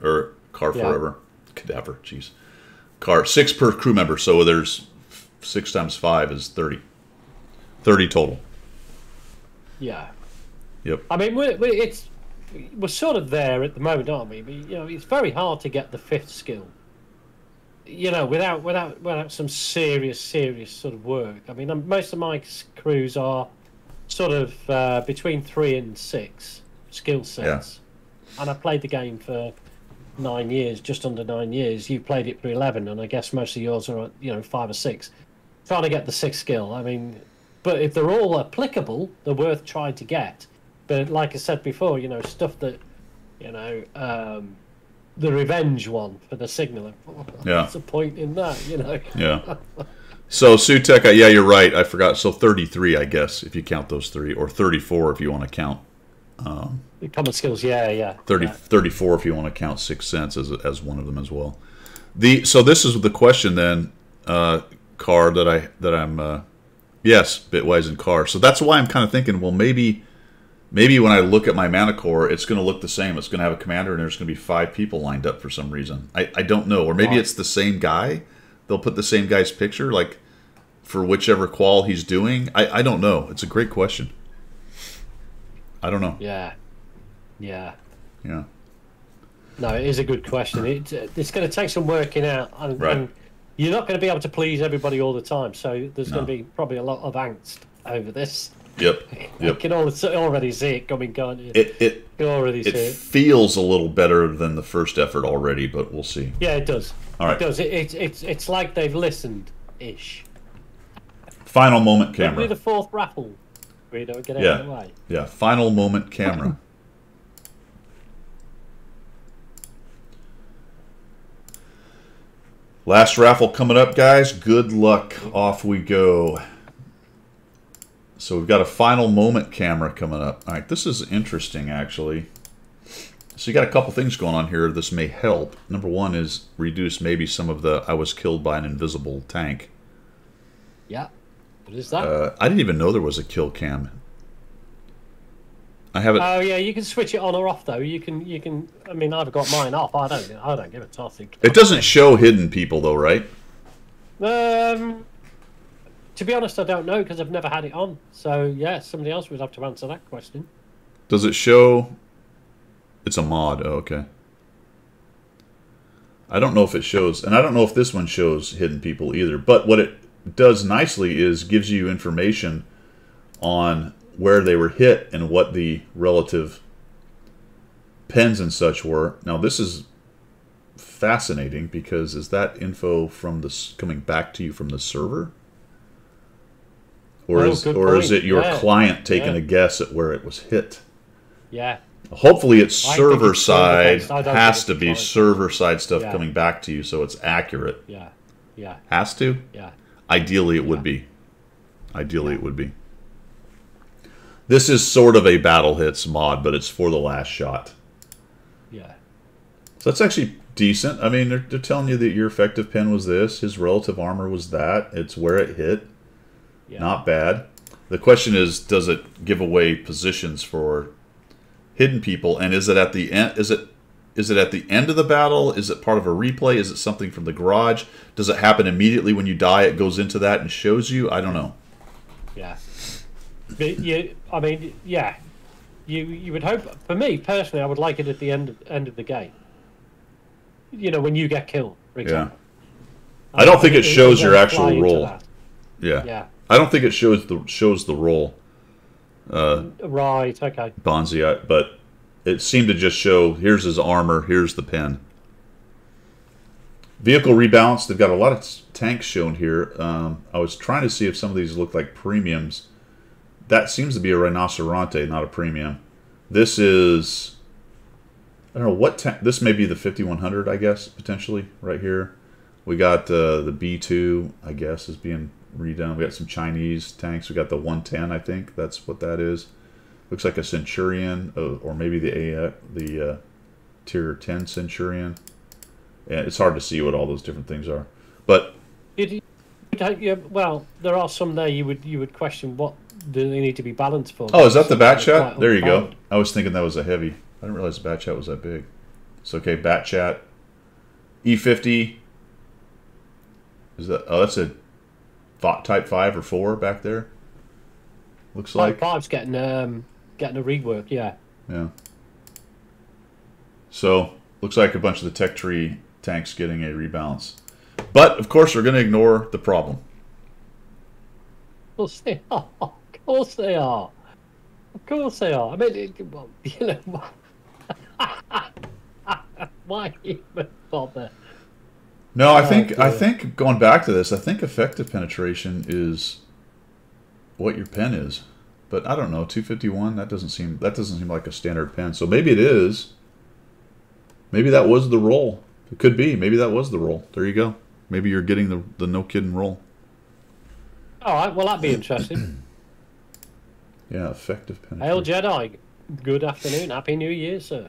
or car Yeah. forever cadaver. Jeez, car 6 per crew member. So there's 6 times 5 is 30. 30 total. Yeah. Yep. I mean, we're sort of there at the moment, aren't we? But, you know, it's very hard to get the 5th skill. You know, without some serious sort of work. I mean, most of my crews are sort of between 3 and 6 skill sets, and I played the game for 9 years, just under 9 years. You played it for 11, and I guess most of yours are 5 or 6. Trying to get the 6th skill. I mean, but if they're all applicable, they're worth trying to get. But like I said before, stuff that the revenge one for the signaler. What's the point in that? Yeah. So Sutek, yeah, you're right. I forgot. So 33, I guess, if you count those 3, or 34 if you want to count. The common skills, yeah. 34 if you want to count 6 cents as one of them as well. So this is the question then, Car, that I'm yes, Bitwise and Car. So that's why I'm kind of thinking, well, maybe when I look at my mana core, it's going to look the same. It's going to have a commander, and there's going to be 5 people lined up for some reason. I don't know, or maybe it's the same guy. They'll put the same guy's picture, like for whichever qual he's doing. I don't know. It's a great question. I don't know. Yeah. No, it is a good question. It's going to take some working out, and you're not going to be able to please everybody all the time. So there's going to be probably a lot of angst over this. Yep. You can already see it coming, can't you? It you already see it. Feels a little better than the first effort already, but we'll see. Yeah, it does. All right. It does. It's like they've listened-ish. Final moment camera. Maybe the 4th raffle. We don't get out of the way. Yeah. Final moment camera. Last raffle coming up, guys. Good luck. Off we go. So we've got a final moment camera coming up. All right, this is interesting, actually. So you got a couple things going on here. This may help. Number one is reduce maybe some of the I was killed by an invisible tank. Yeah. What is that? I didn't even know there was a kill cam. I have it. Oh yeah, you can switch it on or off though. You can. I mean, I've got mine off. I don't give a toss. It doesn't show hidden people though, right? To be honest, I don't know because I've never had it on. So yeah, somebody else would have to answer that question. Does it show? It's a mod. Oh, okay. I don't know if it shows, and I don't know if this one shows hidden people either. But what it does nicely is gives you information on where they were hit and what the relative pens and such were. Now this is fascinating because is that info from the coming back to you from the server, or is it your client taking a guess at where it was hit? Yeah. Hopefully it's server side. Has to be client. Server side stuff coming back to you so it's accurate. Yeah. Yeah. Has to? Yeah. Ideally it would be. Ideally it would be. This is sort of a battle hits mod, but it's for the last shot. Yeah. So that's actually decent. I mean, they're telling you that your effective pen was this, his relative armor was that, it's where it hit. Yeah. Not bad. The question is, does it give away positions for hidden people, and is it at the end? Is it at the end of the battle? Is it part of a replay? Is it something from the garage? Does it happen immediately when you die? It goes into that and shows you. I don't know. Yeah. I mean, yeah. You would hope. For me personally, I would like it at the end of the game. You know, when you get killed, for example. Yeah. I don't think it shows your actual role. Yeah. Yeah. I don't think it shows the role. Right. Okay. Bonzi, but it seemed to just show here's his armor, here's the pen. Vehicle rebalance. They've got a lot of tanks shown here. I was trying to see if some of these look like premiums. That seems to be a Rhinoceronte, not a premium. This is, I don't know what tank. This may be the 5100, I guess, potentially right here. We got the B2, I guess, is being redone. We got some Chinese tanks. We got the 110, I think that's what that is. Looks like a Centurion, or maybe the tier 10 Centurion. Yeah, it's hard to see what all those different things are. But well, there are some there you would question what do they need to be balanced for. Oh, is that the Bat Chat? There you go. I was thinking that was a heavy. I didn't realize the Bat Chat was that big. It's okay. Bat Chat, E50. Is that? Oh, that's a Type 5 or 4 back there. Looks like Type 5's getting a rework. Yeah. Yeah. So looks like a bunch of the Tech Tree tanks getting a rebalance. But of course, we're going to ignore the problem. Of course they are. Of course they are. Of course they are. I mean, well, you know, why even bother? No, I think going back to this, I think effective penetration is what your pen is. But I don't know, 251. That doesn't seem like a standard pen. So maybe it is. Maybe that was the roll. It could be. Maybe that was the roll. There you go. Maybe you're getting the no kidding roll. All right. Well, that'd be interesting. Yeah, effective penetration. Hail Jedi. Good afternoon. Happy New Year, sir.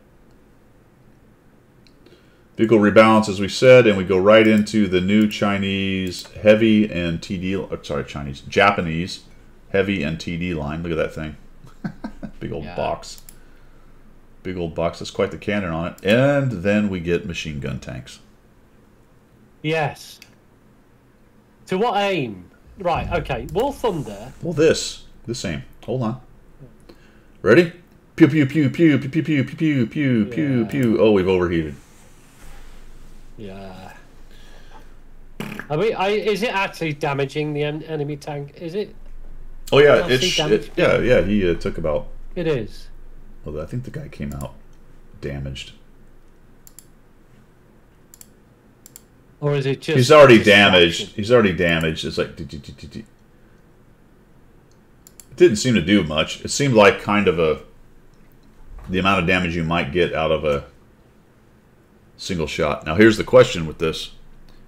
Vehicle rebalance, as we said, and we go right into the new Chinese heavy and TD. Sorry, Japanese heavy and TD line. Look at that thing. Big old box. Big old box. That's quite the cannon on it. And then we get machine gun tanks. Yes. To what aim? Right, okay. War Thunder. Well, this aim. Hold on. Ready? Pew, pew, pew, pew, pew, pew, pew, pew, pew, pew, pew. Oh, we've overheated. Yeah. I mean, is it actually damaging the enemy tank? Is it? Oh, yeah. Yeah, he took about... It is. Well, I think the guy came out damaged. Or is it just... He's already damaged. He's already damaged. It's like... It didn't seem to do much. It seemed like kind of the amount of damage you might get out of a single shot. Now, here's the question with this.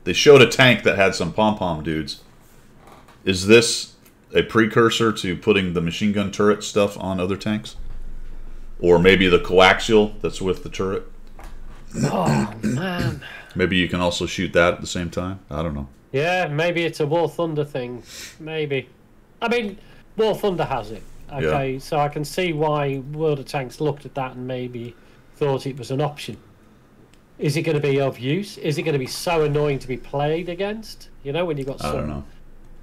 They showed a tank that had some pom-pom dudes. Is this a precursor to putting the machine gun turret stuff on other tanks? Or maybe the coaxial that's with the turret? Oh, man. Maybe you can also shoot that at the same time? I don't know. Yeah, maybe it's a War Thunder thing. Maybe. I mean, War Thunder has it. Okay, so I can see why World of Tanks looked at that and maybe thought it was an option. Is it going to be of use? Is it going to be so annoying to be played against? You know, when you've got I don't know.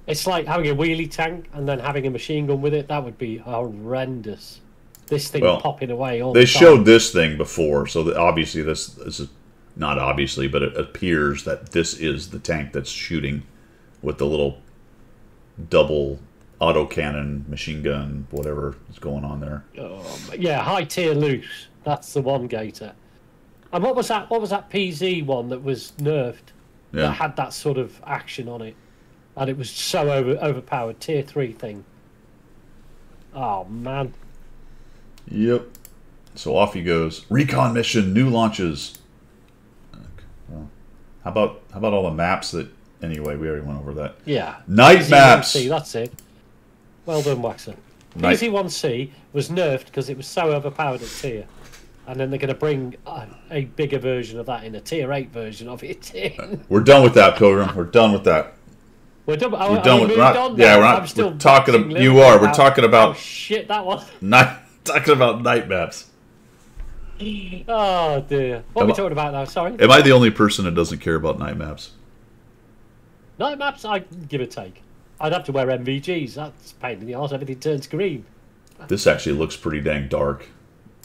It's like having a wheelie tank and then having a machine gun with it. That would be horrendous. This thing popping away all the They time. showed this thing before, so that obviously this is not obviously, but it appears that this is the tank that's shooting with the little double autocannon machine gun, whatever is going on there. Yeah, high tier loose. That's the one gator. And what was that? What was that PZ one that was nerfed? Yeah. That had that sort of action on it, and it was so overpowered. Tier 3 thing. Oh man. Yep. So off he goes. Recon mission, new launches. Okay, well, how about all the maps that? Anyway, we already went over that. Yeah. Night maps. PZ1C, that's it. Well done, Waxer. Night- PZ1C was nerfed because it was so overpowered at tier. And then they're going to bring a bigger version of that in a tier 8 version of it. We're done with that, Pilgrim. We're done with that. We're done. We're done with. We're Not, yeah, we're not. We're talking. You are. We're talking Oh about. shit! That one. Talking about night maps. Oh dear. What are we talking about now? Sorry. Am I the only person that doesn't care about night maps? Night maps, I give or take. I'd have to wear MVGs. That's a pain in the arse. Everything turns green. This actually looks pretty dang dark.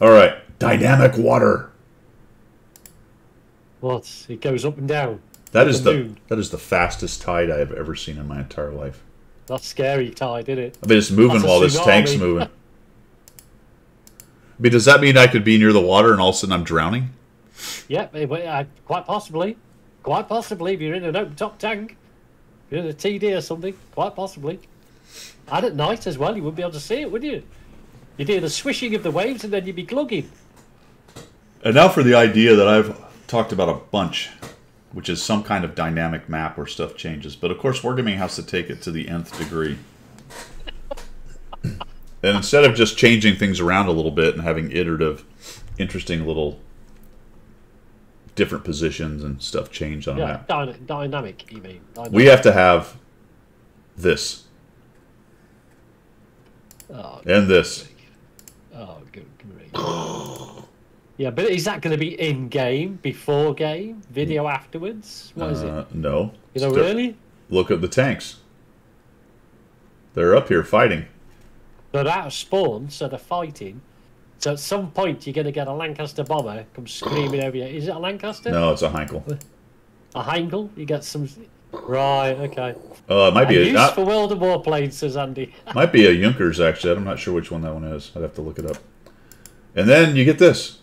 All right, dynamic water. What? It goes up and down. That Like is the the moon. that is the fastest tide I have ever seen in my entire life. That's scary tide, isn't it? I mean, it's moving That's a while this tsunami. tank's moving. I mean, does that mean I could be near the water and all of a sudden I'm drowning? Yeah, quite possibly. Quite possibly, if you're in an open top tank. If you're in a TD or something, quite possibly. And at night as well, you wouldn't be able to see it, would you? You'd hear the swishing of the waves and then you'd be glugging. And now for the idea that I've talked about a bunch, which is some kind of dynamic map where stuff changes. But of course, Wargaming has to take it to the nth degree. And instead of just changing things around a little bit and having iterative, interesting little different positions and stuff change on a map, Dynamic, you mean? Dynamic. we have to have this Oh, and this. oh, good grief. Yeah, but is that going to be in-game, before game, video afterwards? What is it? No. You know, Still- really? Look at the tanks. They're up here fighting. They're out of spawn, so they're fighting. So at some point, you're going to get a Lancaster bomber come screaming over you. Is it a Lancaster? No, it's a Heinkel. A Heinkel? You get some... Right, okay. It might be A a use for World of Warplanes, says Andy. might be a Junkers actually. I'm not sure which one that one is. I'd have to look it up. And then you get this.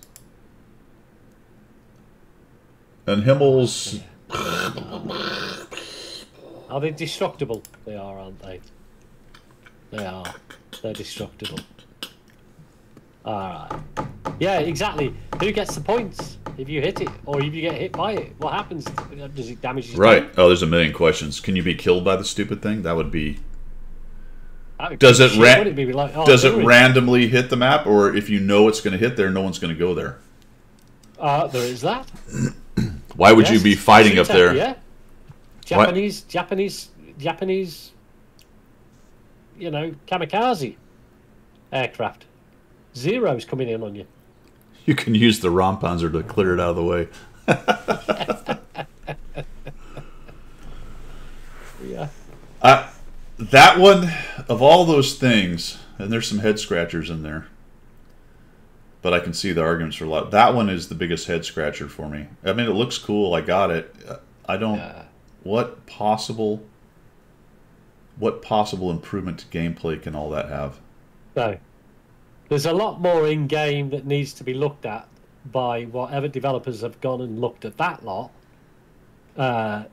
And Himmel's. Are they destructible? They are, aren't they? They are. They're destructible. Alright. Yeah, exactly. Who gets the points if you hit it? Or if you get hit by it? What happens? Does it damage your Right. tank? Oh, there's a million questions. Can you be killed by the stupid thing? That would be. That would Does be it shit, ran- wouldn't it be like, oh, Does it there is- randomly hit the map, or if you know it's going to hit there, no one's going to go there? There is that. Why would you Yes, be fighting up Sutek, there? Yeah. Japanese, you know, kamikaze aircraft. Zero's coming in on you. You can use the Rompanzer to clear it out of the way. Yeah. That one, of all those things, and there's some head scratchers in there, but I can see the arguments for a lot. That one is the biggest head scratcher for me. I mean, it looks cool. I got it. I don't. What possible improvement to gameplay can all that have? So, there's a lot more in game that needs to be looked at by whatever developers have gone and looked at that lot.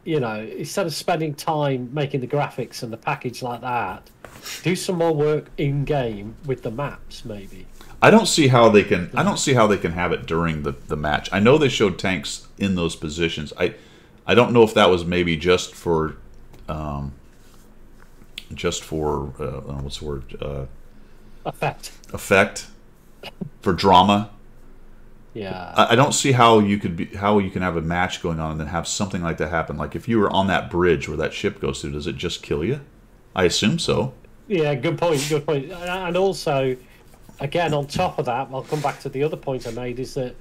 You know, instead of spending time making the graphics and the package like that, do some more work in game with the maps, maybe. I don't see how they can. I don't see how they can have it during the match. I know they showed tanks in those positions. I don't know if that was maybe just for what's the word? Effect for drama. Yeah. I don't see how you can have a match going on and then have something like that happen. Like if you were on that bridge where that ship goes through, does it just kill you? I assume so. Yeah, good point. Good point. And also, again, on top of that, I'll come back to the other point I made is that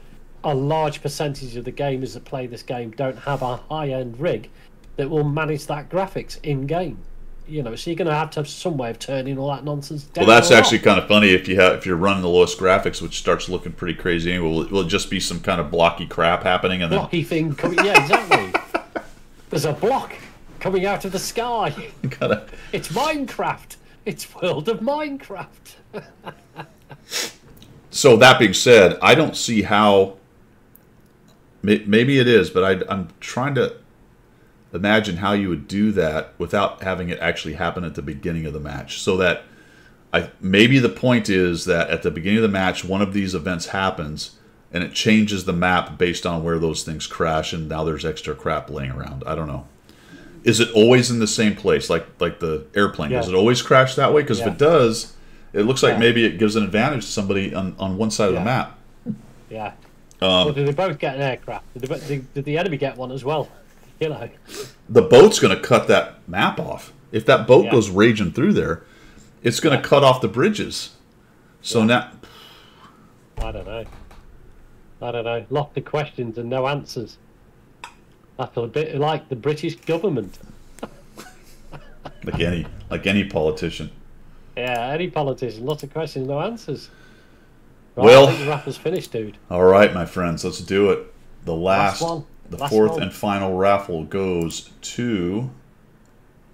a large percentage of the gamers that play this game don't have a high-end rig that will manage that graphics in game. You know, so you're going to have some way of turning all that nonsense down. Well, that's actually kind of funny if you're running the lowest graphics, which starts looking pretty crazy. Anyway, will it just be some kind of blocky crap happening? And blocky thing coming. Yeah, exactly. There's a block coming out of the sky. It's Minecraft. It's World of Minecraft. So that being said, I don't see how. Maybe it is, but I'm trying to imagine how you would do that without having it actually happen at the beginning of the match. So that maybe the point is that at the beginning of the match, one of these events happens, and it changes the map based on where those things crash, and now there's extra crap laying around. I don't know. Is it always in the same place, like the airplane? Yeah. Does it always crash that way? Because if it does, it looks like maybe it gives an advantage to somebody on one side of the map. Yeah. Well, did they both get an aircraft? Did the enemy get one as well? You know, the boat's going to cut that map off. If that boat goes raging through there, it's going to cut off the bridges. So now, I don't know. Lots of questions and no answers. That's a bit like the British government. like any politician. Yeah, any politician. Lots of questions, no answers. Right, well, I think the raffle's finished, dude. All right, my friends, let's do it. The last one. The fourth and final raffle goes to...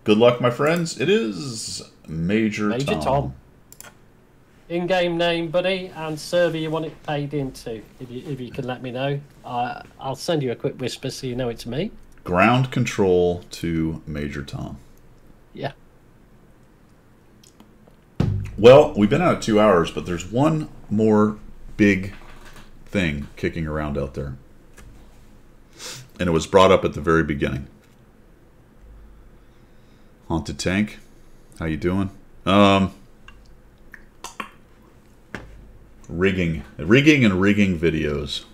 Good luck, my friends. It is Major Tom. In-game name, buddy, and server you want it paid into. If you can let me know. I'll send you a quick whisper so you know it's me. Ground control to Major Tom. Yeah. Well, we've been out 2 hours, but there's one more big thing kicking around out there. And it was brought up at the very beginning. Haunted Tank, how you doing? Rigging and rigging videos.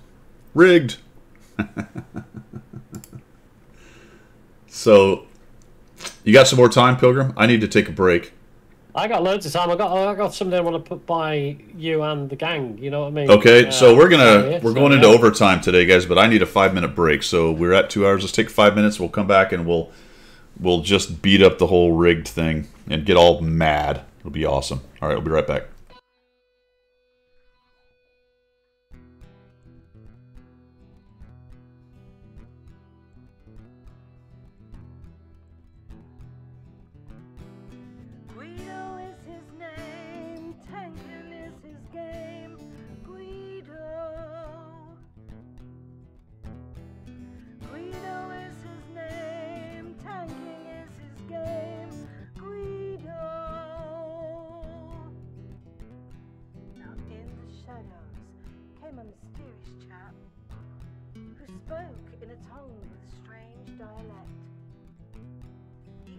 Rigged. So, you got some more time, Pilgrim? I need to take a break. I got loads of time. I got something I want to put by you and the gang. You know what I mean? Okay, so we're going into overtime today, guys. But I need a 5-minute break. So we're at 2 hours. Let's take 5 minutes. We'll come back and we'll just beat up the whole rigged thing and get all mad. It'll be awesome. All right, we'll be right back.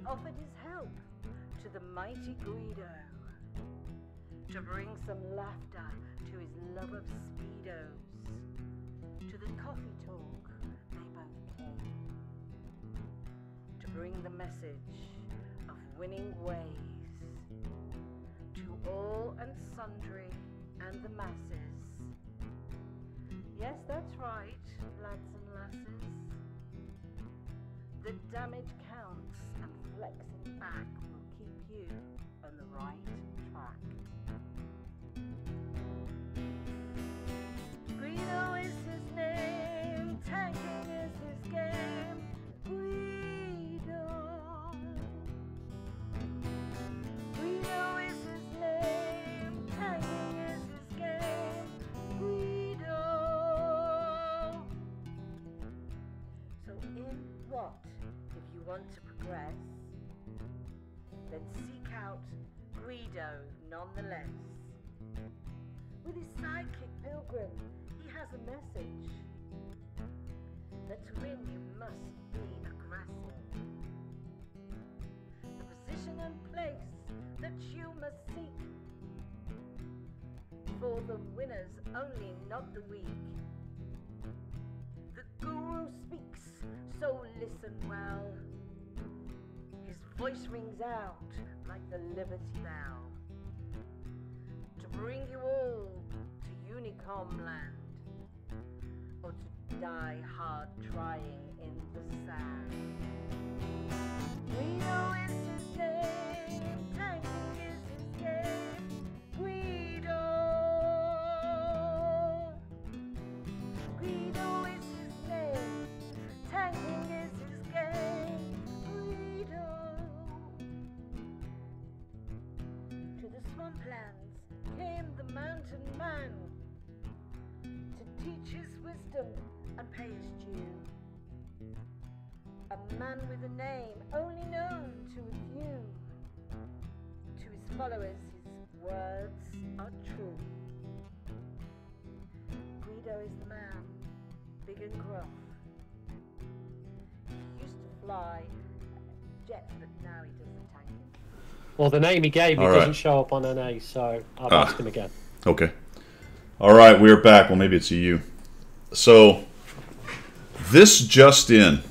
Offered his help to the mighty Guido to bring some laughter to his love of speedos. To the coffee talk they both came to bring the message of winning ways to all and sundry and the masses. Yes, that's right, lads and lasses. The damage counts, and flexing back will keep you on the right track. Guido is his name, tanking is his game. Guido. Guido is his name, tanking is his game. Guido. So in what? If you want to progress, then seek out Guido nonetheless. With his sidekick Pilgrim, he has a message that to win you must be aggressive. The position and place that you must seek for the winners only, not the weak. The guru speaks, so listen well. His voice rings out like the Liberty Bell to bring you all to Unicom land, or to die hard trying in the sand. Guido is his name, tanking is his game. Guido. Guido is his name, tanking is his game. Guido. To the swamplands came the mountain man to teach his wisdom and pay his due. A man with a name only known to a few. To his followers his words are true. Guido is the man, big and gruff. He used to fly jets, but now he does the tanking. Well, the name he gave me All right. doesn't show up on NA, so I've asked him again. Okay. All right, we're back. Well, maybe it's you. So, this just in.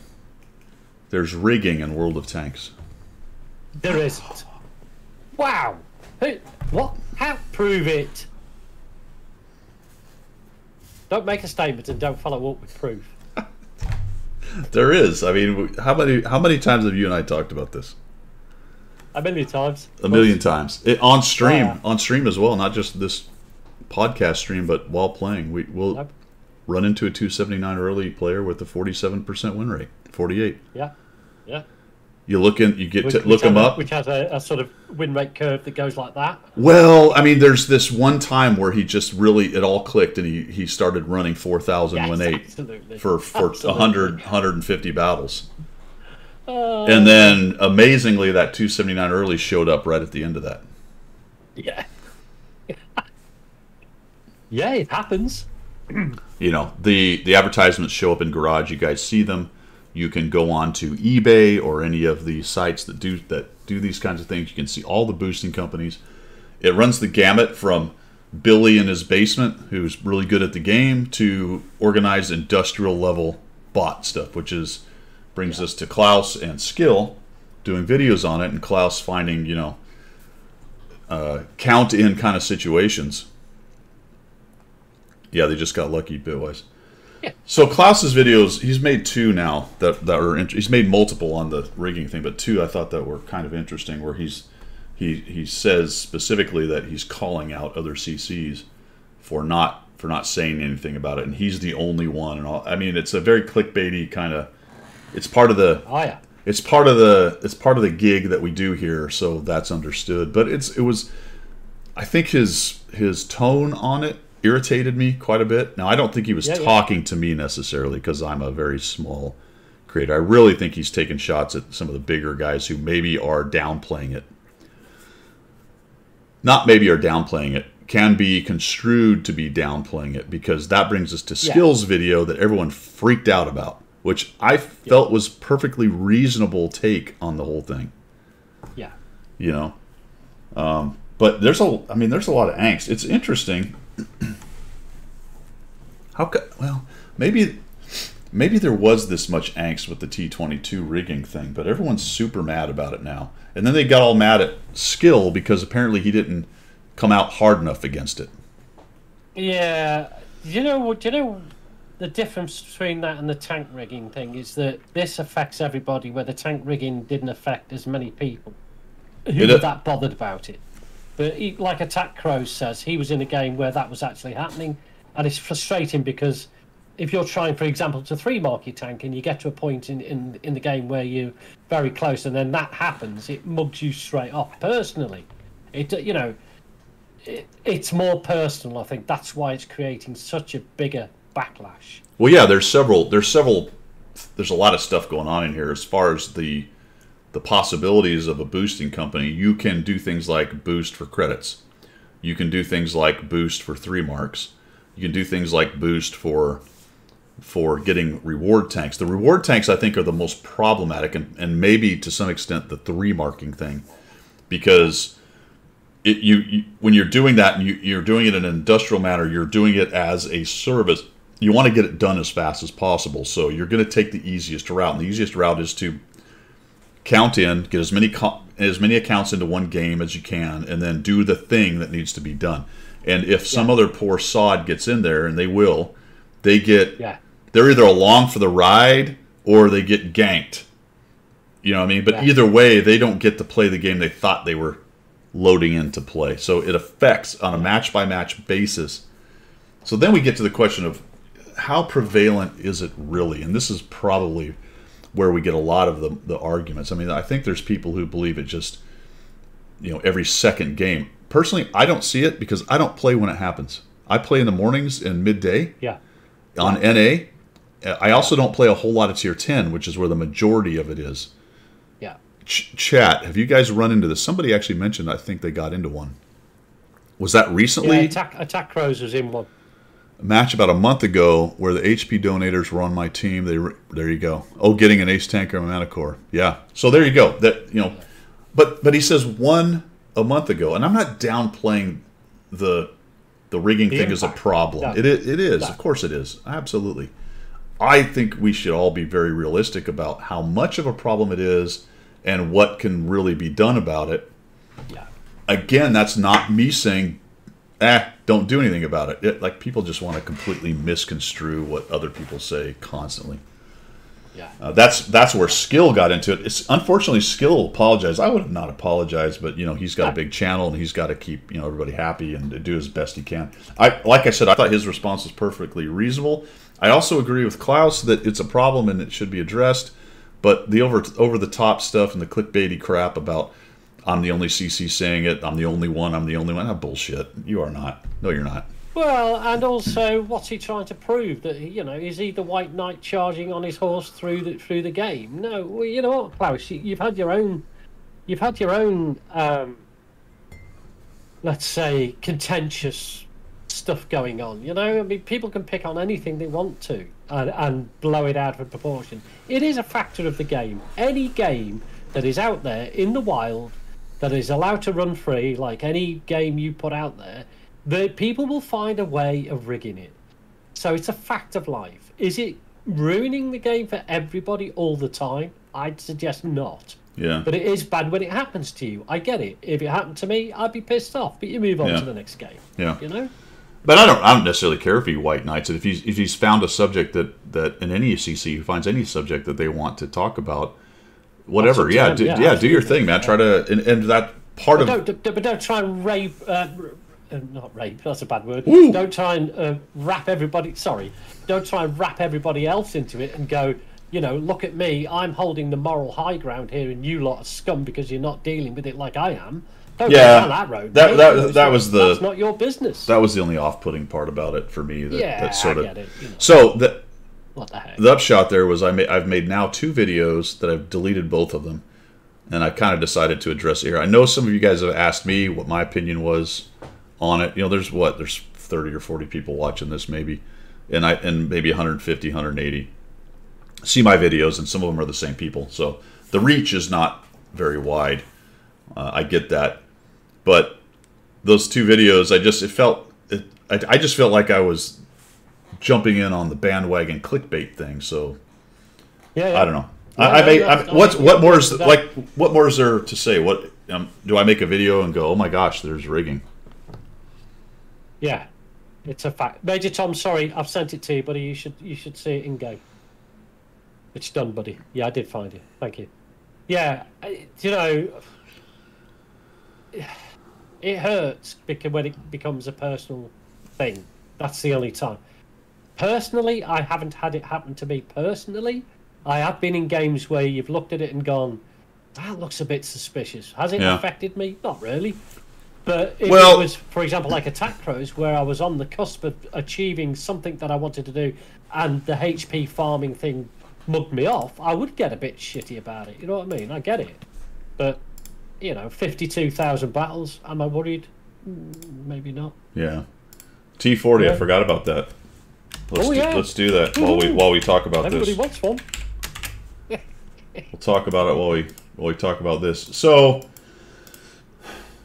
There's rigging in World of Tanks. There isn't. Wow. Who? What? How? Prove it. Don't make a statement and don't follow up with proof. There is. I mean, how many times have you and I talked about this? A million times. A million times. On stream. Yeah. On stream as well, not just this podcast stream, but while playing. We'll Yep. run into a 279 early player with a 47% win rate. 48. Yeah. Yeah. You look in, you get to Which look them has up. Which has a sort of win rate curve that goes like that. Well, I mean, there's this one time where he just really, it all clicked and he started running 4,000 Yes, win 8 absolutely. for Absolutely. 100, 150 battles. Oh, And then, amazingly, that 279 early showed up right at the end of that. yeah. Yeah, it happens. You know, the advertisements show up in Garage. You guys see them. You can go on to eBay or any of the sites that do these kinds of things. You can see all the boosting companies. It runs the gamut from Billy in his basement, who's really good at the game, to organized industrial level bot stuff, which brings us to Klaus and Skill doing videos on it, and Klaus finding, count in kind of situations. Yeah, they just got lucky Bitwise. Yeah. So Klaus's videos, he's made 2 now that are he's made multiple on the rigging thing, but 2 I thought that were kind of interesting, where he says specifically that he's calling out other CCs for not saying anything about it, and he's the only one. And all, I mean, it's a very clickbaity kind of. It's part of the. Oh yeah. It's part of the gig that we do here, so that's understood. But it was, I think his tone on it irritated me quite a bit. Now, I don't think he was talking to me necessarily, because I'm a very small creator. I really think he's taking shots at some of the bigger guys who maybe are downplaying it. Not maybe are downplaying it, can be construed to be downplaying it, because that brings us to Skill's video that everyone freaked out about, which I felt was perfectly reasonable take on the whole thing. Yeah. But there's a lot of angst. It's interesting. Maybe there was this much angst with the T-22 rigging thing, but everyone's super mad about it now. And then they got all mad at Skill because apparently he didn't come out hard enough against it. Yeah. Do you know the difference between that and the tank rigging thing is that this affects everybody, where the tank rigging didn't affect as many people who were that bothered about it. But like Attack Crow says, he was in a game where that was actually happening, and it's frustrating because if you're trying, for example, to 3-mark your tank and you get to a point in the game where you're very close and then that happens, it mugs you straight off. Personally, it's more personal. I think that's why it's creating such a bigger backlash. Well, yeah, there's a lot of stuff going on in here as far as the possibilities of a boosting company. You can do things like boost for credits. You can do things like boost for 3 marks. You can do things like boost for getting reward tanks. The reward tanks, I think, are the most problematic, and maybe to some extent the 3-marking thing, because when you're doing that and you're doing it in an industrial manner, you're doing it as a service. You want to get it done as fast as possible, so you're going to take the easiest route, and the easiest route is to count in, get as many accounts into one game as you can, and then do the thing that needs to be done. And if some other poor sod gets in there, and they will, they're either along for the ride or they get ganked. You know what I mean? But either way, they don't get to play the game they thought they were loading in to play. So it affects on a match-by-match basis. So then we get to the question of how prevalent is it really? And this is probably where we get a lot of the arguments. I mean, I think there's people who believe it just, every second game. Personally, I don't see it because I don't play when it happens. I play in the mornings and midday on NA. I also don't play a whole lot of Tier 10, which is where the majority of it is. Yeah. Chat, have you guys run into this? Somebody actually mentioned I think they got into one. Was that recently? Yeah, Attack Crows was in one. A match about a month ago where the HP donators were on my team. There you go. Oh, getting an Ace Tanker and Manicore. Yeah. So there you go. But he says one a month ago, and I'm not downplaying the rigging thing as a problem. No. It is. No. Of course it is. Absolutely. I think we should all be very realistic about how much of a problem it is and what can really be done about it. Yeah. Again, that's not me saying, don't do anything about it. Like, people just want to completely misconstrue what other people say constantly. Yeah. That's where Skill got into it. It's unfortunately Skill apologized. I would have not apologized, but he's got a big channel and he's got to keep everybody happy and do as best he can. Like I said, I thought his response was perfectly reasonable. I also agree with Klaus that it's a problem and it should be addressed. But the over the top stuff and the clickbaity crap about I'm the only CC saying it, I'm the only one, bullshit. You are not. No, you're not. Well, and also, what's he trying to prove? That is he the White Knight charging on his horse through the game? No. Well, you know what, Klaus, you've had your own, let's say, contentious stuff going on. I mean, people can pick on anything they want to and blow it out of proportion. It is a factor of the game. Any game that is out there in the wild, that is allowed to run free, like any game you put out there, the people will find a way of rigging it. So it's a fact of life. Is it ruining the game for everybody all the time? I'd suggest not. Yeah. But it is bad when it happens to you. I get it. If it happened to me, I'd be pissed off. But you move on to the next game. Yeah. But I don't necessarily care if he White Knights it. If he's found a subject that in any CC, who finds any subject that they want to talk about, whatever. Do your thing, man. Try to and that part but don't try and rape. Not rape. That's a bad word. Woo. Don't try and wrap everybody. Sorry. Don't try and wrap everybody else into it and go. Look at me. I'm holding the moral high ground here, and you lot are scum because you're not dealing with it like I am. Don't go down that road. That was that's not your business. That was the only off-putting part about it for me. That sort of. I get it. So what the heck? The upshot there was I've made now 2 videos that I've deleted both of them, and I kind of decided to address it here. I know some of you guys have asked me what my opinion was on it. There's 30 or 40 people watching this maybe, and maybe 150, 180 see my videos, and some of them are the same people. So the reach is not very wide. I get that, but those 2 videos, I just felt like I was jumping in on the bandwagon clickbait thing. So I don't know. What more is there to say? What do I make a video and go, oh my gosh, there's rigging? Yeah, it's a fact. Major Tom, sorry, I've sent it to you, buddy. You should see it in game. It's done, buddy. Yeah, I did find it. Thank you. Yeah, it hurts because when it becomes a personal thing. That's the only time. Personally, I haven't had it happen to me personally. I have been in games where you've looked at it and gone, that looks a bit suspicious. Has it affected me? Not really. But if it was, for example, like Attack Crows, where I was on the cusp of achieving something that I wanted to do, and the HP farming thing mugged me off, I would get a bit shitty about it. You know what I mean? I get it. But, 52,000 battles, am I worried? Maybe not. Yeah. T40, I forgot about that. Let's do that while we talk about Everybody this. wants one. We'll talk about it while we talk about this. So,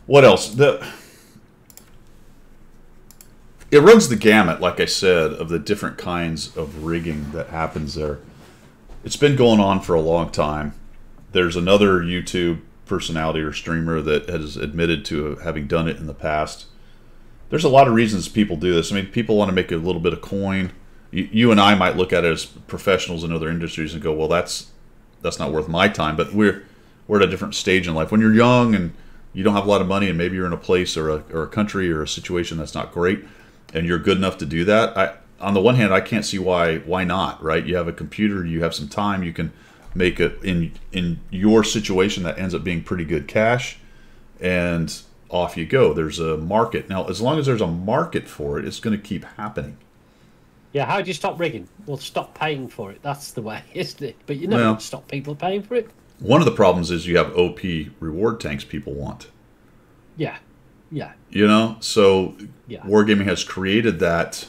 what else? It runs the gamut, like I said, of the different kinds of rigging that happens there. It's been going on for a long time. there's another YouTube personality or streamer that has admitted to having done it in the past. There's a lot of reasons people do this. I mean, people want to make a little bit of coin. You and I might look at it as professionals in other industries and go, well, that's not worth my time. But we're at a different stage in life. When you're young and you don't have a lot of money, and maybe you're in a place or a country or a situation that's not great, and you're good enough to do that, on the one hand, I can't see why not, right? You have a computer, you have some time, you can make it in your situation that ends up being pretty good cash, and off you go. There's a market. Now, as long as there's a market for it, it's going to keep happening. Yeah, how do you stop rigging? Well, stop paying for it. That's the way, isn't it? But you never stop people paying for it. One of the problems is you have OP reward tanks people want. Yeah, yeah. You know, so Wargaming has created that.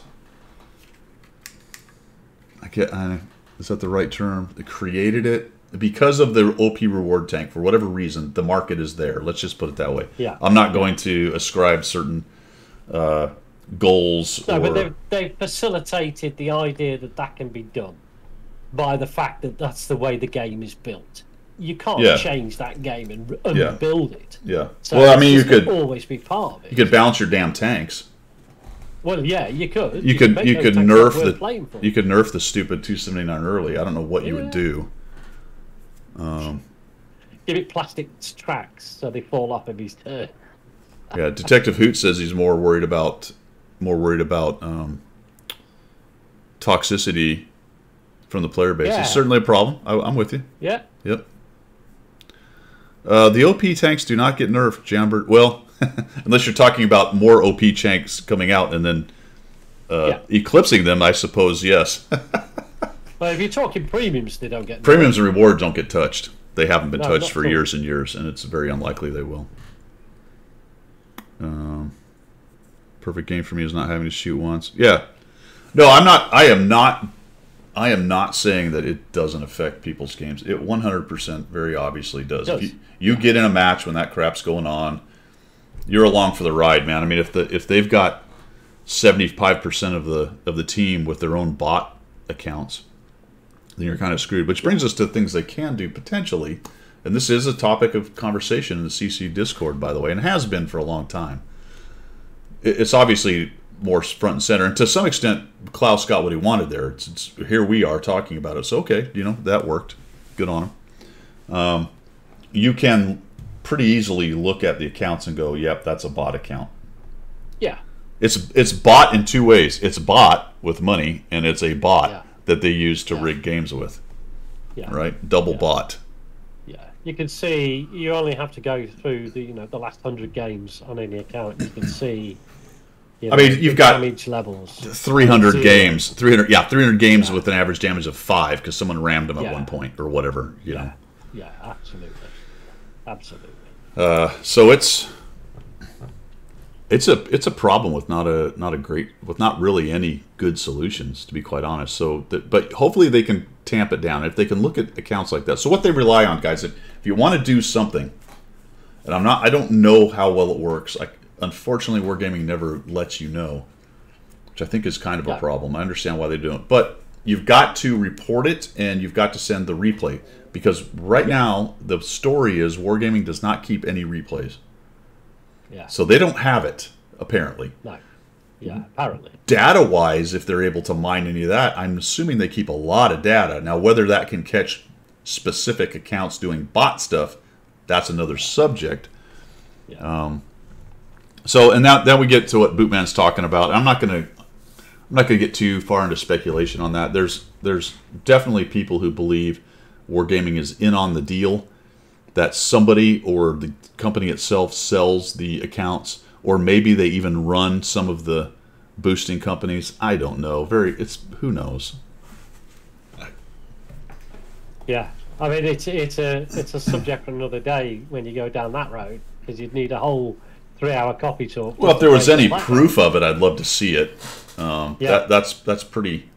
Is that the right term? They created it because of the OP reward tank. For whatever reason, the market is there. Let's just put it that way. Yeah. I'm not going to ascribe certain goals. No, but they've facilitated the idea that can be done by the fact that that's the way the game is built. You can't change that game and build it. Yeah. So well, I mean, you could always be part of it. You could balance your damn tanks. Well, yeah, you could. You could nerf the stupid 279 early. I don't know what you would do. Give it plastic tracks so they fall off every turn. Yeah, Detective Hoot says he's more worried about toxicity from the player base. Yeah. It's certainly a problem. I'm with you. Yeah. Yep. The OP tanks do not get nerfed, Jambert. Well, unless you're talking about more OP tanks coming out and then eclipsing them, I suppose, yes. Well, if you're talking premiums, they don't get nerfed. Premiums and rewards don't get touched. They haven't been touched for years and years, and it's very unlikely they will. Perfect game for me is not having to shoot once. Yeah. No, I'm not. I am not saying that it doesn't affect people's games. It 100% very obviously does. If you get in a match when that crap's going on, you're along for the ride, man. I mean, if they've got 75% of the team with their own bot accounts, then you're kind of screwed. Which brings us to things they can do potentially, and this is a topic of conversation in the CC Discord, by the way, and has been for a long time. It's obviously more front and center, and to some extent, Klaus got what he wanted there. It's here we are talking about it. So okay, that worked. Good on him. You can pretty easily look at the accounts and go, "Yep, that's a bot account." Yeah. It's bot in two ways. It's bot with money, and it's a bot that they use to rig games with. Yeah. Right. Double bot. Yeah. You can see. You only have to go through the last 100 games on any account. You can see. I mean, you've got damage levels. 300 games. 300 games with an average damage of 5 because someone rammed them at one point or whatever. You know. Yeah, absolutely. So it's a problem with not really any good solutions, to be quite honest. So, but hopefully they can tamp it down if they can look at accounts like that. So what they rely on, guys, if you want to do something, and I don't know how well it works. Unfortunately, Wargaming never lets you know, which I think is kind of a problem. I understand why they do it, but you've got to report it and you've got to send the replay, because right now the story is Wargaming does not keep any replays. Yeah. So they don't have it, apparently. No. Yeah, apparently. Data-wise, if they're able to mine any of that, I'm assuming they keep a lot of data. Now, whether that can catch specific accounts doing bot stuff, that's another subject. Yeah. So, and now we get to what Bootman's talking about. I'm not gonna get too far into speculation on that. There's definitely people who believe Wargaming is in on the deal, that somebody or the company itself sells the accounts, or maybe they even run some of the boosting companies. I don't know. Who knows? Yeah, I mean it's a subject for another day when you go down that road, because you'd need a whole 3-hour coffee talk. Well, if there was any proof of it, I'd love to see it. That's pretty.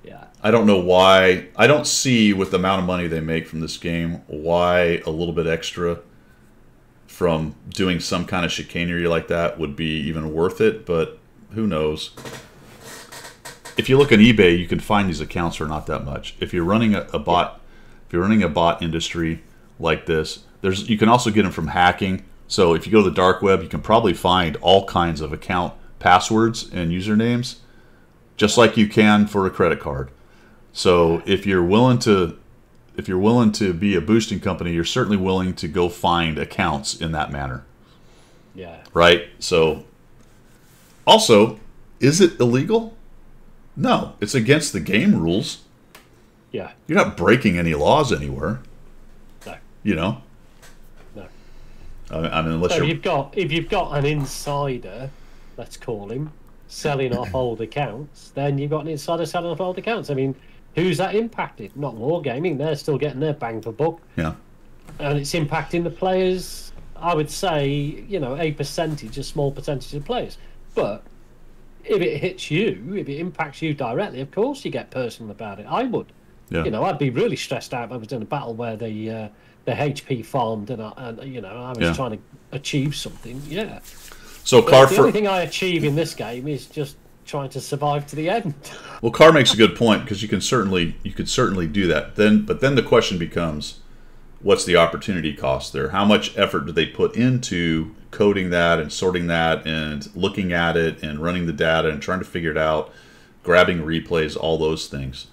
Yeah. I don't know why. I don't see, with the amount of money they make from this game, why a little bit extra from doing some kind of chicanery like that would be even worth it. But who knows? If you look on eBay, you can find these accounts for not that much. If you're running a bot, if you're running a bot industry, like this. You can also get them from hacking. So if you go to the dark web, you can probably find all kinds of account passwords and usernames, just like you can for a credit card. So if you're willing to be a boosting company, you're certainly willing to go find accounts in that manner. Yeah. Right? So also, is it illegal? No, it's against the game rules. Yeah. You're not breaking any laws anywhere. No. You know? No. I mean, unless So you're... if you've got an insider, let's call him, selling off old accounts, then you've got an insider selling off old accounts. I mean, who's that impacted? Not Wargaming. They're still getting their bang for buck. Yeah. And it's impacting the players, I would say, a small percentage of players. But if it hits you, if it impacts you directly, of course you get personal about it. I would. Yeah. I'd be really stressed out if I was in a battle where the HP farmed and I was trying to achieve something. Yeah. So The only thing I achieve in this game is just trying to survive to the end. Well, Carr makes a good point, because you could certainly do that. But then the question becomes, what's the opportunity cost there? How much effort do they put into coding that and sorting that and looking at it and running the data and trying to figure it out, grabbing replays, all those things?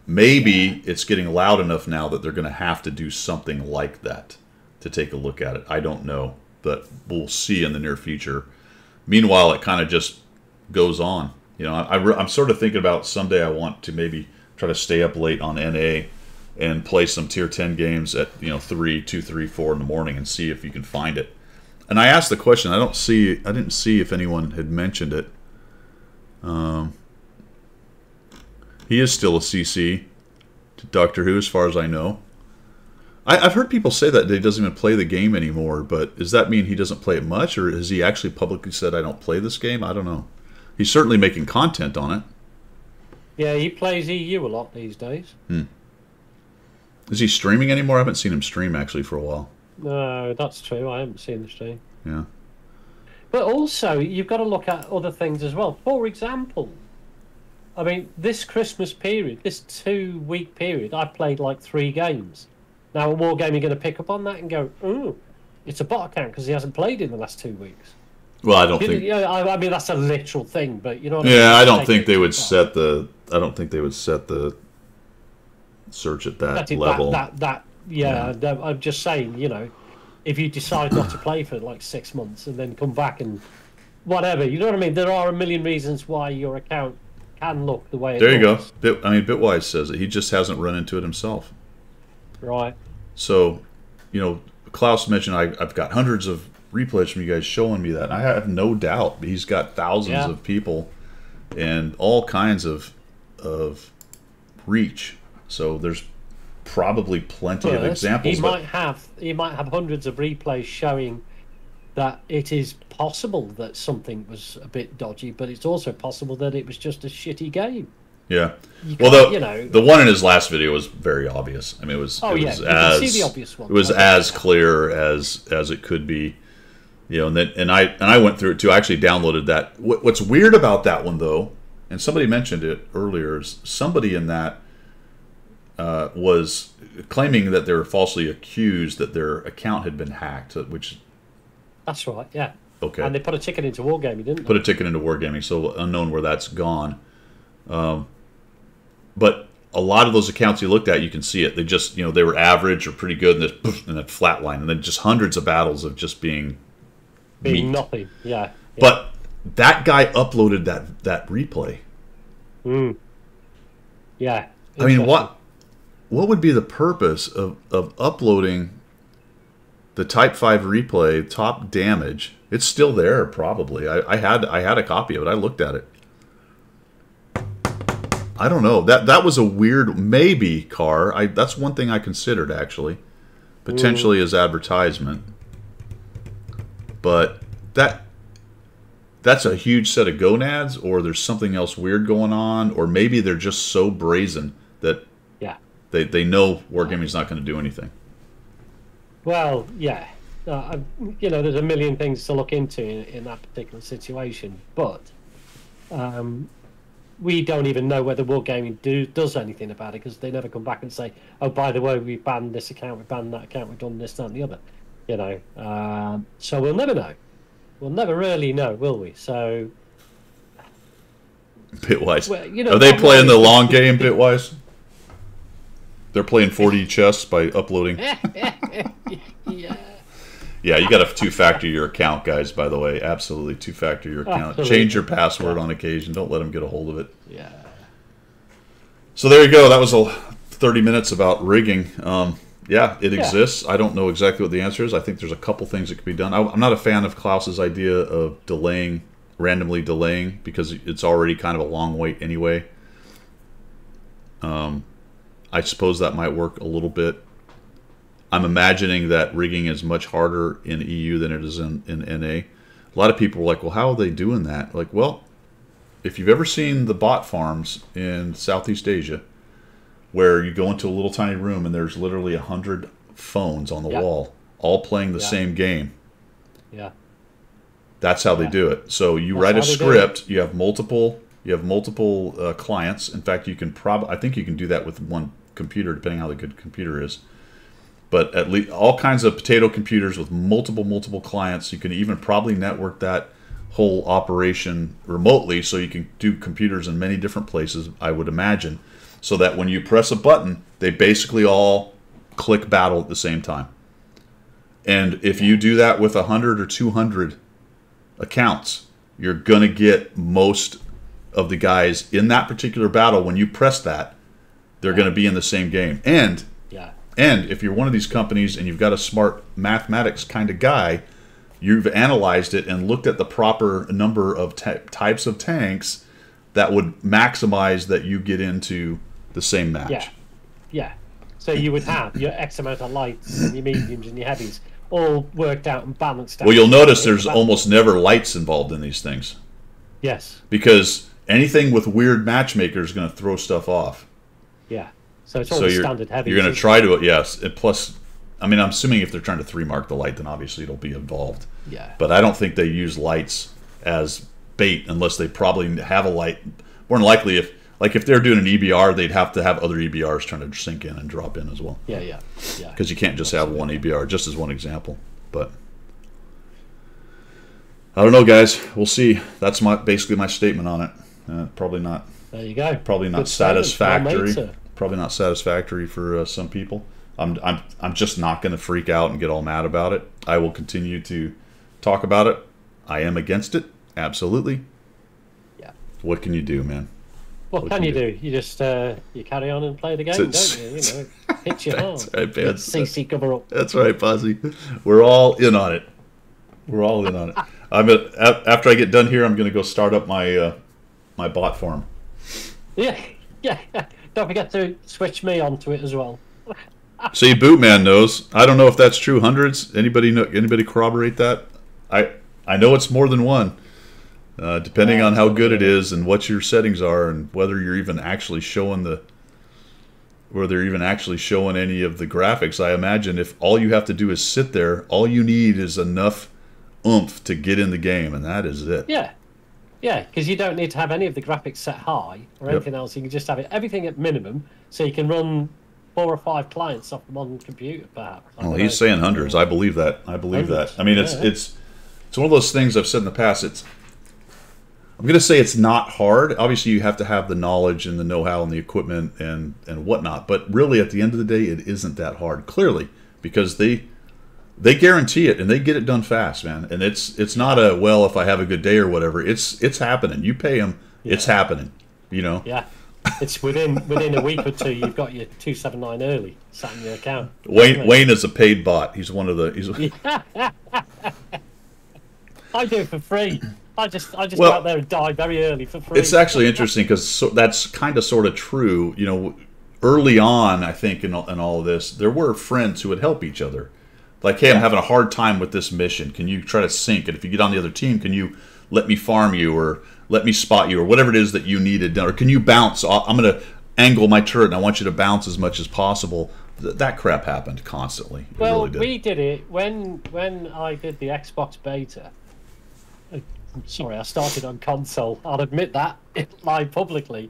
Maybe it's getting loud enough now that they're going to have to do something like that to take a look at it. I don't know, but we'll see in the near future. Meanwhile, it kind of just goes on. I'm sort of thinking about someday I want to maybe try to stay up late on NA and play some tier 10 games at 2, 3, 4 in the morning and see if you can find it. And I asked the question. I didn't see if anyone had mentioned it. He is still a CC to Doctor Who, as far as I know. I've heard people say that he doesn't even play the game anymore, but does that mean he doesn't play it much, or has he actually publicly said, I don't play this game? I don't know. He's certainly making content on it. Yeah, he plays EU a lot these days. Is he streaming anymore? I haven't seen him stream, actually, for a while. No, that's true. I haven't seen the stream. Yeah. But also, you've got to look at other things as well. For example, I mean, this Christmas period, this 2-week period, I played like 3 games. Now, a Wargaming going to pick up on that and go, ooh, it's a bot account because he hasn't played in the last 2 weeks. Well, I don't think. Yeah, I mean that's a literal thing, but you know. What Yeah, I mean? I don't think they would set the. I don't think they would set the search at that level. I'm just saying, if you decide not to play for like 6 months and then come back and whatever, you know what I mean. There are a million reasons why your account can look the way it There you looks. go. Bitwise says it. He just hasn't run into it himself. Right. So, Klaus mentioned I've got hundreds of replays from you guys showing me that. I have no doubt he's got thousands of people and all kinds of reach. So there's probably plenty of examples. He might have hundreds of replays showing that it is possible that something was a bit dodgy, but it's also possible that it was just a shitty game. Yeah. Well, the one in his last video was very obvious. I mean, it was you can see the obvious one. It was as clear as it could be. And I went through it too. I actually downloaded that. What's weird about that one though, and somebody mentioned it earlier, is somebody in that was claiming that they were falsely accused that their account had been hacked, which. That's right. Yeah. Okay. And they put a ticket into Wargaming, didn't they? Put a ticket into Wargaming, so unknown where that's gone. But a lot of those accounts you looked at, you can see it. They just, they were average or pretty good, and then flatline, and then just hundreds of battles of just being nothing. Yeah. But that guy uploaded that replay. Yeah. I mean, what would be the purpose of uploading the Type 5 replay, top damage? It's still there, probably. I had a copy of it. I looked at it. I don't know. That was a weird, maybe, Carr. That's one thing I considered, actually. Potentially as advertisement. But that's a huge set of gonads, or there's something else weird going on, or maybe they're just so brazen that they know Wargaming's not going to do anything. Well, yeah. There's a million things to look into in that particular situation, but we don't even know whether Wargaming does anything about it, because they never come back and say, oh, by the way, we banned this account, we banned that account, we've done this, that, and the other. You know, so we'll never know. We'll never really know, will we? So, Bitwise. well, you know, Are they playing the long game, Bitwise? They're playing 4D chess by uploading. yeah. Yeah, you got to two-factor your account, guys, by the way. Absolutely two-factor your account. Absolutely. Change your password on occasion. Don't let them get a hold of it. Yeah. So there you go. That was 30 minutes about rigging. Yeah, it exists. I don't know exactly what the answer is. I think there's a couple things that could be done. I'm not a fan of Klaus's idea of randomly delaying, because it's already kind of a long wait anyway. I suppose that might work a little bit. I'm imagining that rigging is much harder in EU than it is in NA. A lot of people are like, well, how are they doing that? Like, well, if you've ever seen the bot farms in Southeast Asia, where you go into a little tiny room and there's literally 100 phones on the wall, all playing the same game. Yeah. That's how they do it. So you write a script. You have multiple. Clients. In fact, you can I think you can do that with one computer, depending on how the good computer is. But at least all kinds of potato computers with multiple clients. You can even probably network that whole operation remotely, so you can do computers in many different places, I would imagine, so that when you press a button, they basically all click battle at the same time. And if you do that with 100 or 200 accounts, you're going to get most of the guys in that particular battle. When you press that, they're going to be in the same game. And if you're one of these companies and you've got a smart mathematics kind of guy, you've analyzed it and looked at the proper number of types of tanks that would maximize that you get into the same match. Yeah. So you would have your X amount of lights and your mediums and your heavies all worked out and balanced out. Well, you'll notice there's almost never lights involved in these things. Yes. Because anything with weird matchmaker is going to throw stuff off. Yeah. So it's all the standard heavies. You're going to try to, yes. And plus, I mean, I'm assuming if they're trying to 3-mark the light, then obviously it'll be involved. Yeah. But I don't think they use lights as bait unless they probably have a light. More than likely, if they're doing an EBR, they'd have to have other EBRs trying to sink in and drop in as well. Yeah. Because you can't just have one EBR, just as one example. But I don't know, guys. We'll see. That's basically my statement on it. Probably not. There you go. Probably not satisfactory. Probably not satisfactory for some people. I'm just not going to freak out and get all mad about it. I will continue to talk about it. I am against it, absolutely. Yeah. What can you do, man? What can you do? You just you carry on and play the game, don't you? You know, hit your heart. Right, CC cover up. That's right, Posse. We're all in on it. We're all in on it. After I get done here, I'm going to go start up my my bot farm. Yeah. Don't forget to switch me onto it as well. See, Bootman knows. I don't know if that's true. Hundreds. Anybody corroborate that? I know it's more than one. Depending on how good it is and what your settings are, and whether you're even actually showing any of the graphics. I imagine if all you have to do is sit there, all you need is enough oomph to get in the game, and that is it. Yeah, because you don't need to have any of the graphics set high or anything else. You can just have everything at minimum, so you can run 4 or 5 clients off one computer, perhaps. Well, he's saying hundreds. I believe that. I mean, it's one of those things I've said in the past. I'm going to say it's not hard. Obviously, you have to have the knowledge and the know-how and the equipment and whatnot. But really, at the end of the day, it isn't that hard. Clearly, because they guarantee it and they get it done fast, man. And it's not a, well, if I have a good day or whatever. It's happening. You pay them, it's happening. You know. Yeah. It's within a week or two, you've got your 279 early sat in your account. Wayne is a paid bot. He's one of the. I do it for free. I just go out there and die very early for free. It's actually interesting because that's kind of sort of true. You know, early on, I think in all of this, there were friends who would help each other. Like, hey, I'm having a hard time with this mission. Can you try to sync it? If you get on the other team, can you let me farm you or let me spot you or whatever it is that you needed? Or can you bounce? I'm going to angle my turret and I want you to bounce as much as possible. That crap happened constantly. Well, we did it when I did the Xbox beta. sorry, I started on console. I'll admit that live publicly.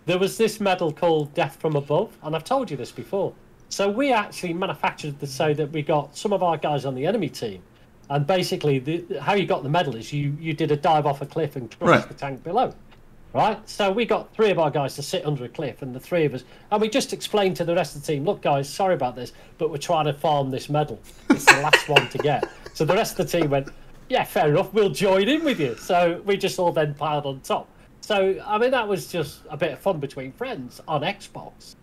There was this medal called Death from Above, and I've told you this before. So we actually manufactured this so that we got some of our guys on the enemy team. And basically, how you got the medal is you did a dive off a cliff and crushed the tank below. Right? So we got 3 of our guys to sit under a cliff, and the 3 of us... And we just explained to the rest of the team, look, guys, sorry about this, but we're trying to farm this medal. It's the last one to get. So the rest of the team went, yeah, fair enough, we'll join in with you. So we just all then piled on top. So, I mean, that was just a bit of fun between friends on Xbox.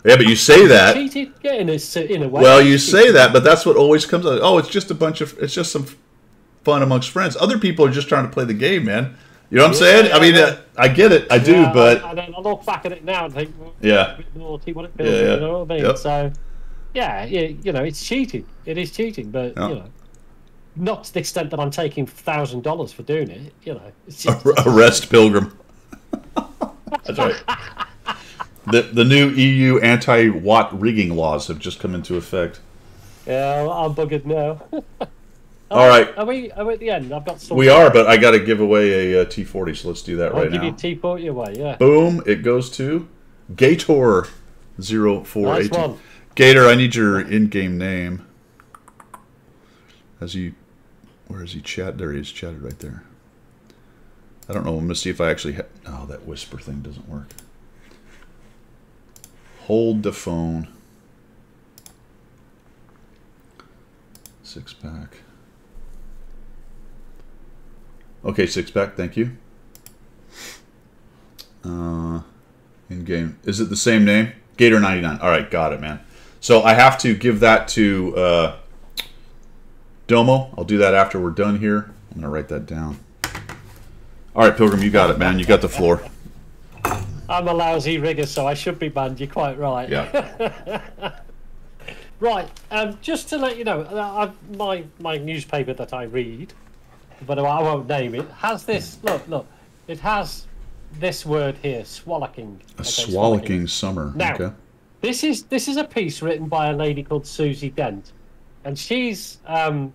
Yeah, but you say that. Cheated, yeah, in a way. Well, you say that, but that's what always comes out. Oh, it's just it's just some fun amongst friends. Other people are just trying to play the game, man. You know what I'm saying? I mean, I get it, I do, but I look back at it now and think, well, yeah, a bit naughty what it feels, you know what I mean? Yep. So, yeah, you know, it's cheating. It is cheating, but you know, not to the extent that I'm taking $1,000 for doing it. You know, it's just... arrest Pilgrim. That's right. The new EU anti-watt rigging laws have just come into effect. Yeah, I'm buggered now. All right. Are we at the end? I've got something. We are, but I got to give away a T40, so let's do that right now. I'll give you T40 away, yeah. Boom, it goes to Gator 0418. Nice one. Gator, I need your in-game name. Where is he chat? There he is, chatted right there. I don't know, I'm going to see if I actually oh, that whisper thing doesn't work. Hold the phone. 6-pack. Okay, 6-pack, thank you. In-game. Is it the same name? Gator99. All right, got it, man. So I have to give that to Domo. I'll do that after we're done here. I'm going to write that down. All right, Pilgrim, you got it, man. You got the floor. I'm a lousy rigger, so I should be banned. You're quite right. Yeah. Right. Just to let you know, my newspaper that I read, but I won't name it, has this. Look. It has this word here, swallowing. A swallowing summer. Now, okay. This is a piece written by a lady called Susie Dent, and she's a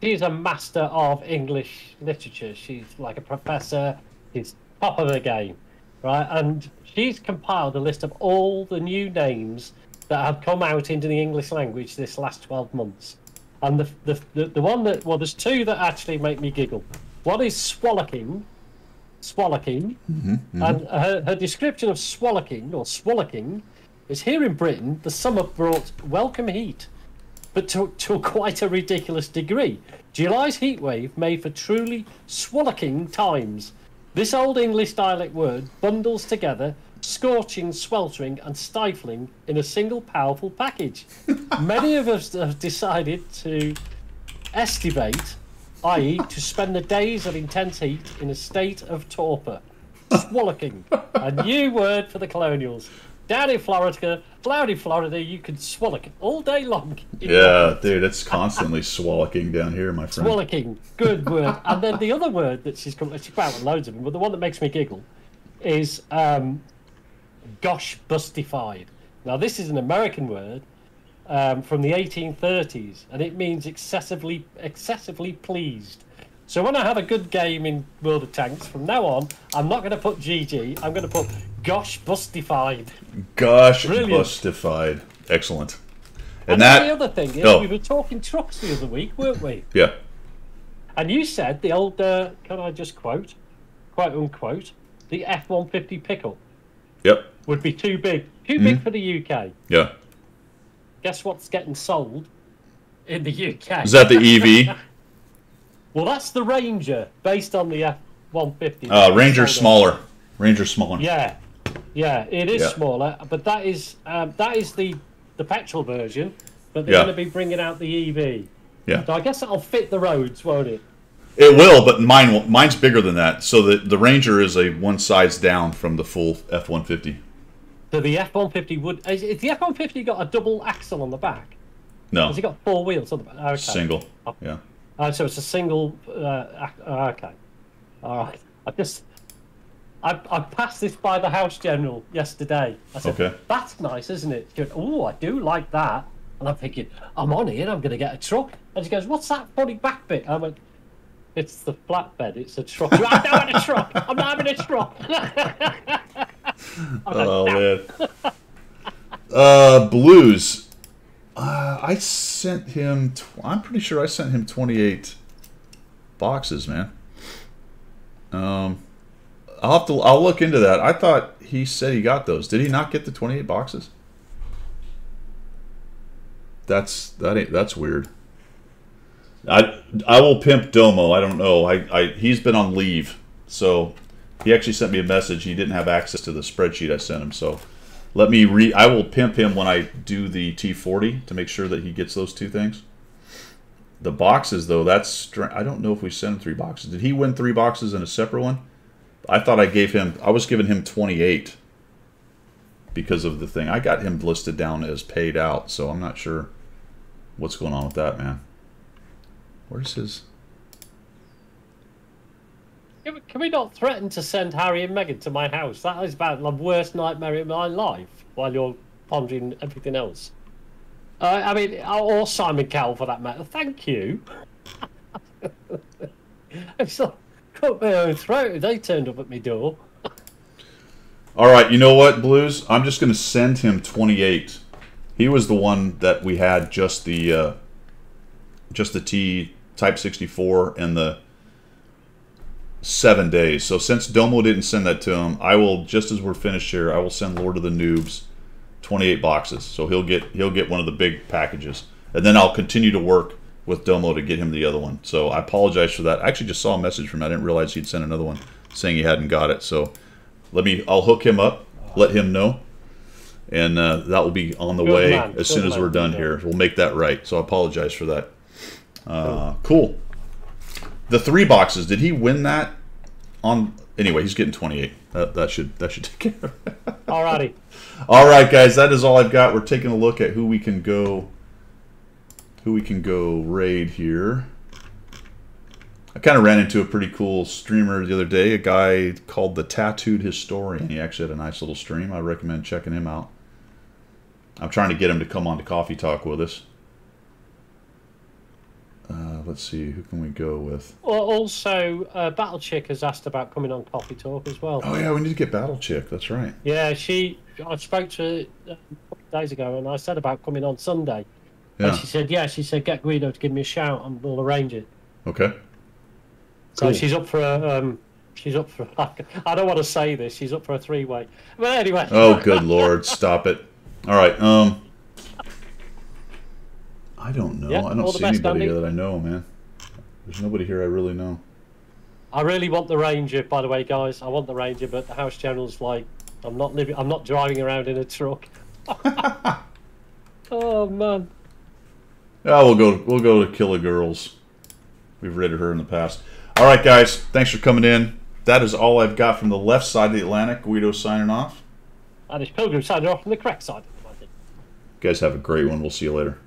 master of English literature. She's like a professor. She's top of the game, right? And she's compiled a list of all the new names that have come out into the English language this last 12 months. And the one that, well, there's 2 that actually make me giggle. One is swallowing, and her description of swallowing is here in Britain, the summer brought welcome heat, but to quite a ridiculous degree. July's heatwave made for truly swallowing times. This old English dialect word bundles together scorching, sweltering and stifling in a single powerful package. Many of us have decided to estivate, i.e. to spend the days of intense heat in a state of torpor. Swallowing, a new word for the colonials. Down in Florida, cloudy Florida, you can swallow all day long. Yeah, dude, it's constantly swallowing down here, my friend. Swallowing, good word. And then the other word that she's come out with loads of them, but the one that makes me giggle is gosh bustified. Now, this is an American word from the 1830s, and it means excessively pleased. So when I have a good game in World of Tanks, from now on, I'm not going to put GG, I'm going to put gosh bustified. Gosh bustified. Excellent. And the other thing is, we were talking trucks the other week, weren't we? Yeah. And you said the old, can I just quote unquote, the F-150 pickup. Yep. Would be too big. Too big for the UK. Yeah. Guess what's getting sold in the UK? Is that the EV? Well, that's the Ranger, based on the F-150. Ranger's smaller. Ranger's smaller. Yeah, it is smaller, but that is the petrol version. But they're going to be bringing out the EV. Yeah. So I guess that'll fit the roads, won't it? It will, but mine's bigger than that. So the Ranger is a one size down from the full F-150. So the F-150 would... Is the F-150 got a double axle on the back? No. Has it got 4 wheels on the back? Okay. Single, yeah. So it's a single... okay. All right. I passed this by the House General yesterday. I said, okay. That's nice, isn't it? She went, oh, I do like that. And I'm thinking, I'm on here, I'm going to get a truck. And she goes, what's that funny back bit? I went, It's the flatbed. It's a truck. I'm not having a truck. I'm not having a truck. Oh man. Blues. I sent him. I'm pretty sure I sent him 28 boxes, man. I'll look into that. I thought he said he got those. Did he not get the 28 boxes? That's weird. I will pimp Domo. I don't know. He's been on leave, so he actually sent me a message. He didn't have access to the spreadsheet I sent him, so let me I will pimp him when I do the T40 to make sure that he gets those two things. The boxes, though, I don't know if we sent him 3 boxes. Did he win 3 boxes in a separate one? I thought I was giving him 28 because of the thing. I got him listed down as paid out, so I'm not sure what's going on with that, man. Where's his... Can we not threaten to send Harry and Meghan to my house? That is about the worst nightmare in my life while you're pondering everything else. I mean, or Simon Cowell for that matter. Thank you. It's like, cut my own throat if they turned up at my door. All right, you know what, Blues? I'm just going to send him 28. He was the one that we had just the T Type 64 and the 7 days. So since Domo didn't send that to him, I will, just as we're finished here, I will send Lord of the Noobs 28 boxes. So he'll get one of the big packages, and then I'll continue to work with Domo to get him the other one. So I apologize for that. I actually just saw a message from him. I didn't realize he'd sent another one saying he hadn't got it. So I'll hook him up, let him know, and that will be on the way as soon as we're done here. We'll make that right. So I apologize for that. Cool. The 3 boxes, did he win that on... Anyway, he's getting 28. That should take care of it. Alrighty. All right, guys, that is all I've got. We're taking a look at who we can go raid here. I kind of ran into a pretty cool streamer the other day, a guy called the Tattooed Historian. He actually had a nice little stream. I recommend checking him out. I'm trying to get him to come on to Coffee Talk with us. Let's see, who can we go with? Well, also, Battle Chick has asked about coming on Coffee Talk as well. Oh yeah, we need to get Battle Chick. That's right. Yeah, I spoke to her a couple of days ago, and I said about coming on Sunday. Yeah. And she said, yeah, get Guido to give me a shout, and we'll arrange it. Okay. So Cool. she's up for I don't want to say this, she's up for a 3-way. But anyway. Oh, good Lord, stop it. All right, I don't know. Yeah, I don't see anybody here that I know, man. There's nobody here I really know. I really want the Ranger, by the way, guys. I want the Ranger, but the House General's like, I'm not driving around in a truck. Oh man. Yeah, we'll go to Killer Girls. We've raided her in the past. All right, guys. Thanks for coming in. That is all I've got from the left side of the Atlantic. Guido signing off. And it's Pilgrim signing off from the correct side of the Atlantic. You guys have a great one. We'll see you later.